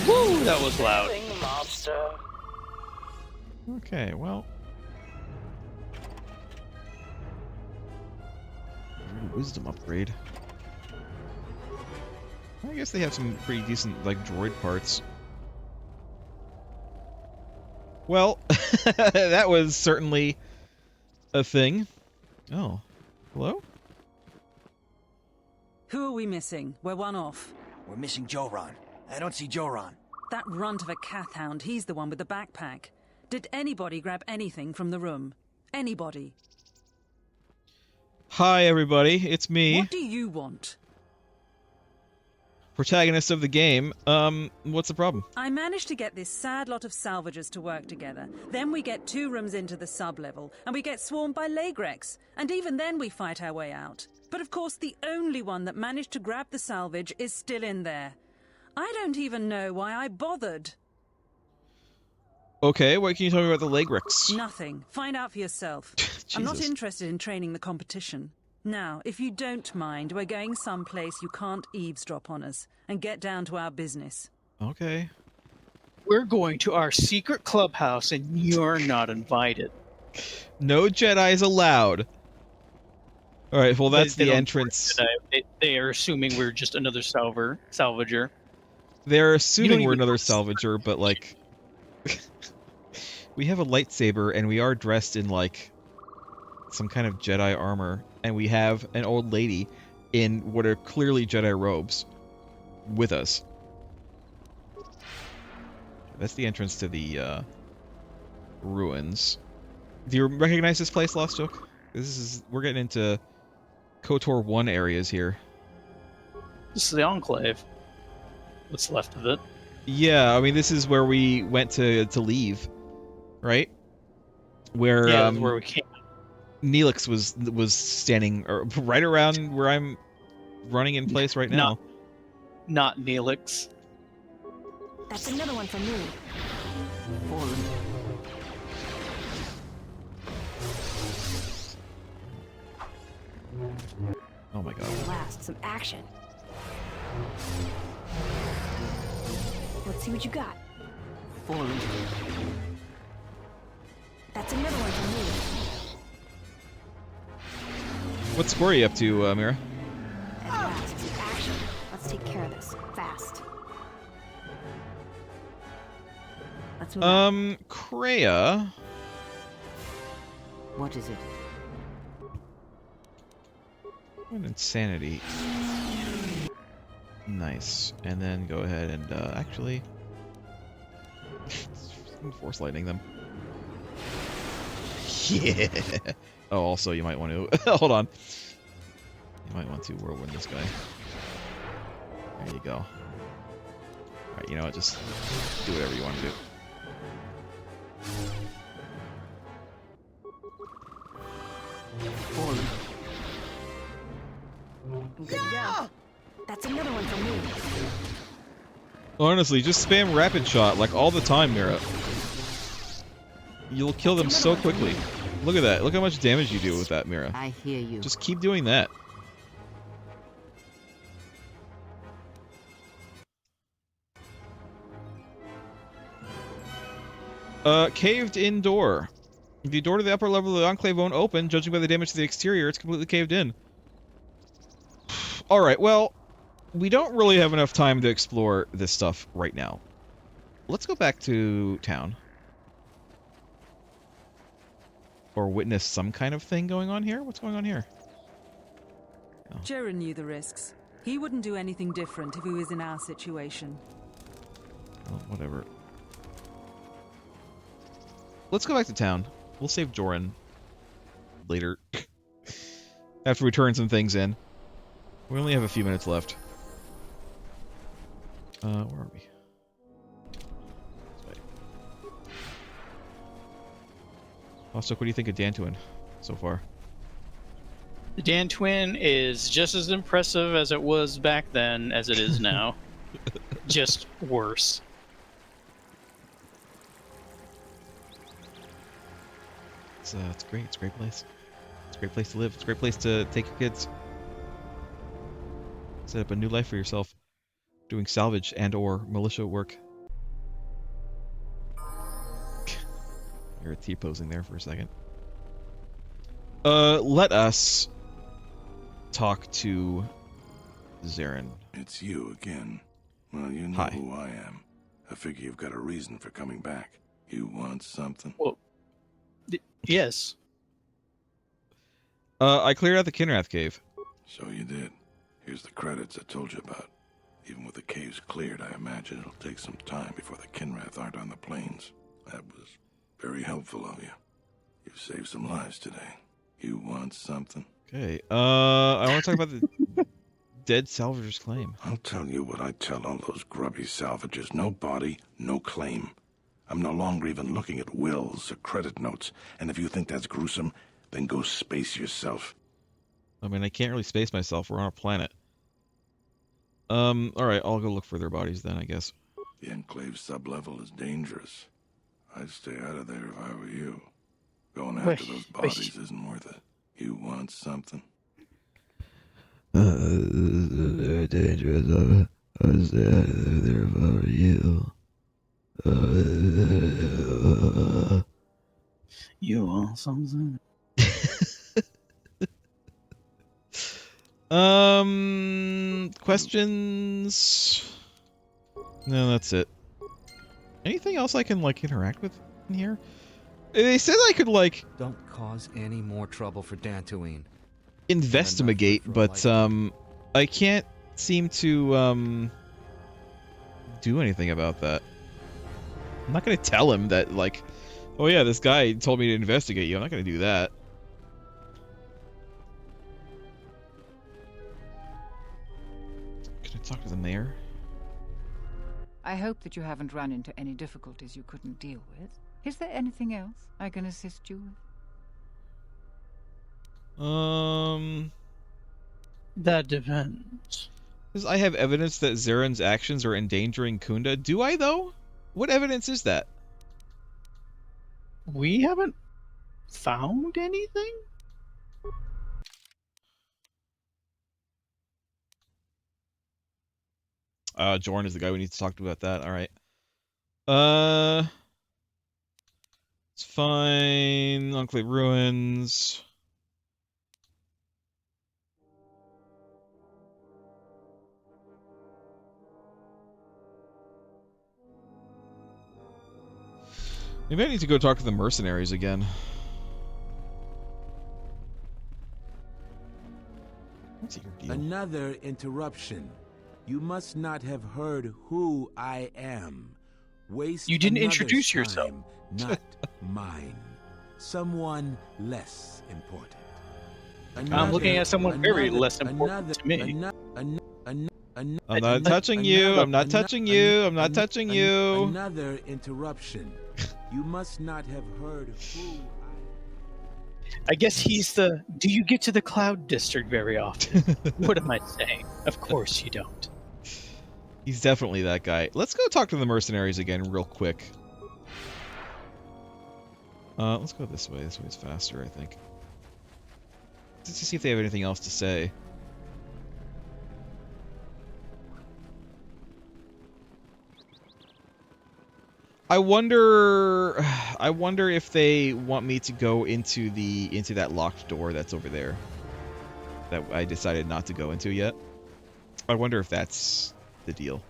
Speaker 3: Woo, that was loud.
Speaker 2: Okay, well. Wisdom upgrade. I guess they have some pretty decent, like, droid parts. Well, that was certainly a thing. Oh. Hello?
Speaker 7: Who are we missing? We're one off.
Speaker 20: We're missing Joran. I don't see Joran.
Speaker 7: That runt of a Cathhound, he's the one with the backpack. Did anybody grab anything from the room? Anybody?
Speaker 2: Hi, everybody. It's me.
Speaker 7: What do you want?
Speaker 2: Protagonist of the game. What's the problem?
Speaker 7: I managed to get this sad lot of salvagers to work together. Then we get 2 rooms into the sub-level, and we get swarmed by Lagrex. And even then we fight our way out. But of course the only one that managed to grab the salvage is still in there. I don't even know why I bothered.
Speaker 2: Okay, what can you tell me about the Lagrex?
Speaker 7: Nothing. Find out for yourself. I'm not interested in training the competition. Now, if you don't mind, we're going someplace you can't eavesdrop on us, and get down to our business.
Speaker 2: Okay.
Speaker 3: We're going to our secret clubhouse, and you're not invited.
Speaker 2: No Jedis allowed. Alright, well that's
Speaker 3: They
Speaker 2: the
Speaker 3: don't
Speaker 2: entrance.
Speaker 3: They are assuming we're just another salvager.
Speaker 2: They're assuming we're another salvager, but like... we have a lightsaber, and we are dressed in, like, some kind of Jedi armor, and we have an old lady in what are clearly Jedi robes with us. That's the entrance to the ruins. Do you recognize this place, Lost Joke? We're getting into KOTOR 1 areas here.
Speaker 3: This is the Enclave. What's left of it?
Speaker 2: Yeah, I mean this is where we went to leave, right? where
Speaker 3: Yeah, that's where we came.
Speaker 2: Neelix was standing right around where I'm running in place right now.
Speaker 3: Not Neelix.
Speaker 1: That's another one from me.
Speaker 21: Fallen.
Speaker 2: Oh my god.
Speaker 1: At last, some action. Let's see what you got.
Speaker 21: Fallen.
Speaker 1: That's another one from me.
Speaker 2: What score are you up to, Mira?
Speaker 1: At last, some action. Let's take care of this fast. Let's move on.
Speaker 2: Kreia.
Speaker 21: What is it?
Speaker 2: An insanity. Nice. And then go ahead and actually force lightning them. Yeah. Oh, also you might want to hold on. You might want to whirlwind this guy. There you go. All right, you know what? Just do whatever you want to do.
Speaker 21: Fallen.
Speaker 1: I'm good to go. That's another one from me.
Speaker 2: Honestly, just spam rapid shot like all the time, Mira. You'll kill them so quickly. Look at that. Look how much damage you do with that, Mira.
Speaker 21: I hear you.
Speaker 2: Just keep doing that. Caved in door. The door to the upper level of the Enclave won't open. Judging by the damage to the exterior, it's completely caved in. Alright, well, we don't really have enough time to explore this stuff right now. Let's go back to town. Or witness some kind of thing going on here? What's going on here? Oh.
Speaker 7: Jaren knew the risks. He wouldn't do anything different if he was in our situation.
Speaker 2: Well, whatever. Let's go back to town. We'll save Joran later. After we turn some things in. We only have a few minutes left. Where are we? Also, what do you think of Dantooine so far?
Speaker 3: The Dantooine is just as impressive as it was back then as it is now. Just worse.
Speaker 2: It's great. It's a great place. It's a great place to live. It's a great place to take your kids. Set up a new life for yourself. Doing salvage and or militia work. You're T-posing there for a second. Let us talk to Zarin.
Speaker 17: It's you again. Well, you know who I am. I figure you've got a reason for coming back. You want something?
Speaker 3: Well, yes.
Speaker 2: I cleared out the Kinrath cave.
Speaker 17: So you did. Here's the credits I told you about. Even with the caves cleared, I imagine it'll take some time before the Kinrath aren't on the plains. That was very helpful of you. You've saved some lives today. You want something?
Speaker 2: Okay, I want to talk about the dead salvager's claim.
Speaker 17: I'll tell you what I tell all those grubby salvagers. No body, no claim. I'm no longer even looking at wills or credit notes, and if you think that's gruesome, then go space yourself.
Speaker 2: I mean, I can't really space myself. We're on a planet. Alright, I'll go look for their bodies then, I guess.
Speaker 17: The Enclave sublevel is dangerous. I'd stay out of there if I were you. Going after those bodies isn't worth it. You want something?
Speaker 9: They're dangerous. I'd stay out of there if I were you.
Speaker 3: You want something?
Speaker 2: Questions? No, that's it. Anything else I can, like, interact with in here? They said I could, like...
Speaker 11: Don't cause any more trouble for Dantooine.
Speaker 2: Investigate, but, I can't seem to, do anything about that. I'm not gonna tell him that, like, oh yeah, this guy told me to investigate you. I'm not gonna do that. Can I talk to the mayor?
Speaker 12: I hope that you haven't run into any difficulties you couldn't deal with. Is there anything else I can assist you with?
Speaker 3: That depends.
Speaker 2: Because I have evidence that Zaren's actions are endangering Kunda. Do I, though? What evidence is that?
Speaker 3: We haven't found anything?
Speaker 2: Jorn is the guy we need to talk to about that. All right. It's fine. Enclave ruins. Maybe I need to go talk to the mercenaries again. What's your deal?
Speaker 15: Another interruption. You must not have heard who I am. Waste
Speaker 3: You didn't
Speaker 15: another's
Speaker 3: introduce
Speaker 15: time,
Speaker 3: yourself.
Speaker 15: Not mine. Someone less important.
Speaker 3: I'm looking at someone very less important to me.
Speaker 2: I'm not touching you. I'm not touching you. I'm not touching you.
Speaker 15: Another interruption. You must not have heard who
Speaker 3: I guess he's the... Do you get to the Cloud District very often? What am I saying? Of course you don't.
Speaker 2: He's definitely that guy. Let's go talk to the mercenaries again real quick. Let's go this way. This way's faster, I think. Let's just see if they have anything else to say. I wonder if they want me to go into that locked door that's over there that I decided not to go into yet. I wonder if that's the deal.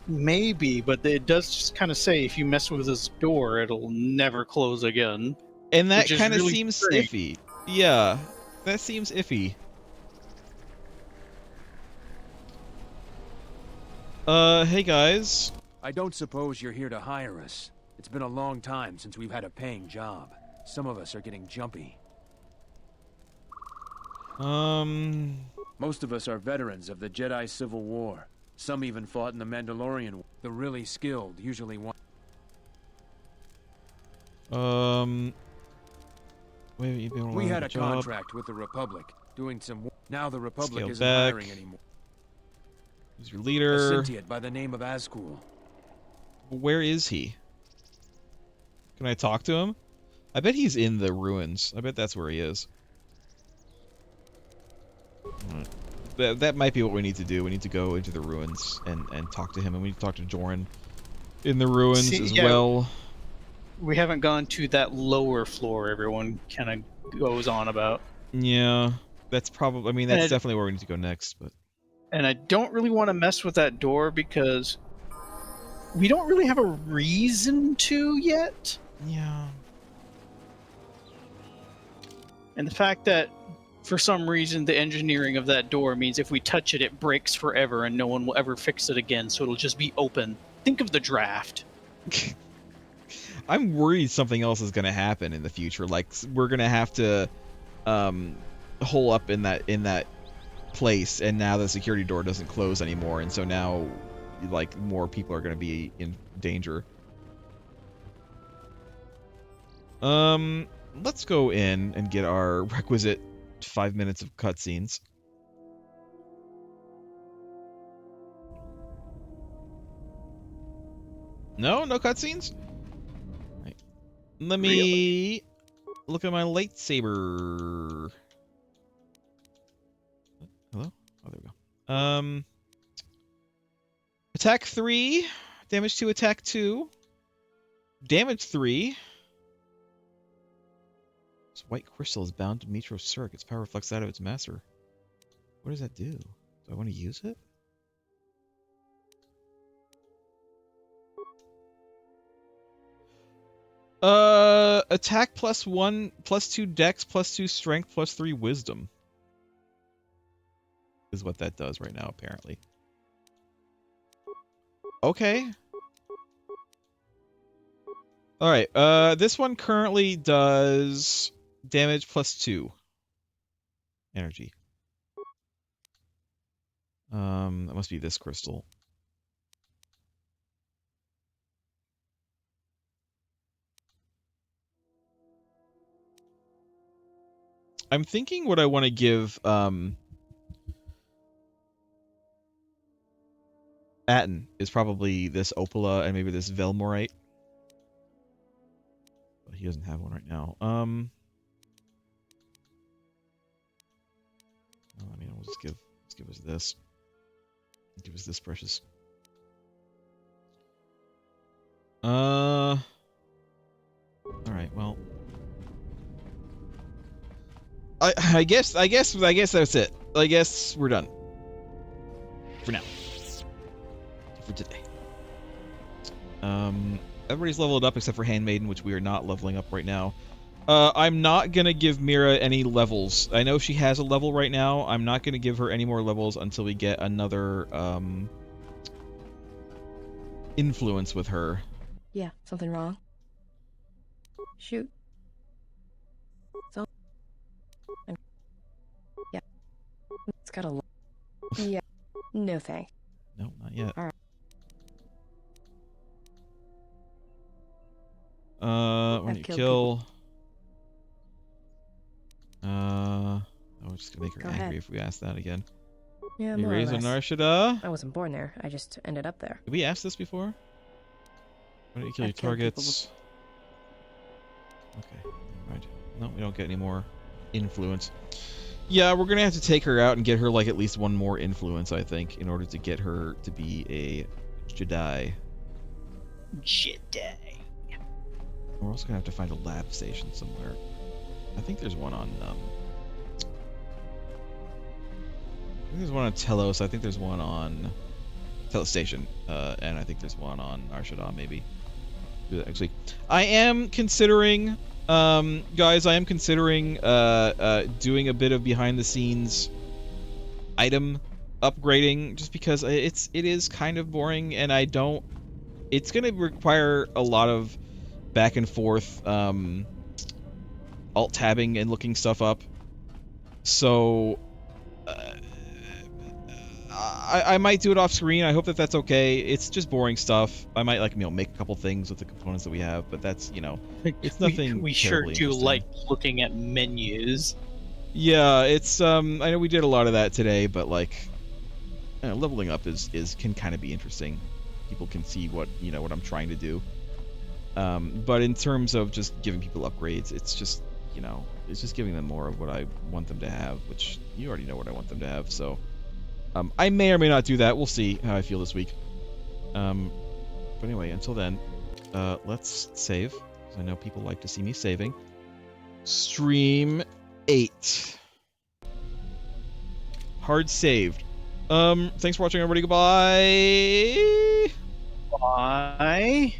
Speaker 3: Maybe, but it does just kind of say if you mess with this door, it'll never close again.
Speaker 2: And that kind of seems iffy. Yeah, that seems iffy. Hey guys.
Speaker 4: I don't suppose you're here to hire us. It's been a long time since we've had a paying job. Some of us are getting jumpy. Most of us are veterans of the Jedi Civil War. Some even fought in the Mandalorian War. The really skilled usually want... We had a contract with the Republic, doing some work. Now the Republic isn't hiring anymore.
Speaker 2: Who's your leader?
Speaker 4: A Sentient by the name of Azkul.
Speaker 2: Where is he? Can I talk to him? I bet he's in the ruins. I bet that's where he is. That might be what we need to do. We need to go into the ruins and talk to him, and we need to talk to Joran in the ruins as well.
Speaker 3: We haven't gone to that lower floor everyone kind of goes on about.
Speaker 2: Yeah, that's probably... I mean, that's definitely where we need to go next, but...
Speaker 3: And I don't really want to mess with that door because we don't really have a reason to yet.
Speaker 2: Yeah.
Speaker 3: And the fact that for some reason the engineering of that door means if we touch it, it breaks forever and no one will ever fix it again, so it'll just be open. Think of the draft.
Speaker 2: I'm worried something else is going to happen in the future. Like, we're going to have to hole up in that place, and now the security door doesn't close anymore, and so now, like, more people are going to be in danger. Let's go in and get our requisite 5 minutes of cutscenes. No cutscenes? Right. Let me look at my lightsaber. Hello? Oh, there we go. Attack 3, damage 2, attack 2, damage 3. This white crystal is bound to Metro's Cirque. Its power reflects that of its master. What does that do? Do I want to use it? Attack +1, +2 dex, +2 strength, +3 wisdom. Is what that does right now, apparently. Okay. Alright, this one currently does damage +2 energy. That must be this crystal. I'm thinking what I want to give Atten is probably this Opola and maybe this Velmorite. But he doesn't have one right now. Well, I mean, we'll just give us this. Give us this precious. All right. Well, I guess that's it. I guess we're done for now. For today. Everybody's leveled up except for Handmaiden, which we are not leveling up right now. I'm not gonna give Mira any levels. I know she has a level right now. I'm not gonna give her any more levels until we get another influence with her.
Speaker 1: Yeah, something wrong? Shoot. So, yeah. It's got a... Yeah. No thanks.
Speaker 2: No, not yet.
Speaker 1: Alright.
Speaker 2: When you kill... Oh, we're just gonna make her angry if we ask that again.
Speaker 1: Yeah,
Speaker 2: you
Speaker 1: more or
Speaker 2: raise a
Speaker 1: less.
Speaker 2: Narshada?
Speaker 1: I wasn't born there. I just ended up there.
Speaker 2: Did we ask this before? Why don't you kill your targets? Okay, never mind. No, we don't get any more influence. Yeah, we're gonna have to take her out and get her like at least one more influence, I think, in order to get her to be a Jedi.
Speaker 3: Jedi.
Speaker 2: We're also gonna have to find a lab station somewhere. I think there's one on I think there's one on Telos. I think there's one on Telos Station, and I think there's one on Narshada, maybe. Actually, I am considering, guys. I am considering doing a bit of behind-the-scenes item upgrading, just because it is kind of boring, and I don't. It's going to require a lot of back and forth, alt tabbing and looking stuff up. So I might do it off screen. I hope that that's okay. It's just boring stuff. I might make a couple things with the components that we have, but that's it's nothing.
Speaker 3: We sure do like looking at menus.
Speaker 2: Yeah, it's I know we did a lot of that today, but leveling up can kind of be interesting. People can see what I'm trying to do. But in terms of just giving people upgrades, it's just it's just giving them more of what I want them to have, which you already know what I want them to have. So I may or may not do that. We'll see how I feel this week. But anyway, until then, let's save, because I know people like to see me saving. Stream 8. Hard saved. Thanks for watching, everybody. Goodbye.
Speaker 3: Bye.